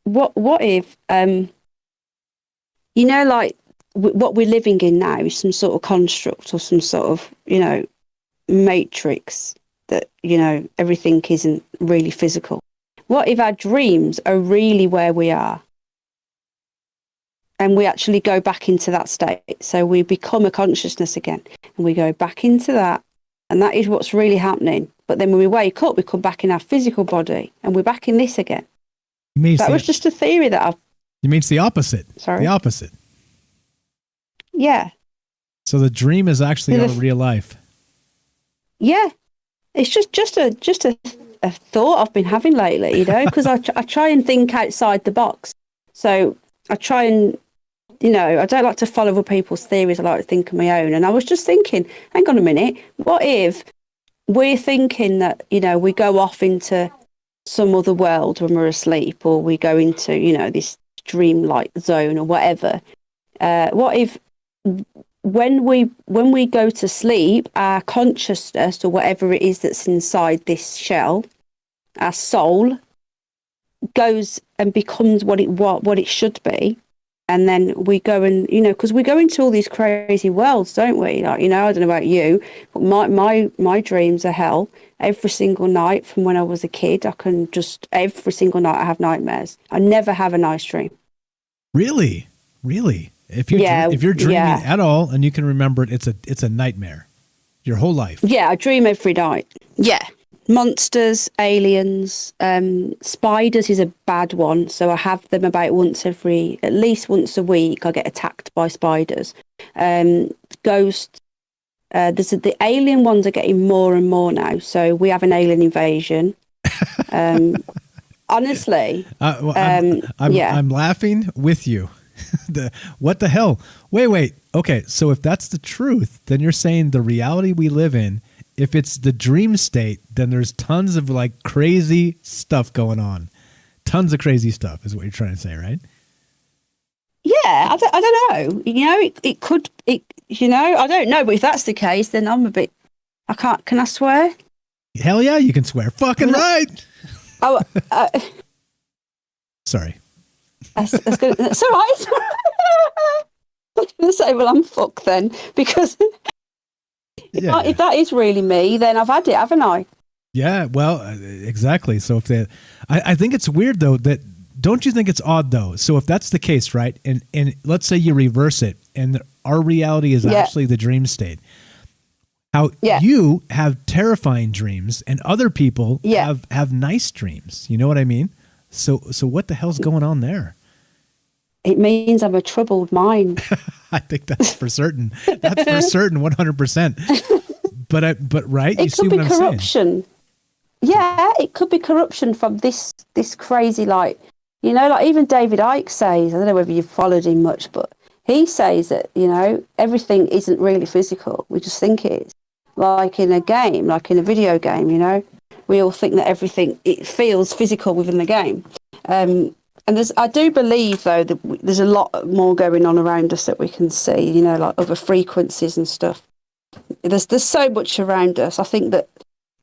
What if? Like what we're living in now is some sort of construct or some sort of matrix that everything isn't really physical. What if our dreams are really where we are? And we actually go back into that state. So we become a consciousness again. And we go back into that. And that is what's really happening. But then when we wake up, we come back in our physical body. And we're back in this again. That was just a theory that I've... You mean it's the opposite? Sorry? The opposite. Yeah. So the dream is actually our real life. Yeah. It's just a thought I've been having lately, because I try and think outside the box. So I try and, I don't like to follow other people's theories. I like to think of my own. And I was just thinking, hang on a minute, what if we're thinking that, we go off into some other world when we're asleep, or we go into, this dreamlike zone or whatever. What if when we go to sleep, our consciousness or whatever it is that's inside this shell our soul goes and becomes what it should be. And then we go and, because we go into all these crazy worlds, don't we? Like, I don't know about you, but my dreams are hell. Every single night from when I was a kid, every single night I have nightmares. I never have a nice dream. Really? If you're dreaming at all and you can remember it, it's a nightmare. Your whole life. Yeah, I dream every night. Yeah. Monsters, aliens, spiders is a bad one. So I have them about at least once a week. I get attacked by spiders. Ghosts. The alien ones are getting more and more now. So we have an alien invasion. Honestly, I'm laughing with you. What the hell? Wait. Okay, so if that's the truth, then you're saying the reality we live in, if it's the dream state, then there's tons of like crazy stuff going on. Tons of crazy stuff is what you're trying to say, right? Yeah, I don't know. It could. I don't know. But if that's the case, then I'm a bit. I can't. Can I swear? Hell yeah, you can swear. Fucking right. Oh, sorry. It's all right. I was going to say, well, I'm fucked then, because if that is really me, then I've had it, haven't I? Yeah, well, exactly. So I think it's weird though that, don't you think it's odd though? So if that's the case, right? And let's say you reverse it and our reality is actually the dream state. How you have terrifying dreams and other people have nice dreams. You know what I mean? So what the hell's going on there? It means I'm a troubled mind. I think that's for certain. That's for certain, 100%. But right, you see what I'm saying? It could be corruption. Yeah, it could be corruption from this crazy, like even David Icke says, I don't know whether you've followed him much, but he says that, everything isn't really physical. We just think it is. Like in a game, like in a video game, we all think that it feels physical within the game. And I do believe, though, that there's a lot more going on around us that we can see, like other frequencies and stuff. There's so much around us. I think that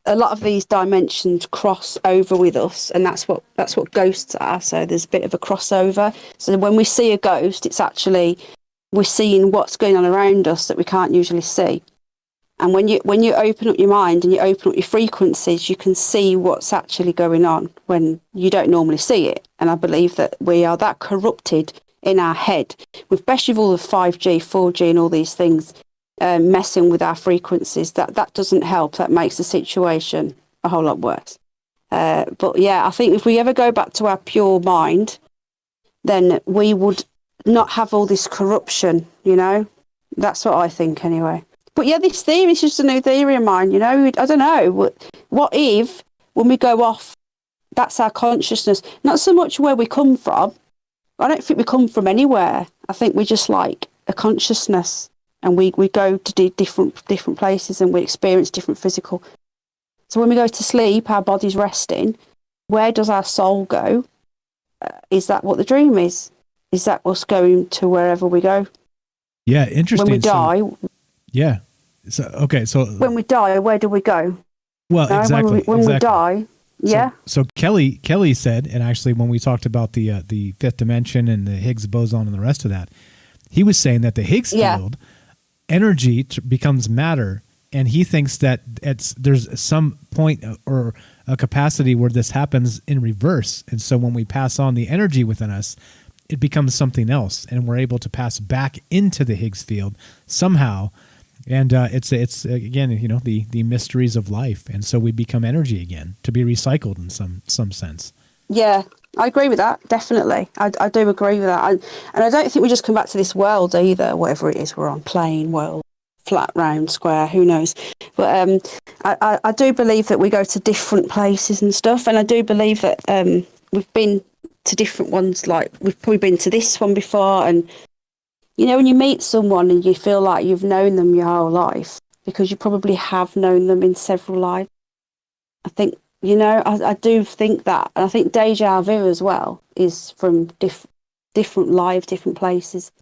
a lot of these dimensions cross over with us, and that's what ghosts are. So there's a bit of a crossover. So when we see a ghost, it's actually we're seeing what's going on around us that we can't usually see. And when you open up your mind and you open up your frequencies, you can see what's actually going on when you don't normally see it. And I believe that we are that corrupted in our head, especially with all the 5G, 4G and all these things messing with our frequencies, that doesn't help. That makes the situation a whole lot worse. But yeah, I think if we ever go back to our pure mind, then we would not have all this corruption, That's what I think anyway. But yeah, this theory is just a new theory of mine, I don't know. What if, when we go off, that's our consciousness, not so much where we come from. I don't think we come from anywhere. I think we're just like a consciousness, and we go to different places and we experience different physical. So when we go to sleep, our body's resting. Where does our soul go? Is that what the dream is? Is that us going to wherever we go? Yeah, interesting. When we die... Yeah. So when we die, where do we go? Well, exactly. When we die, yeah. So Kelly said, and actually when we talked about the fifth dimension and the Higgs boson and the rest of that, he was saying that the Higgs field energy becomes matter, and he thinks that there's some point or a capacity where this happens in reverse, and so when we pass on the energy within us, it becomes something else, and we're able to pass back into the Higgs field somehow. And it's again, the mysteries of life, and so we become energy again to be recycled in some sense. Yeah, I agree with that. Definitely, I do agree with that. And I don't think we just come back to this world either. Whatever it is, we're on, plane, world, flat, round, square, who knows? But I do believe that we go to different places and stuff, and I do believe that we've been to different ones. Like we've probably been to this one before, and. When you meet someone and you feel like you've known them your whole life, because you probably have known them in several lives. I think, I do think that. And I think deja vu as well is from different lives, different places.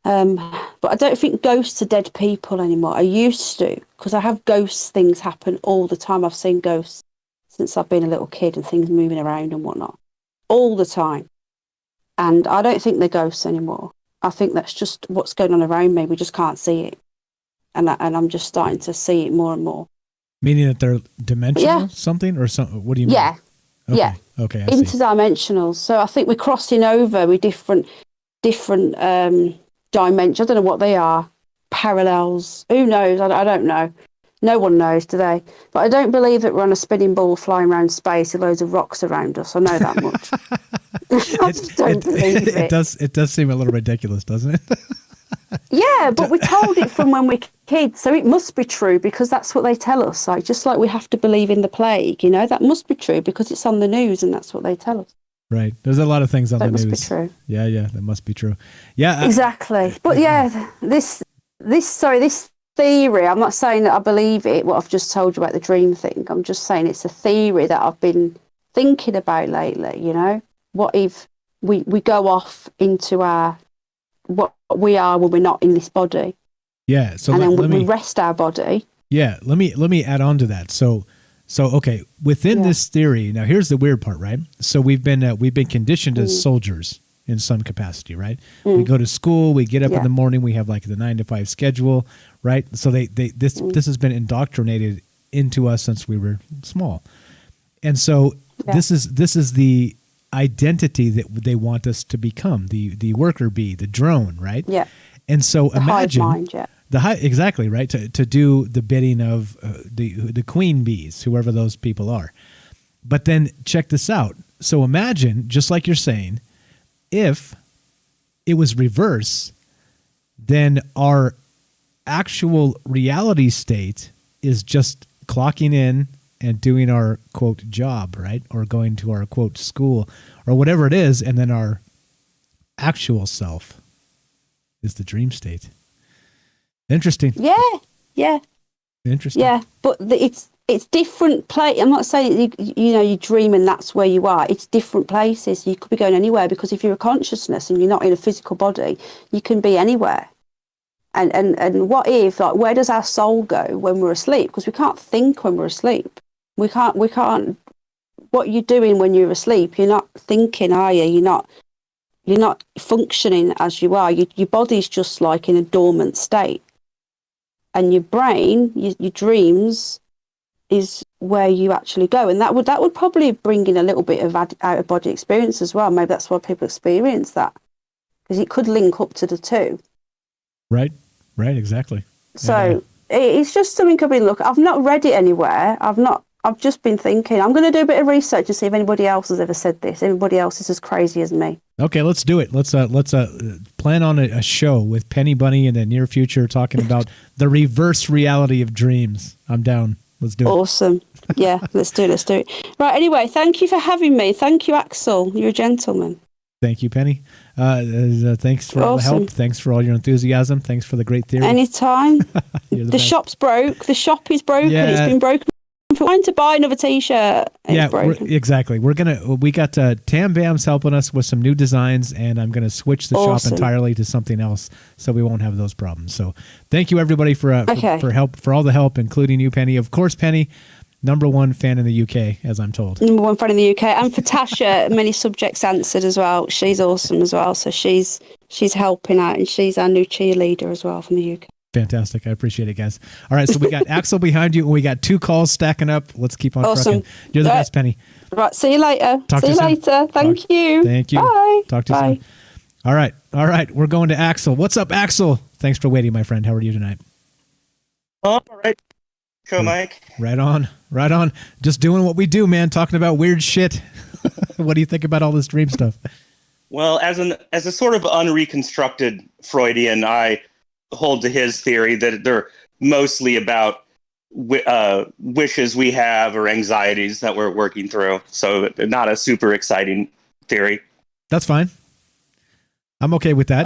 But I don't think ghosts are dead people anymore. I used to, because I have ghost things happen all the time. I've seen ghosts since I've been a little kid, and things moving around and whatnot all the time. And I don't think they're ghosts anymore. I think that's just what's going on around me. We just can't see it. And I'm just starting to see it more and more. Meaning that they're dimensional, Yeah. something, or something? What do you mean? Yeah. Okay. Yeah. Okay. I see. Interdimensional. So I think we're crossing over with different dimensions. I don't know what they are. Parallels. Who knows? I don't know. No one knows, do they? But I don't believe that we're on a spinning ball flying around space with loads of rocks around us. I know that much. I just don't believe it. It does seem a little ridiculous, doesn't it? Yeah, but we're told it from when we're kids, so it must be true because that's what they tell us. Like, just like we have to believe in the plague, that must be true because it's on the news and that's what they tell us. Right. There's a lot of things on the news. That must be true. Yeah, that must be true. Yeah. Exactly. But yeah, this theory, I'm not saying that I believe it, what I've just told you about the dream thing. I'm just saying it's a theory that I've been thinking about lately, What if we go off into what we are when we're not in this body? Yeah. So and then we rest our body. Yeah. Let me add on to that. So okay, within this theory, now here's the weird part, right? So we've been conditioned as soldiers in some capacity, right? We go to school, we get up in the morning, we have like the 9 to 5 schedule, right? So this has been indoctrinated into us since we were small. And so this is the identity that they want us to become, the worker bee, the drone, right? Yeah. And so the imagine hive mind, exactly, right? To do the bidding of the queen bees, whoever those people are. But then check this out. So imagine, just like you're saying, if it was reverse, then our actual reality state is just clocking in and doing our quote job, right? Or going to our quote school or whatever it is. And then our actual self is the dream state. Interesting. Yeah. Interesting. Yeah, but it's different place. I'm not saying you dream and that's where you are. It's different places. You could be going anywhere because if you're a consciousness and you're not in a physical body, you can be anywhere. And what if, like, where does our soul go when we're asleep? Because we can't think when we're asleep. We can't. What you're doing when you're asleep, you're not thinking, are you? You're not functioning as you are. Your body's just like in a dormant state. And your brain, your dreams, is where you actually go, and that would probably bring in a little bit of out of body experience as well. Maybe that's why people experience that, because it could link up to the two. Right, exactly. So it's just something I've been looking. I've not read it anywhere. I've just been thinking. I'm going to do a bit of research to see if anybody else has ever said this. Anybody else is as crazy as me. Okay, let's do it. Let's plan on a show with Penny Bunny in the near future talking about the reverse reality of dreams. I'm down. Let's do it. Awesome. Yeah, let's do it. Right, anyway, thank you for having me. Thank you, Axel. You're a gentleman. Thank you, Penny. Thanks for all the help. Thanks for all your enthusiasm. Thanks for the great theory. Anytime. the shop's broke. The shop is broken. Yeah. It's been broken. Trying to buy another t-shirt. Exactly. We got Tam Bam's helping us with some new designs, and I'm going to switch the shop entirely to something else so we won't have those problems. So thank you everybody for all the help, including you, Penny. Of course, Penny, #1 fan in the UK, as I'm told. #1 fan in the UK, and for Tasha, many subjects answered as well. She's awesome as well. So she's helping out, and she's our new cheerleader as well from the UK. Fantastic. I appreciate it, guys. All right, so we got Axel behind you, and we got 2 calls stacking up. Let's keep on trucking. You're the best, Penny. Right, see you later. See you later. Thank you. Thank you. Bye. Talk to you soon. All right. We're going to Axel. What's up, Axel? Thanks for waiting, my friend. How are you tonight? All right. Cool, Mike. Right on. Just doing what we do, man, talking about weird shit. What do you think about all this dream stuff? Well, as a sort of unreconstructed Freudian, I hold to his theory that they're mostly about wishes we have or anxieties that we're working through. So not a super exciting theory. That's fine. I'm okay with that.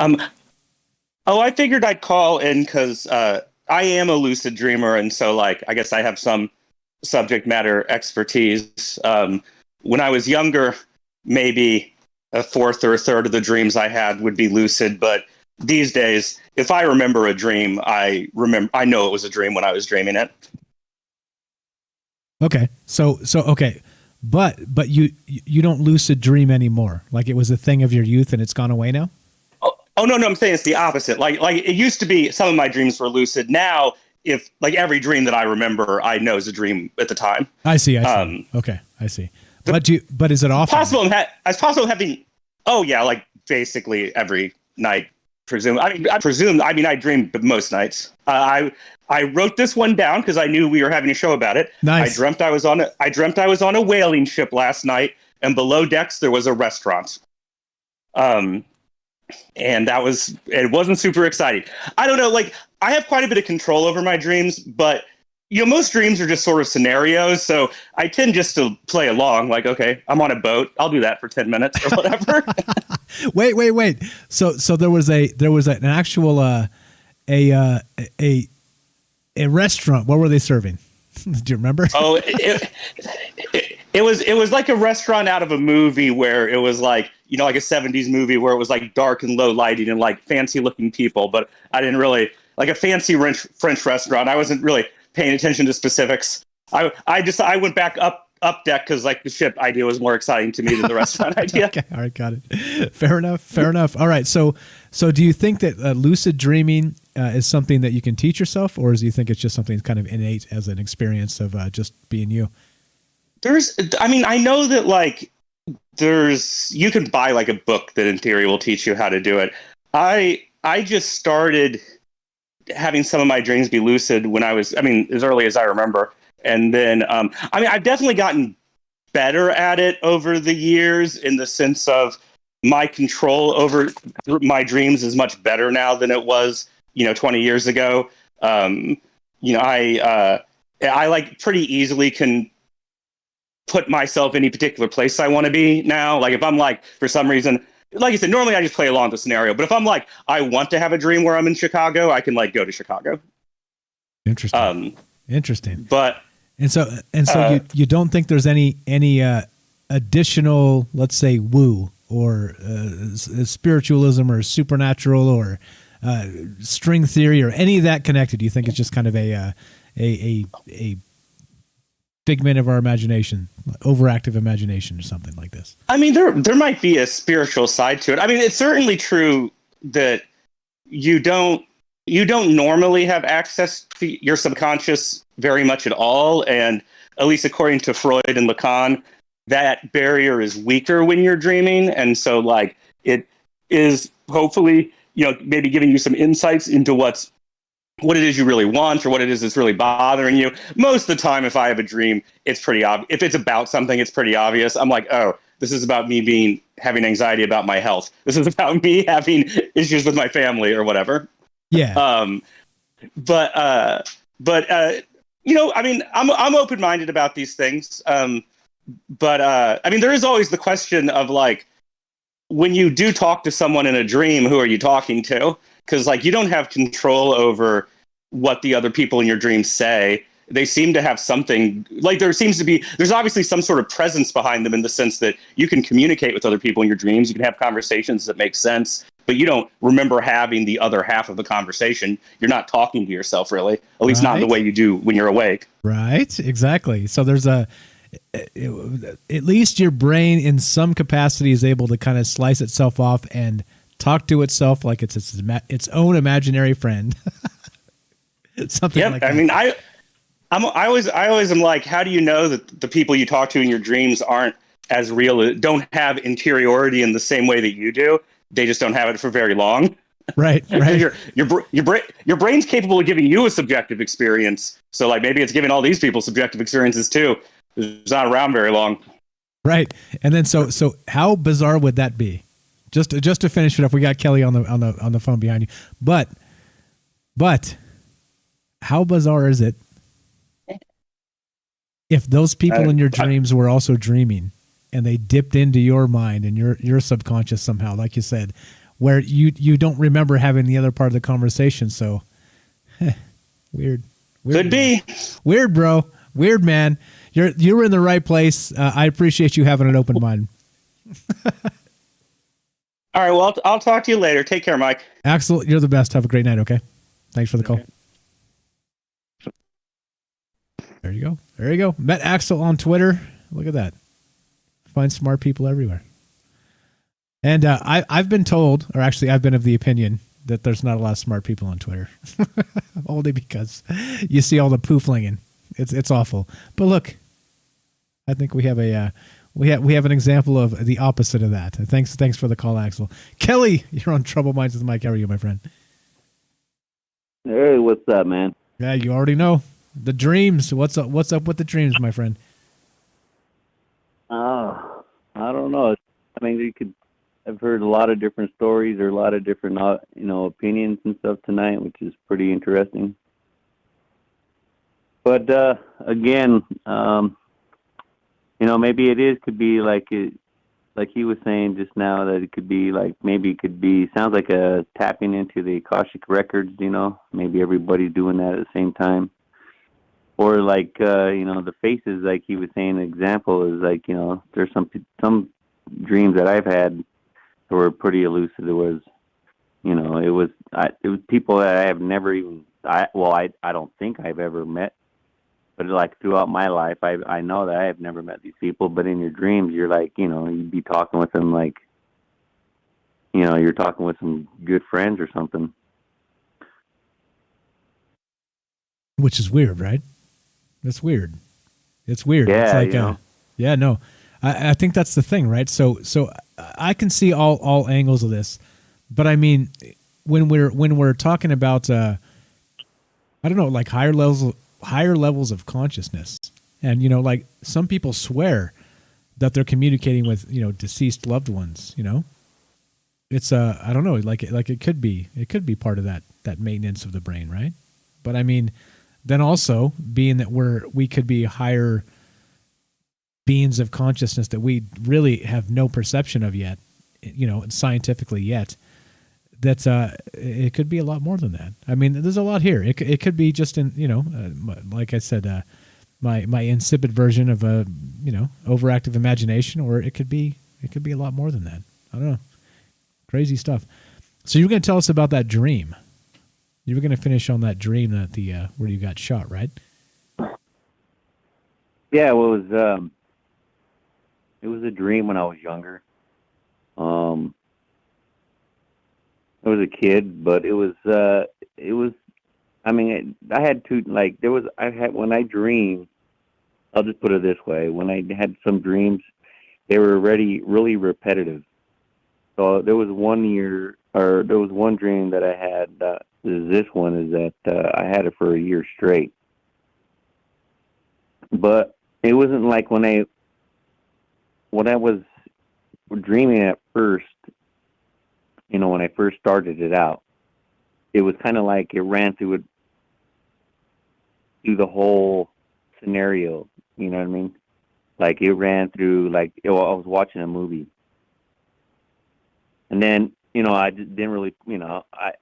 I figured I'd call in because I am a lucid dreamer, and so I guess I have some subject matter expertise. When I was younger, maybe a fourth or a third of the dreams I had would be lucid, but these days, if I remember a dream, I know it was a dream when I was dreaming it. Okay. So okay. But you don't lucid dream anymore. Like it was a thing of your youth and it's gone away now? Oh no, I'm saying it's the opposite. Like it used to be some of my dreams were lucid. Now, if like every dream that I remember, I know is a dream at the time. I see. Okay, I see. But is it often? It's possible having. Oh yeah, like basically every night. I dream most nights. I wrote this one down because I knew we were having a show about it. Nice. I dreamt I was on a whaling ship last night, and below decks there was a restaurant. And it wasn't super exciting. I don't know, like I have quite a bit of control over my dreams, but most dreams are just sort of scenarios, so I tend just to play along. Like, okay, I'm on a boat, I'll do that for 10 minutes or whatever. Wait. So there was an actual a restaurant. What were they serving? Do you remember? Oh, it was like a restaurant out of a movie where it was like, like a 70s movie where it was like dark and low lighting and like fancy looking people, but I didn't really like a fancy French restaurant. I wasn't really paying attention to specifics. I went back up deck because like the ship idea was more exciting to me than the restaurant idea. Okay, all right, got it. Fair enough. All right, so do you think that lucid dreaming is something that you can teach yourself, or do you think it's just something that's kind of innate as an experience of just being you? I know that like you can buy like a book that in theory will teach you how to do it. I just started having some of my dreams be lucid when I was, as early as I remember. And then, I've definitely gotten better at it over the years in the sense of my control over my dreams is much better now than it was, 20 years ago. I like pretty easily can put myself in any particular place I want to be now. Like if I'm like, for some reason, like I said, normally I just play along the scenario, but if I'm like, I want to have a dream where I'm in Chicago, I can like go to Chicago. Interesting. Interesting. But you don't think there's any additional, let's say, woo or spiritualism or supernatural or string theory or any of that connected? Do you think it's just kind of a figment of our imagination, overactive imagination or something like this? There might be a spiritual side to it. It's certainly true that you don't normally have access to your subconscious very much at all. And at least according to Freud and Lacan, that barrier is weaker when you're dreaming. And so like it is hopefully, maybe giving you some insights into what it is you really want or what it is that's really bothering you. Most of the time, if I have a dream, it's pretty obvious. If it's about something, it's pretty obvious. I'm like, oh, this is about me having anxiety about my health. This is about me having issues with my family or whatever. Yeah. I'm open-minded about these things. There is always the question of like, when you do talk to someone in a dream, who are you talking to? Because like you don't have control over what the other people in your dreams say. They seem to have something, like there's obviously some sort of presence behind them in the sense that you can communicate with other people in your dreams. You can have conversations that make sense, but you don't remember having the other half of the conversation. You're not talking to yourself really, at least not in the way you do when you're awake. Right, exactly. So there's at least your brain in some capacity is able to kind of slice itself off and talk to itself like it's its own imaginary friend. Something like that. I always am like, how do you know that the people you talk to in your dreams aren't as real, don't have interiority in the same way that you do? They just don't have it for very long. Right. Your brain's capable of giving you a subjective experience. So like maybe it's giving all these people subjective experiences too. It's not around very long. Right. And then so how bizarre would that be? Just to finish it up, we got Kelly on the phone behind you. But how bizarre is it if those people in your dreams were also dreaming and they dipped into your mind and your subconscious somehow, like you said, where you don't remember having the other part of the conversation? So weird. Could be weird, bro. Weird, man. You're in the right place. I appreciate you having an open mind. All right. Well, I'll talk to you later. Take care, Mike. Axel, you're the best. Have a great night. Okay. Thanks for the call. There you go. There you go. Met Axel on Twitter. Look at that. Find smart people everywhere. And I've been told, or actually I've been of the opinion, that there's not a lot of smart people on Twitter. Only because you see all the pooflinging. It's awful. But look, I think we have we have an example of the opposite of that. Thanks for the call, Axel. Kelly, you're on Trouble Minds with Mike. How are you, my friend? Hey, what's up, man? Yeah, you already know. The dreams. What's up with the dreams, my friend? I don't know. I mean, I've heard a lot of different stories or a lot of different, opinions and stuff tonight, which is pretty interesting. But again, maybe it could be like he was saying just now, that it could be like, maybe it could be, sounds like a tapping into the Akashic records. Maybe everybody's doing that at the same time. Or like, the faces, like he was saying, an example is like, there's some dreams that I've had that were pretty elusive. It was people that I have never even, I don't think I've ever met, but like throughout my life, I know that I have never met these people, but in your dreams, you're like, you'd be talking with them like, you're talking with some good friends or something. Which is weird, right? That's weird. It's weird. Yeah, it's like, yeah, no. I think that's the thing, right? So I can see all angles of this, but I mean, when we're talking about, I don't know, like higher levels of consciousness, and like some people swear that they're communicating with deceased loved ones. It's I don't know, like it could be part of that maintenance of the brain, right? But I mean, then also being that we could be higher beings of consciousness that we really have no perception of yet, scientifically yet, that it could be a lot more than that. I mean, there's a lot here. It could be just in, like I said, my insipid version of a, overactive imagination, or it could be a lot more than that. I don't know. Crazy stuff. So you were going to tell us about that dream. You were going to finish on that dream that where you got shot, right? Yeah, well, it was a dream when I was younger. I was a kid, but I mean, I had to, like, when I dream, I'll just put it this way. When I had some dreams, they were really repetitive. So there was one dream that I had, this one is that I had it for a year straight. But it wasn't like when I was dreaming at first, when I first started it out, it was kind of like it ran through the whole scenario. You know what I mean? Like it ran through, like I was watching a movie, and then I just didn't really, I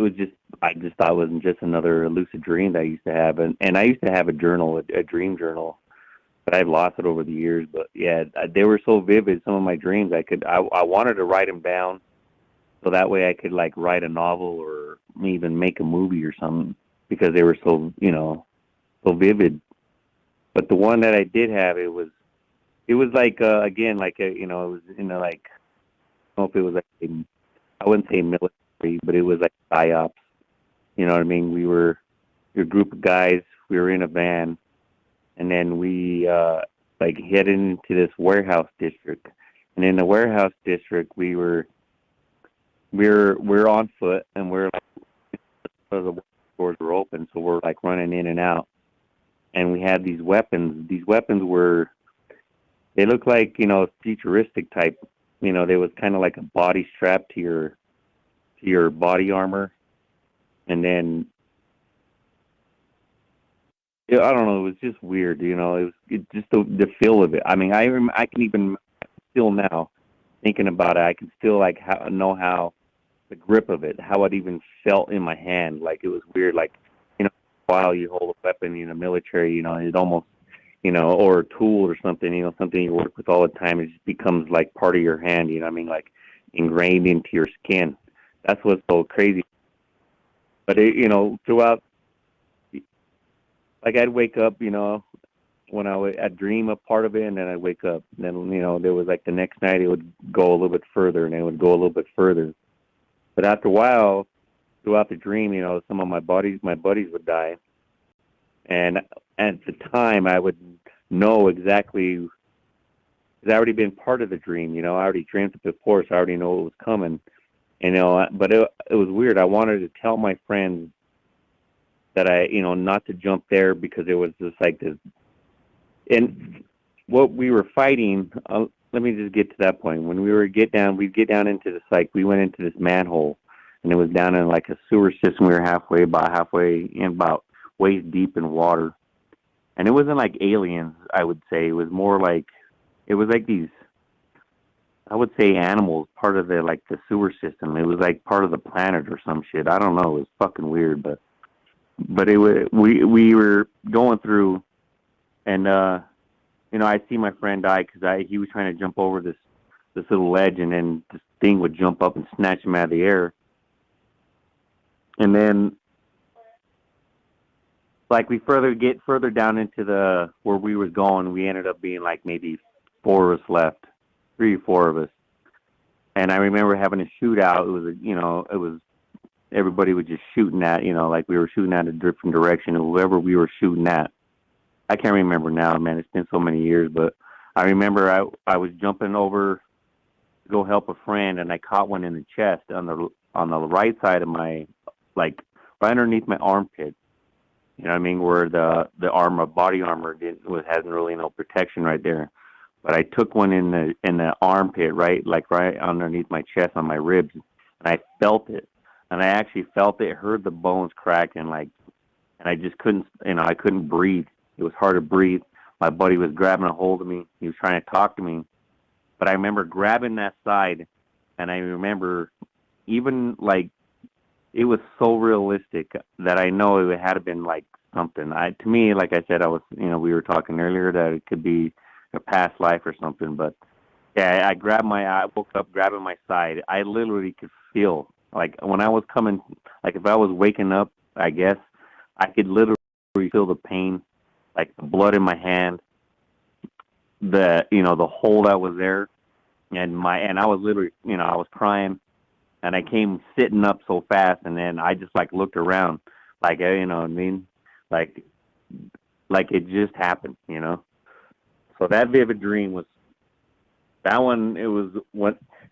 just thought it wasn't just another lucid dream that I used to have, and I used to have a journal, a dream journal, but I've lost it over the years. But yeah, they were so vivid. Some of my dreams, I wanted to write them down, so that way I could like write a novel or even make a movie or something, because they were so so vivid. But the one that I did have, it was like again, like it was like, I don't know if it was like I wouldn't say military, but it was like psyops. You know what I mean? We were a group of guys. We were in a van, and then we like headed into this warehouse district. And in the warehouse district, we're on foot, and we're like, the doors were open, so we're like running in and out. And we had these weapons. These weapons they looked like futuristic type. There was kind of like a body strap to your body armor, and then I don't know. It was just weird, It was just the feel of it. I mean, I can even still now thinking about it. I can still like know how the grip of it, how it even felt in my hand. Like it was weird. Like while you hold a weapon in the military, it almost or a tool or something, something you work with all the time, it just becomes like part of your hand. You know what I mean? Like ingrained into your skin. That's what's so crazy. But throughout like I'd wake up, when I'd dream a part of it, and then I'd wake up. And then, there was like the next night it would go a little bit further, and it would go a little bit further. But after a while, throughout the dream, some of my buddies would die. And at the time, I would know exactly, because I already been part of the dream. I already dreamt it before, so I already know what was coming. But it was weird. I wanted to tell my friends that not to jump there, because it was just like this. And what we were fighting, let me just get to that point. When we'd get down into this, like, we went into this manhole, and it was down in like a sewer system. We were about halfway in, about waist deep in water. And it wasn't like aliens, I would say. It was more like, it was like these, I would say, animals, part of the sewer system. It was like part of the planet or some shit. I don't know. It was fucking weird, but it was, we were going through, and I see my friend die because he was trying to jump over this little ledge, and then this thing would jump up and snatch him out of the air. And then, like, we get further down into where we was going, we ended up being like maybe 4 of us left, 3 or 4 of us. And I remember having a shootout. It was everybody was just shooting at, like we were shooting at a different direction, whoever we were shooting at. I can't remember now, man. It's been so many years, but I remember I was jumping over to go help a friend, and I caught one in the chest on the right side of my, like, right underneath my armpit. You know what I mean? Where the body armor hasn't really no protection right there. But I took one in the armpit, right underneath my chest on my ribs, and I felt it. And I actually felt it, heard the bones crack, and I just couldn't, I couldn't breathe. It was hard to breathe. My buddy was grabbing a hold of me. He was trying to talk to me. But I remember grabbing that side, and I remember even, like, it was so realistic that I know it had to been like something. To me, like I said, I was, we were talking earlier that it could be a past life or something. But yeah, I woke up grabbing my side. I literally could feel, like, when I was coming, like, if I was waking up, I guess I could literally feel the pain, like the blood in my hand, the hole that was there, and I was literally, I was crying. And I came sitting up so fast, and then I just, like, looked around, like, what I mean? Like it just happened, So that vivid dream was, that one, it was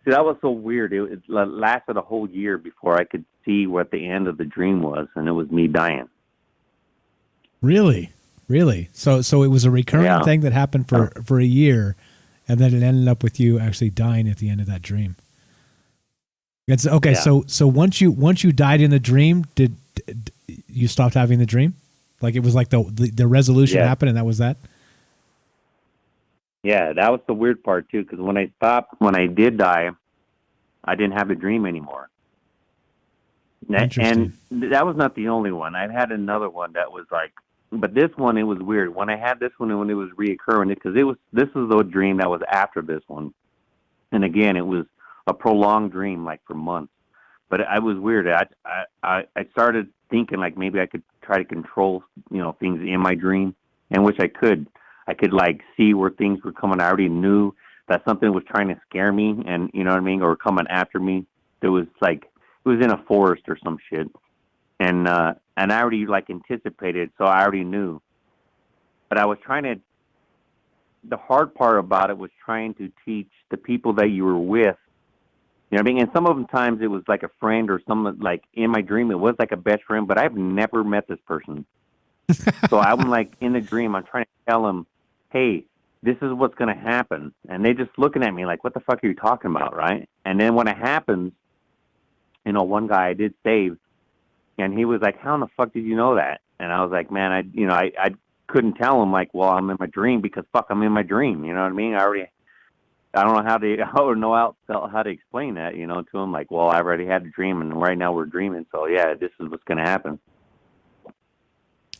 that was so weird. It lasted a whole year before I could see what the end of the dream was, and it was me dying. Really? So it was a recurring thing that happened for a year, and then it ended up with you actually dying at the end of that dream. It's okay. Yeah. So once you died in the dream, did you stopped having the dream? Like, it was like the resolution happened, and that was that? Yeah, that was the weird part too, because when I did die, I didn't have the dream anymore. And that was not the only one. I've had another one that was like, but this one, it was weird. When I had this one, when it was reoccurring, because this was the dream that was after this one, and again, it was a prolonged dream, like, for months. But I was weird. I started thinking, like, maybe I could try to control, things in my dream, and which I could. I could, like, see where things were coming. I already knew that something was trying to scare me, and you know what I mean, or coming after me. It was like, it was in a forest or some shit, and I already, like, anticipated, so I already knew. But I was the hard part about it was trying to teach the people that you were with. You know what I mean? And some of the times it was like a friend, or someone, like, in my dream, it was like a best friend, but I've never met this person. So I'm, like, in the dream, I'm trying to tell them, hey, this is what's going to happen. And they just looking at me like, what the fuck are you talking about, right? And then when it happens, one guy I did save, and he was like, how in the fuck did you know that? And I was like, man, I couldn't tell him, like, well, I'm in my dream because, fuck, I'm in my dream. You know what I mean? I don't know how to explain that, to him. Like, well, I already had a dream, and right now we're dreaming. So yeah, this is what's going to happen.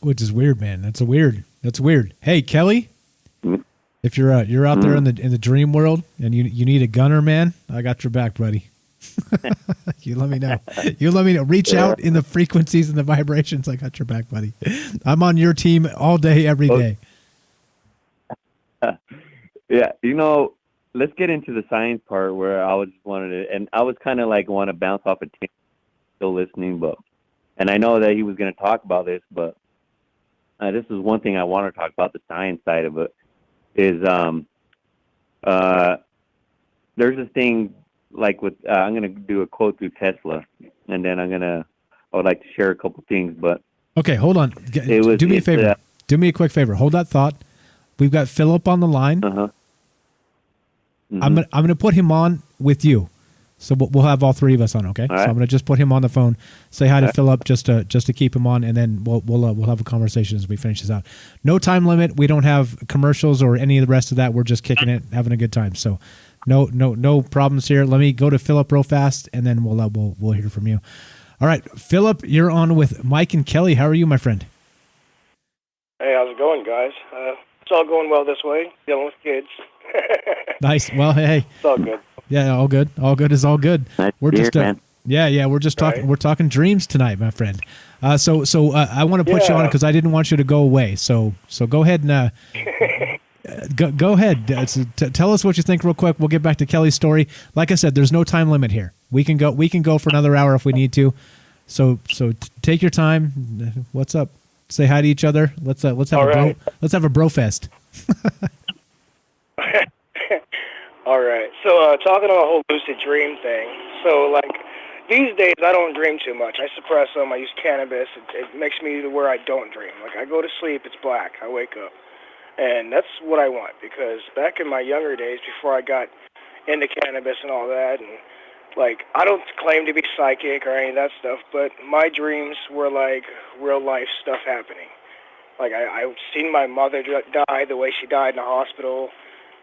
Which is weird, man. That's weird. Hey, Kelly, if you're out there in the dream world and you need a gunner, man, I got your back, buddy. You let me know. You let me know. Reach out in the frequencies and the vibrations. I got your back, buddy. I'm on your team all day, every day. Yeah, let's get into the science part where I was wanted to, and I was kind of like want to bounce off a Tim, still listening, and I know that he was going to talk about this, but this is one thing I want to talk about, the science side of it, is there's this thing like with, I'm going to do a quote through Tesla, and then I would like to share a couple things, but. Okay, hold on. Do me a favor. Do me a quick favor. Hold that thought. We've got Philip on the line. Uh-huh. I'm gonna put him on with you, so we'll have all three of us on. Okay. All right. So I'm gonna just put him on the phone. Say hi to Philip just to keep him on, and then we'll have a conversation as we finish this out. No time limit. We don't have commercials or any of the rest of that. We're just kicking it, having a good time. So no problems here. Let me go to Philip real fast, and then we'll hear from you. All right, Philip, you're on with Mike and Kelly. How are you, my friend? Hey, how's it going, guys? It's all going well this way, dealing with kids. Nice. Well, hey. It's all good. Yeah, all good. All good is all good. We're just man. we're just talking. Right. We're talking dreams tonight, my friend. So I want to put you on because I didn't want you to go away. So go ahead and go ahead. Tell us what you think real quick. We'll get back to Kelly's story. Like I said, there's no time limit here. We can go for another hour if we need to. So take your time. What's up? Say hi to each other. Let's have let's have a bro fest. All right. So talking about the whole lucid dream thing. So like these days I don't dream too much. I suppress them. I use cannabis. It makes me to where I don't dream. Like I go to sleep, it's black. I wake up, and that's what I want, because back in my younger days, before I got into cannabis and all that, and like I don't claim to be psychic or any of that stuff, but my dreams were like real life stuff happening. Like I seen my mother die the way she died in the hospital,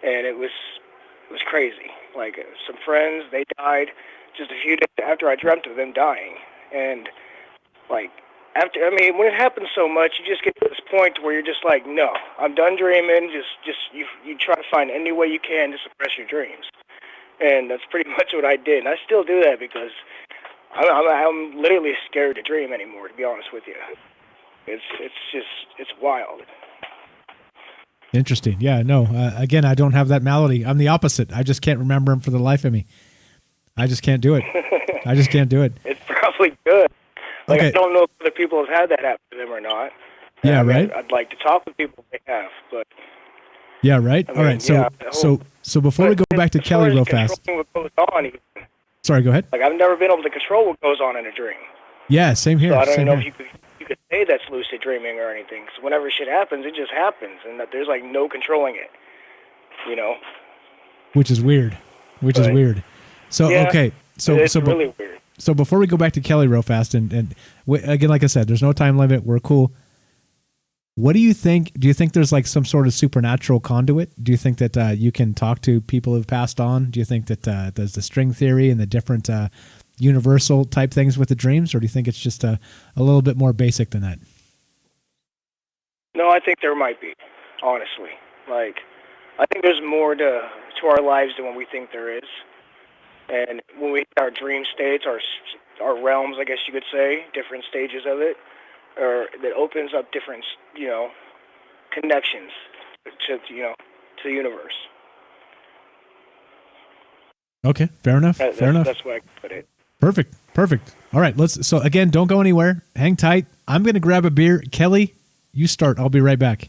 and it was crazy. Like some friends, they died just a few days after I dreamt of them dying, and like when it happens so much, you just get to this point where you're just like, no, I'm done dreaming. Just you try to find any way you can to suppress your dreams, and that's pretty much what I did. And I still do that because I'm literally scared to dream anymore, to be honest with you. It's wild. Interesting. Yeah, no. Again, I don't have that malady. I'm the opposite. I just can't remember them for the life of me. I just can't do it. I just can't do it. It's probably good. Like Okay. I don't know if other people have had that happen to them or not. Yeah, right. I'd like to talk with people if they have, but Yeah, right. I All right. mean, So before we go back to as Kelly far as real fast. controlling what goes on, Sorry, go ahead. like I've never been able to control what goes on in a dream. Yeah, same here. So I don't same even know here. if you could say that's lucid dreaming or anything. So whenever shit happens, it just happens, and that there's like no controlling it. You know. Which is weird. So Yeah, okay. So it's so really weird. So before we go back to Kelly real fast, and again, like I said, there's no time limit. We're cool. What do you think? Do you think there's like some sort of supernatural conduit? Do you think that you can talk to people who've passed on? Do you think that there's the string theory and the different universal type things with the dreams, or do you think it's just a little bit more basic than that? No, I think there might be. Honestly, like I think there's more to our lives than what we think there is. And when we hit our dream states, our realms, I guess you could say, different stages of it, or that opens up different, connections to the universe. Okay, fair enough. Fair enough. That's why I put it. Perfect. All right, so again, don't go anywhere. Hang tight. I'm going to grab a beer. Kelly, you start. I'll be right back.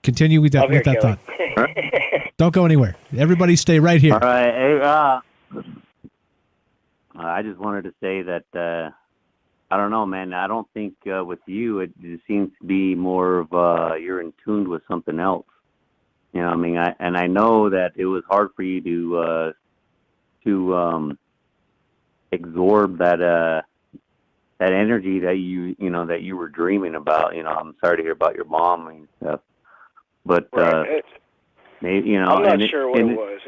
Continue with that thought. Don't go anywhere. Everybody stay right here. All right. Hey, I just wanted to say that I don't know, man. I don't think with you it seems to be more of you're in tune with something else. You know, I mean, I know that it was hard for you to absorb that energy that that you were dreaming about. You know, I'm sorry to hear about your mom and stuff, but maybe I'm not sure what it was.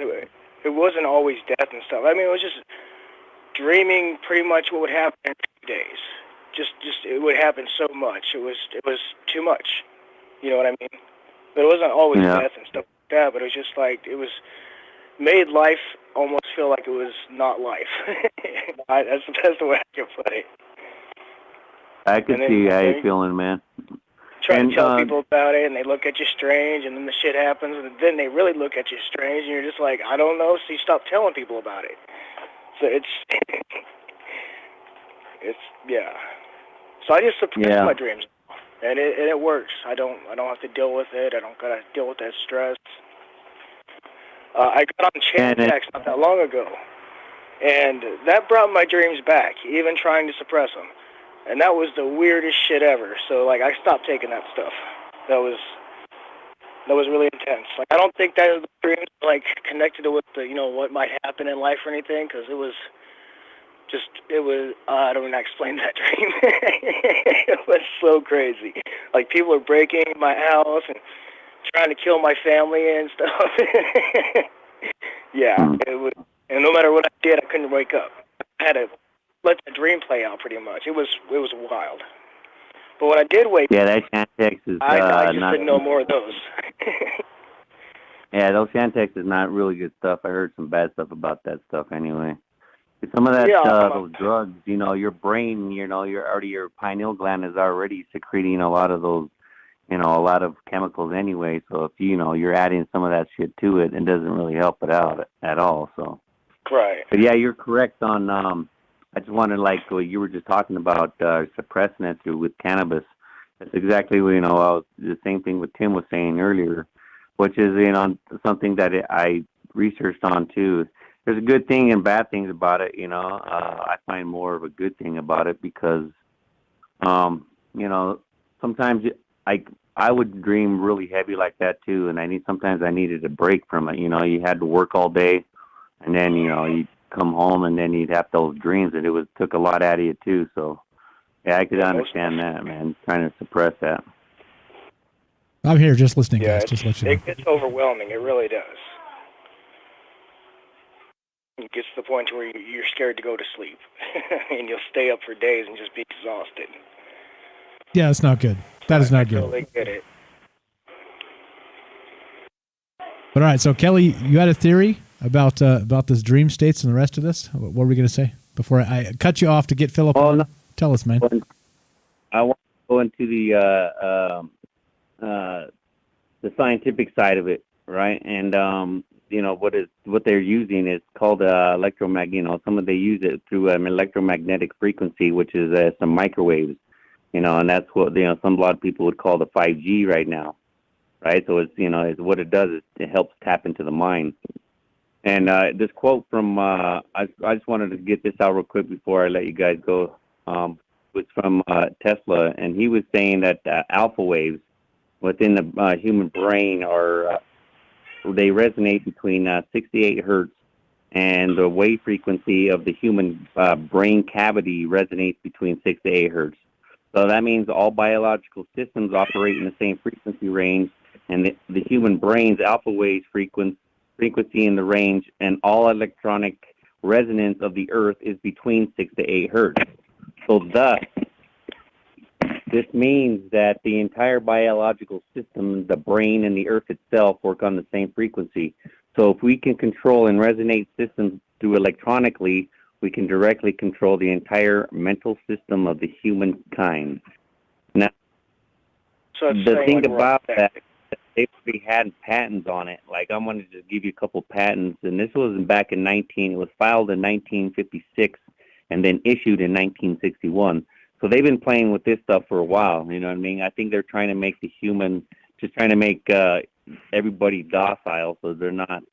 It wasn't always death and stuff. I mean, it was just dreaming pretty much what would happen in 2 days. Just it would happen so much. It was too much. You know what I mean? But it wasn't always death and stuff like that. But it was just like it was made life almost feel like it was not life. That's the way I can put it. I can see how you're feeling, man. Try to tell people about it, and they look at you strange, and then the shit happens, and then they really look at you strange, and you're just like, I don't know, so you stop telling people about it. So it's yeah. So I just suppress my dreams, and it works. I don't have to deal with it. I don't gotta deal with that stress. I got on Chantix not that long ago, and that brought my dreams back, even trying to suppress them. And that was the weirdest shit ever. So, like, I stopped taking that stuff. That was really intense. Like, I don't think that the dreams like connected to with the, what might happen in life or anything, because it was I don't know how to explain that dream. It was so crazy. Like, people are breaking my house and trying to kill my family and stuff. Yeah, it was, and no matter what I did, I couldn't wake up. I had to let the dream play out pretty much. It was wild. But when I did wake up, that Chantix is I just didn't know more of those. Yeah, those Chantix is not really good stuff. I heard some bad stuff about that stuff anyway. Some of that those drugs, your brain, your pineal gland is already secreting a lot of those, a lot of chemicals anyway. So if you're adding some of that shit to it, it doesn't really help it out at all. So right. But yeah, you're correct on. I just wanted, like what you were just talking about, suppressing it through with cannabis. That's exactly what the same thing what Tim was saying earlier, which is something that I researched on too. There's a good thing and bad things about it. I find more of a good thing about it because, sometimes I would dream really heavy like that too, and sometimes I needed a break from it. You had to work all day, and then you come home and then you'd have those dreams, and it took a lot out of you too. So yeah, I could understand that, man, trying to suppress that. I'm here just listening, guys. Just let you know. It gets overwhelming. It really does. It gets to the point where you're scared to go to sleep, and you'll stay up for days and just be exhausted. Yeah, that's not good. That is not good. I totally get it. But all right, so Kelly, you had a theory about this dream states and the rest of this. What were we going to say before I cut you off to get Philip? Oh, no. Tell us, man. I want to go into the scientific side of it, right? And what they're using is called electromagnetic. They use it through an electromagnetic frequency, which is some microwaves. And that's what a lot of people would call the 5G right now, right? So it's what it does is it helps tap into the mind. And this quote from I just wanted to get this out real quick before I let you guys go. Was from Tesla, and he was saying that alpha waves within the human brain they resonate between 68 hertz, and the wave frequency of the human brain cavity resonates between 6 to 8 hertz. So that means all biological systems operate in the same frequency range, and the human brain's alpha waves frequency in the range, and all electronic resonance of the earth is between 6 to 8 hertz. So thus, this means that the entire biological system, the brain and the earth itself, work on the same frequency. So if we can control and resonate systems through electronically, we can directly control the entire mental system of the humankind. Now, so the thing about that, they already had patents on it. Like, I'm going to just give you a couple patents, and this was back in it was filed in 1956 and then issued in 1961. So they've been playing with this stuff for a while, you know what I mean? I think they're trying to make everybody docile so they're not,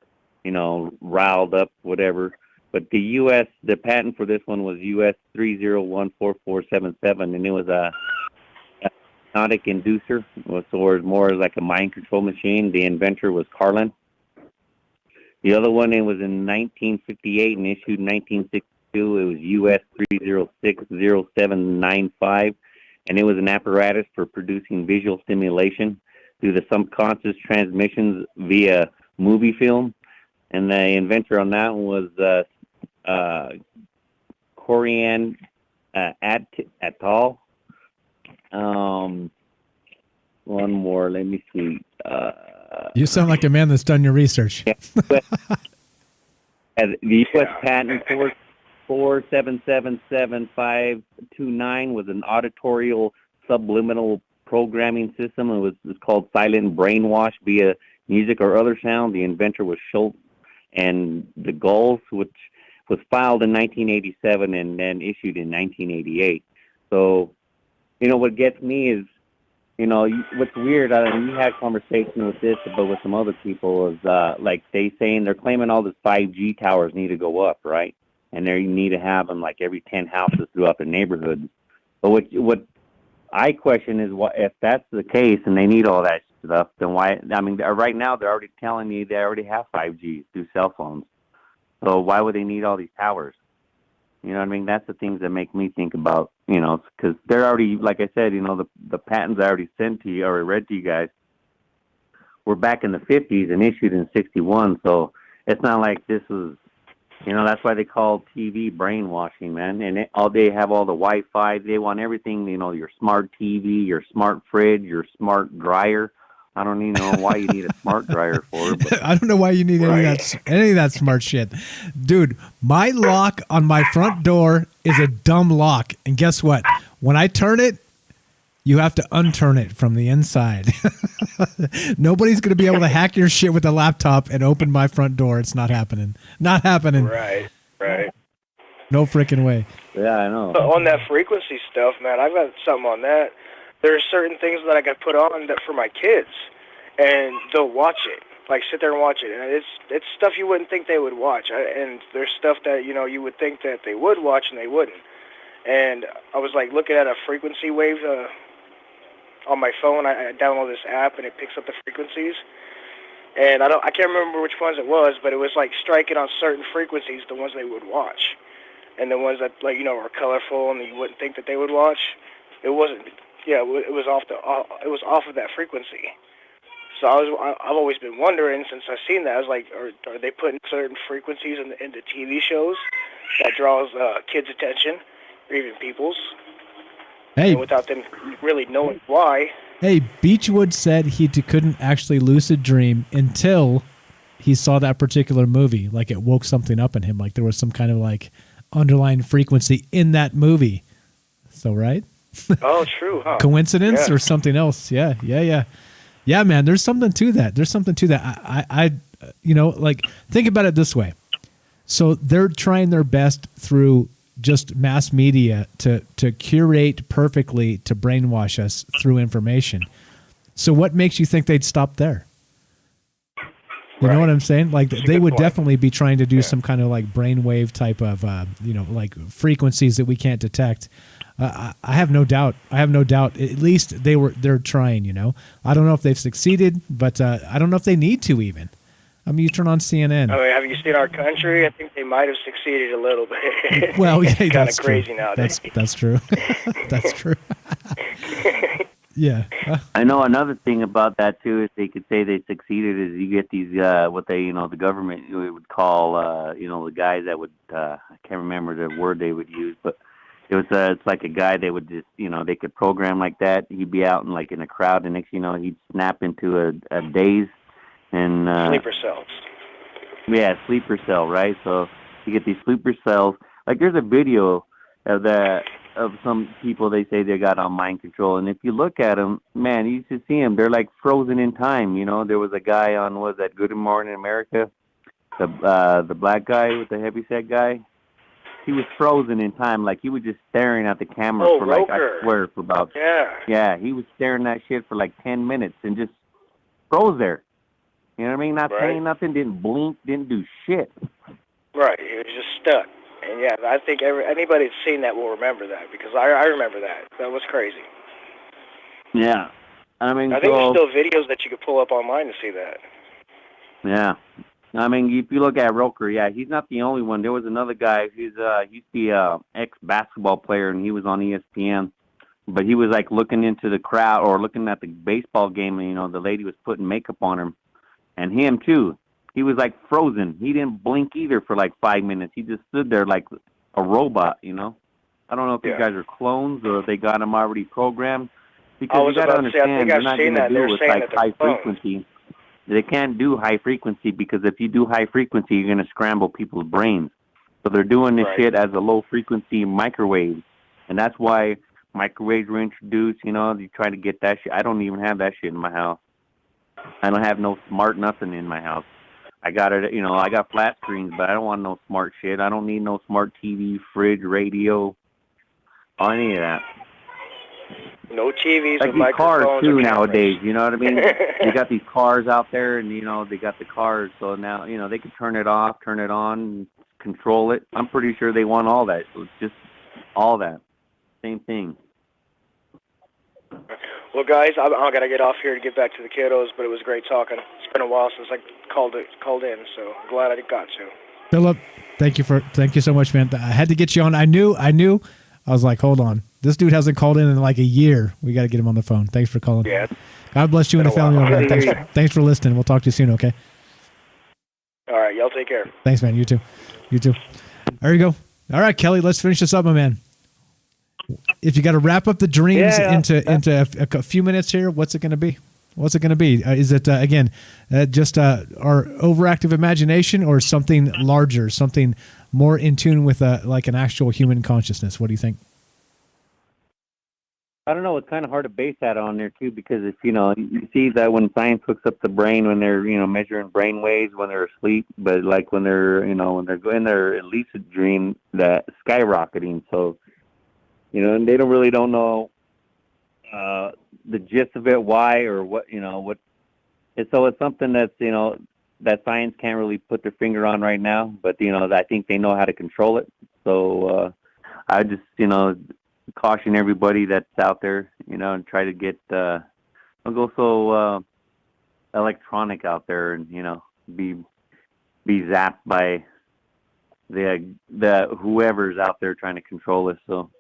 riled up, whatever. But the patent for this one was US 3014477, and it was a hypnotic inducer, so it was more like a mind control machine. The inventor was Carlin. The other one, it was in 1958 and issued in 1962. It was US 3060795, and it was an apparatus for producing visual stimulation through the subconscious transmissions via movie film. And the inventor on that one was Corian et al. One more, let me see. You sound like a man that's done your research. The U.S. patent 4777529 was an auditorial subliminal programming system. It's called silent brainwash via music or other sound. The inventor was Schultz and the Gulls, which was filed in 1987 and then issued in 1988. So, what gets me is, what's weird, we had conversation with this, but with some other people, is like they're claiming all these 5G towers need to go up, right? And they need to have them like every 10 houses throughout the neighborhood. But what I question is, what if that's the case and they need all that stuff, then why? I mean, right now they're already telling me they already have 5G through cell phones. So why would they need all these towers? You know what I mean? That's the things that make me think about, because they're already, like I said, the patents I already sent to you, or read to you guys, were back in the 50s and issued in 61. So it's not like this was, that's why they call TV brainwashing, man. And they have all the Wi-Fi. They want everything, your smart TV, your smart fridge, your smart dryer. I don't even know why you need a smart dryer for it. But. I don't know why you need any of that smart shit. Dude, my lock on my front door is a dumb lock. And guess what? When I turn it, you have to unturn it from the inside. Nobody's going to be able to hack your shit with a laptop and open my front door. It's not happening. Not happening. Right. No freaking way. Yeah, I know. But on that frequency stuff, man, I've got something on that. There are certain things that I got put on that for my kids, and they'll watch it, like sit there and watch it. And it's stuff you wouldn't think they would watch, and there's stuff that you would think that they would watch and they wouldn't. And I was like looking at a frequency wave on my phone. I downloaded this app and it picks up the frequencies. And I can't remember which ones it was, but it was like striking on certain frequencies, the ones they would watch, and the ones that were colorful and you wouldn't think that they would watch. It wasn't. Yeah, it was off of that frequency. So I've always been wondering since I've seen that. I was like, are they putting certain frequencies into TV shows that draws kids' attention, or even people's? Hey, without them really knowing why. Hey, Beechwood said he couldn't actually lucid dream until he saw that particular movie. Like it woke something up in him. Like there was some kind of like underlying frequency in that movie. So right. Oh, true, huh? Coincidence or something else? Yeah, man. There's something to that. I like think about it this way. So they're trying their best through just mass media to curate perfectly to brainwash us through information. So what makes you think they'd stop there? You know what I'm saying? Like they would definitely be trying to do some kind of like brainwave type of like frequencies that we can't detect. I have no doubt. At least they're trying. I don't know if they've succeeded, but I don't know if they need to even. I mean, you turn on CNN. I mean, have you seen our country? I think they might have succeeded a little bit. Well, yeah, it's that's kind of crazy true. nowadays. That's true. That's true. Yeah. I know another thing about that too is they could say they succeeded is you get these what they the government would call the guys that would I can't remember the word they would use, but it was it's like a guy they would just they could program like that. He'd be out in a crowd, and next he'd snap into a daze and sleeper cells. Yeah, sleeper cell, right? So you get these sleeper cells. Like there's a video of some people they say they got on mind control, and if you look at them, man, you should see them. They're like frozen in time. There was a guy on Good Morning America, the black guy with the heavyset guy. He was frozen in time, like he was just staring at the camera for like I swear for about he was staring at that shit for like 10 minutes and just froze there. You know what I mean? Not saying nothing, didn't blink, didn't do shit. Right, he was just stuck. And yeah, I think anybody that's seen that will remember that because I remember that. That was crazy. Yeah, I mean, I think there's still videos that you could pull up online to see that. Yeah, I mean, if you look at Roker, he's not the only one. There was another guy who's he's the ex-basketball player, and he was on ESPN. But he was like looking into the crowd or looking at the baseball game, and the lady was putting makeup on him, and him too. He was like frozen. He didn't blink either for like 5 minutes. He just stood there like a robot. I don't know if these guys are clones or if they got him already programmed. Because you got to understand, they're not going to do it with like high frequency. they can't do high frequency because if you do high frequency, you're going to scramble people's brains. So they're doing this shit as a low frequency microwave. And that's why microwaves were introduced. You know, you try to get that shit. I don't even have that shit in my house. I don't have no smart nothing in my house. I got it, you know, I got flat screens, but I don't want no smart shit. I don't need no smart TV, fridge, radio, or any of that. No TVs Like with these cars microphones too or nowadays, you know what I mean? They got these cars out there, and you know they got the cars, so now you know they can turn it off, turn it on, control it. I'm pretty sure they want all that. So it's just all that, same thing. Well, guys, I'm going to get off here to get back to the kiddos, but it was great talking. It's been a while since I called in, so I'm glad I got to. Philip, thank you so much, man. I had to get you on. I knew. I was like, hold on. This dude hasn't called in like a year. We got to get him on the phone. Thanks for calling. Yeah. God bless you and the family. Man. Thanks for listening. We'll talk to you soon, okay? All right, y'all take care. Thanks, man. You too. There you go. All right, Kelly, let's finish this up, my man. If you got to wrap up the dreams into a few minutes here, what's it going to be? What's it going to be? Is it, again, just our overactive imagination or something larger, something more in tune with like an actual human consciousness? What do you think? I don't know. It's kind of hard to base that on there too, because if you know, you see that when science hooks up the brain when they're measuring brain waves when they're asleep, but like when they're when they're in their lucid dream, that skyrocketing. So and they don't know the gist of it, why or what what. And so it's something that's that science can't really put their finger on right now, but I think they know how to control it. So I just caution everybody that's out there, and try to get don't go so electronic out there, and be zapped by the whoever's out there trying to control us. So,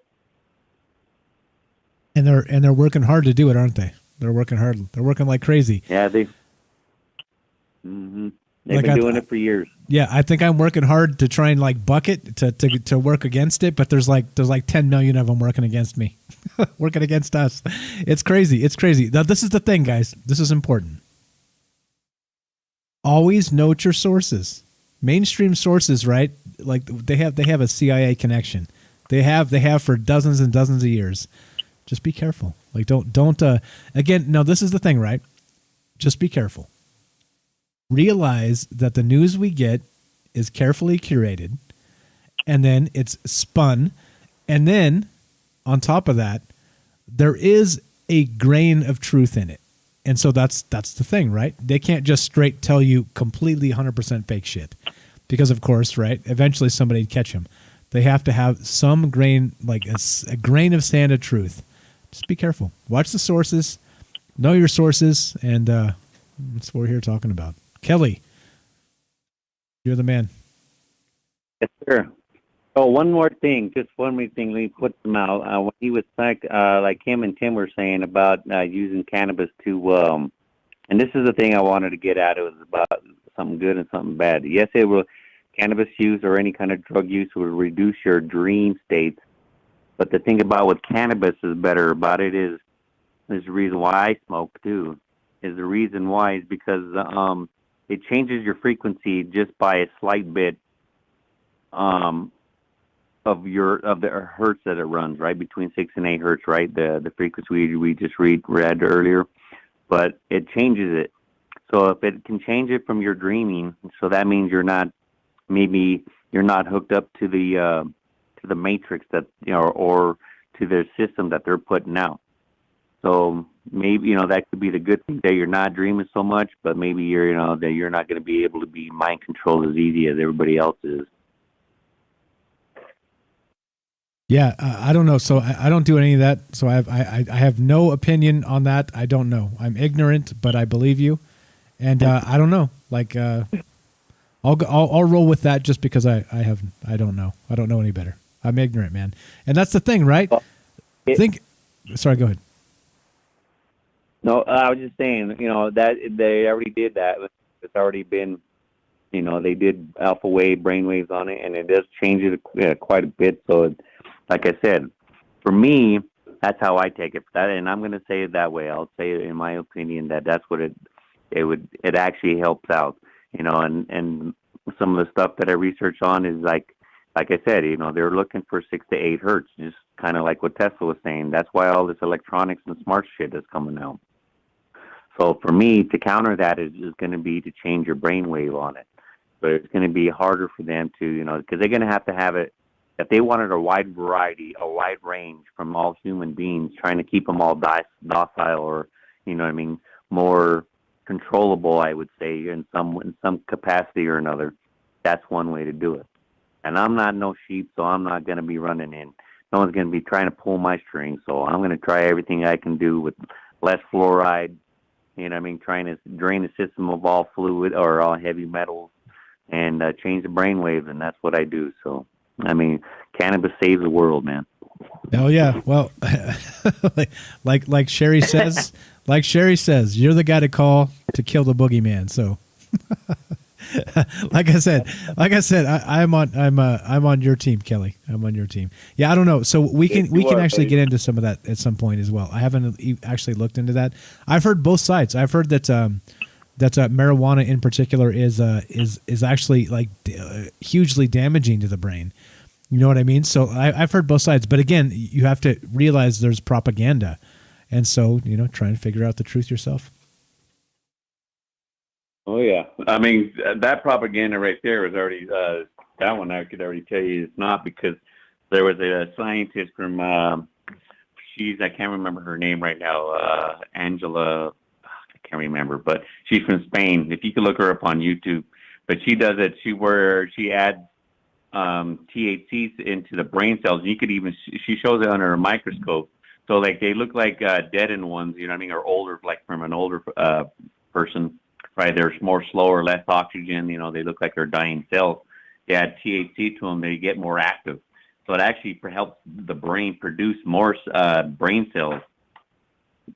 and they're working hard to do it, aren't they? They're working hard. They're working like crazy. Yeah, they've been doing it for years. Yeah, I think I'm working hard to try and like buck it to work against it, but there's like 10 million of them working against me, working against us. It's crazy. It's crazy. Now this is the thing, guys. This is important. Always note your sources. Mainstream sources, right? Like they have a CIA connection. They have for dozens and dozens of years. Just be careful. Like don't again. No, this is the thing, right? Just be careful. Realize that the news we get is carefully curated, and then it's spun, and then on top of that, there is a grain of truth in it. And so that's the thing, right? They can't just straight tell you completely 100% fake shit, because of course, right? Eventually somebody would catch them. They have to have some grain, like a grain of sand of truth. Just be careful. Watch the sources, know your sources, and that's what we're here talking about. Kelly, you're the man. Yes, sir. Oh, one more thing. Just one more thing. Let me put them out. When he was like him and Tim were saying about using cannabis to, and this is the thing I wanted to get at. It was about something good and something bad. Yes, it will. Cannabis use or any kind of drug use will reduce your dream states. But the thing about what cannabis is better about it is the reason why I smoke too. Is the reason why is because it changes your frequency just by a slight bit of the hertz that it runs, right? Between 6 and 8 hertz, right? The frequency we just read earlier. But it changes it. So if it can change it from your dreaming, so that means you're not hooked up to the matrix that or to the system that they're putting out. So maybe that could be the good thing, that you're not dreaming so much, but maybe that you're not going to be able to be mind controlled as easy as everybody else is. Yeah, I don't know. So I don't do any of that. So I have no opinion on that. I don't know. I'm ignorant, but I believe you, and I don't know. Like I'll roll with that just because I don't know. I don't know any better. I'm ignorant, man, and that's the thing, right? Sorry, go ahead. No, I was just saying, that they already did that. It's already been, they did alpha wave, brain waves on it, and it does change it quite a bit. So, like I said, for me, that's how I take it. And I'm going to say it that way. I'll say it in my opinion that's what it it actually helps out, and some of the stuff that I researched on is like I said, they're looking for 6 to 8 hertz, just kind of like what Tesla was saying. That's why all this electronics and smart shit is coming out. So for me, to counter that is just going to be to change your brainwave on it. But it's going to be harder for them to, because they're going to have it. If they wanted a wide variety, a wide range from all human beings, trying to keep them all docile or, more controllable, I would say, in some capacity or another. That's one way to do it. And I'm not no sheep, so I'm not going to be running in. No one's going to be trying to pull my string. So I'm going to try everything I can do with less fluoride, trying to drain the system of all fluid or all heavy metals and change the brainwaves. And that's what I do. So, cannabis saves the world, man. Oh, yeah. Well, like Sherry says, you're the guy to call to kill the boogeyman. So. Like I said, I'm on your team, Kelly. I'm on your team. Yeah, I don't know. So we can actually get into some of that at some point as well. I haven't actually looked into that. I've heard both sides. I've heard that marijuana in particular is actually like hugely damaging to the brain. You know what I mean? So I've heard both sides. But again, you have to realize there's propaganda, and so trying to figure out the truth yourself. Oh, yeah. That propaganda right there was already, that one I could already tell you it's not, because there was a scientist from, I can't remember her name right now, Angela, I can't remember, but she's from Spain. If you could look her up on YouTube. But she does it, she adds THC into the brain cells. You could even, she shows it under a microscope. So, like, they look like deadened ones, or older, like from an older person. Right, they're more slower, less oxygen. They look like they're dying cells. You add THC to them, they get more active. So it actually helps the brain produce more brain cells.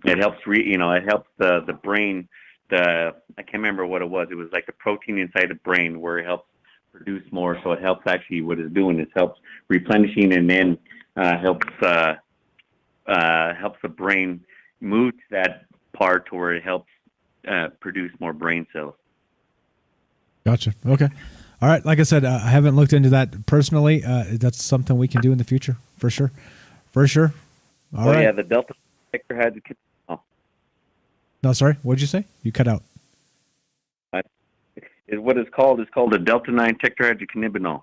It helps, it helps the brain. I can't remember what it was. It was like a protein inside the brain where it helps produce more. So it helps actually. What it's doing is helps replenishing, and then helps the brain move to that part to where it helps produce more brain cells. Gotcha. Okay. All right. Like I said, I haven't looked into that personally. That's something we can do in the future, for sure. For sure. All right. Yeah, the Delta detector had to. No, sorry. What'd you say? You cut out. Is what it's called. It's called the Delta 9 tetrahydrocannabinol.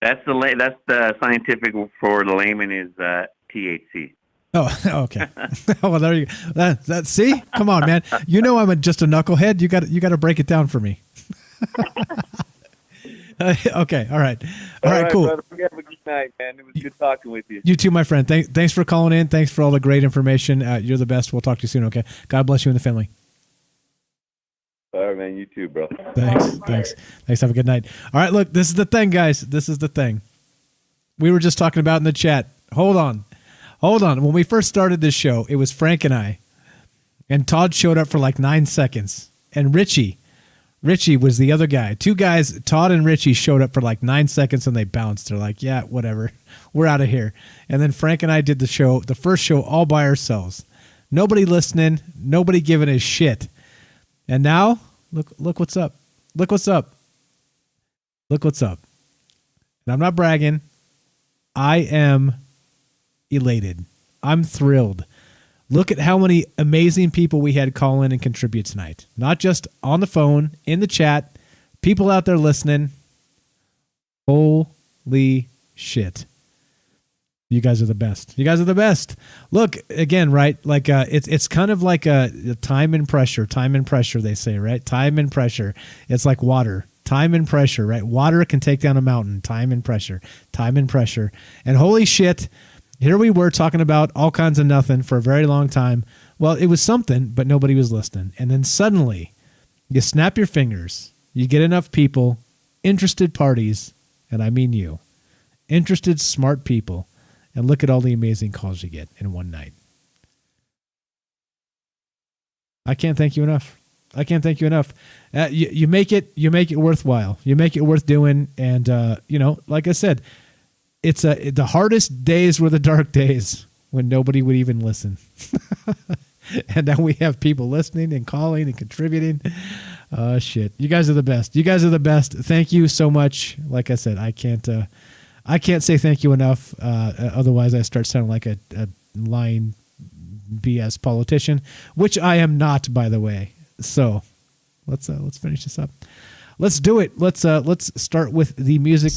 That's the scientific for the layman is THC. Oh, okay. Well, there you go. That see? Come on, man. I'm just a knucklehead. You got to break it down for me. Okay. All right. All right. Cool. Brother, have a good night, man. It was good talking with you. You too, my friend. Thanks for calling in. Thanks for all the great information. You're the best. We'll talk to you soon. Okay. God bless you and the family. All right, man. You too, bro. Thanks. Have a good night. All right. Look, this is the thing, guys. This is the thing. We were just talking about in the chat. Hold on. When we first started this show, it was Frank and I. And Todd showed up for like 9 seconds. And Richie was the other guy. Two guys, Todd and Richie, showed up for like 9 seconds and they bounced. They're like, yeah, whatever. We're out of here. And then Frank and I did the first show all by ourselves. Nobody listening. Nobody giving a shit. And now, look what's up. Look what's up. And I'm not bragging. I am elated. I'm thrilled. Look at how many amazing people we had call in and contribute tonight. Not just on the phone, in the chat, people out there listening. Holy shit. You guys are the best. Look, again, right? Like it's kind of like a time and pressure, they say, right? Time and pressure. It's like water. Time and pressure, right? Water can take down a mountain. Time and pressure. And holy shit, here we were talking about all kinds of nothing for a very long time. Well, it was something, but nobody was listening. And then suddenly, you snap your fingers, you get enough people, interested parties, and I mean you, interested, smart people, and look at all the amazing calls you get in one night. I can't thank you enough. You make it worthwhile. You make it worth doing. And, like I said, it's the hardest days were the dark days when nobody would even listen. And now we have people listening and calling and contributing. Shit. You guys are the best. You guys are the best. Thank you so much. Like I said, I can't say thank you enough. Otherwise I start sounding like a lying BS politician, which I am not, by the way. So let's finish this up. Let's do it. Let's start with the music.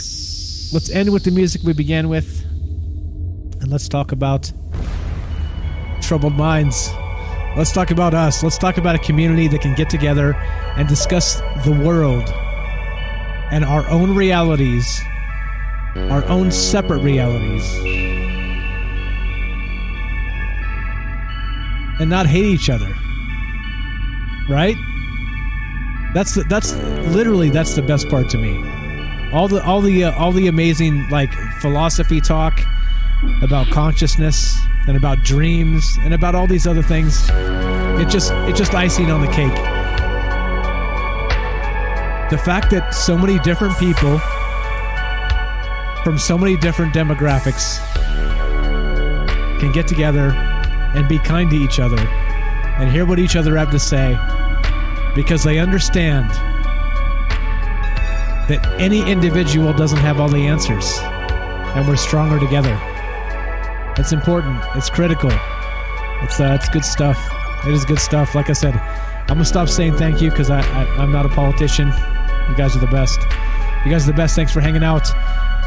Let's end with the music we began with. And let's talk about troubled minds. Let's talk about us. Let's talk about a community that can get together and discuss the world and our own realities, our own separate realities, and not hate each other. Right? That's literally the best part to me. All the amazing like philosophy talk about consciousness and about dreams and about all these other things. It's just icing on the cake. The fact that so many different people from so many different demographics can get together and be kind to each other and hear what each other have to say, because they understand that any individual doesn't have all the answers, and we're stronger together. It's important. It's critical. It's good stuff. It is good stuff. Like I said, I'm going to stop saying thank you because I'm not a politician. You guys are the best. You guys are the best. Thanks for hanging out.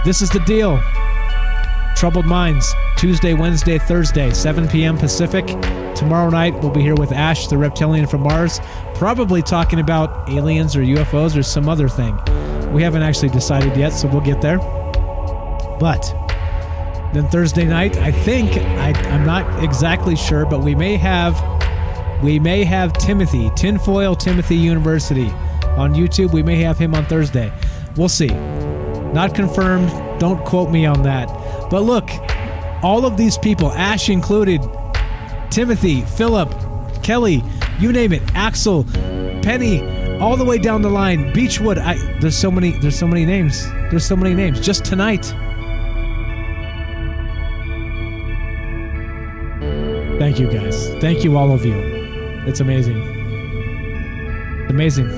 This is the deal. Troubled Minds, Tuesday, Wednesday, Thursday, 7 p.m. Pacific. Tomorrow night, we'll be here with Ash, the reptilian from Mars, probably talking about aliens or UFOs or some other thing. We haven't actually decided yet, so we'll get there. But then Thursday night, I think, I'm not exactly sure, but we may have Timothy, Tinfoil Timothy University on YouTube. We may have him on Thursday. We'll see. Not confirmed. Don't quote me on that. But look, all of these people, Ash included, Timothy, Philip, Kelly, you name it, Axel, Penny, all the way down the line, Beechwood. There's so many names. There's so many names. Just tonight. Thank you, guys. Thank you, all of you. It's amazing. Amazing.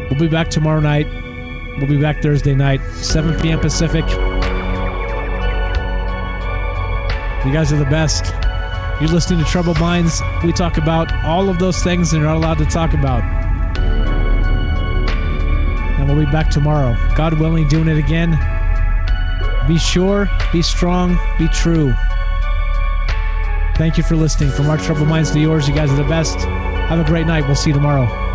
We'll be back tomorrow night. We'll be back Thursday night, 7 p.m. Pacific. You guys are the best. You're listening to Troubled Minds. We talk about all of those things that you're not allowed to talk about. And we'll be back tomorrow. God willing, doing it again. Be sure, be strong, be true. Thank you for listening. From our Troubled Minds to yours, you guys are the best. Have a great night. We'll see you tomorrow.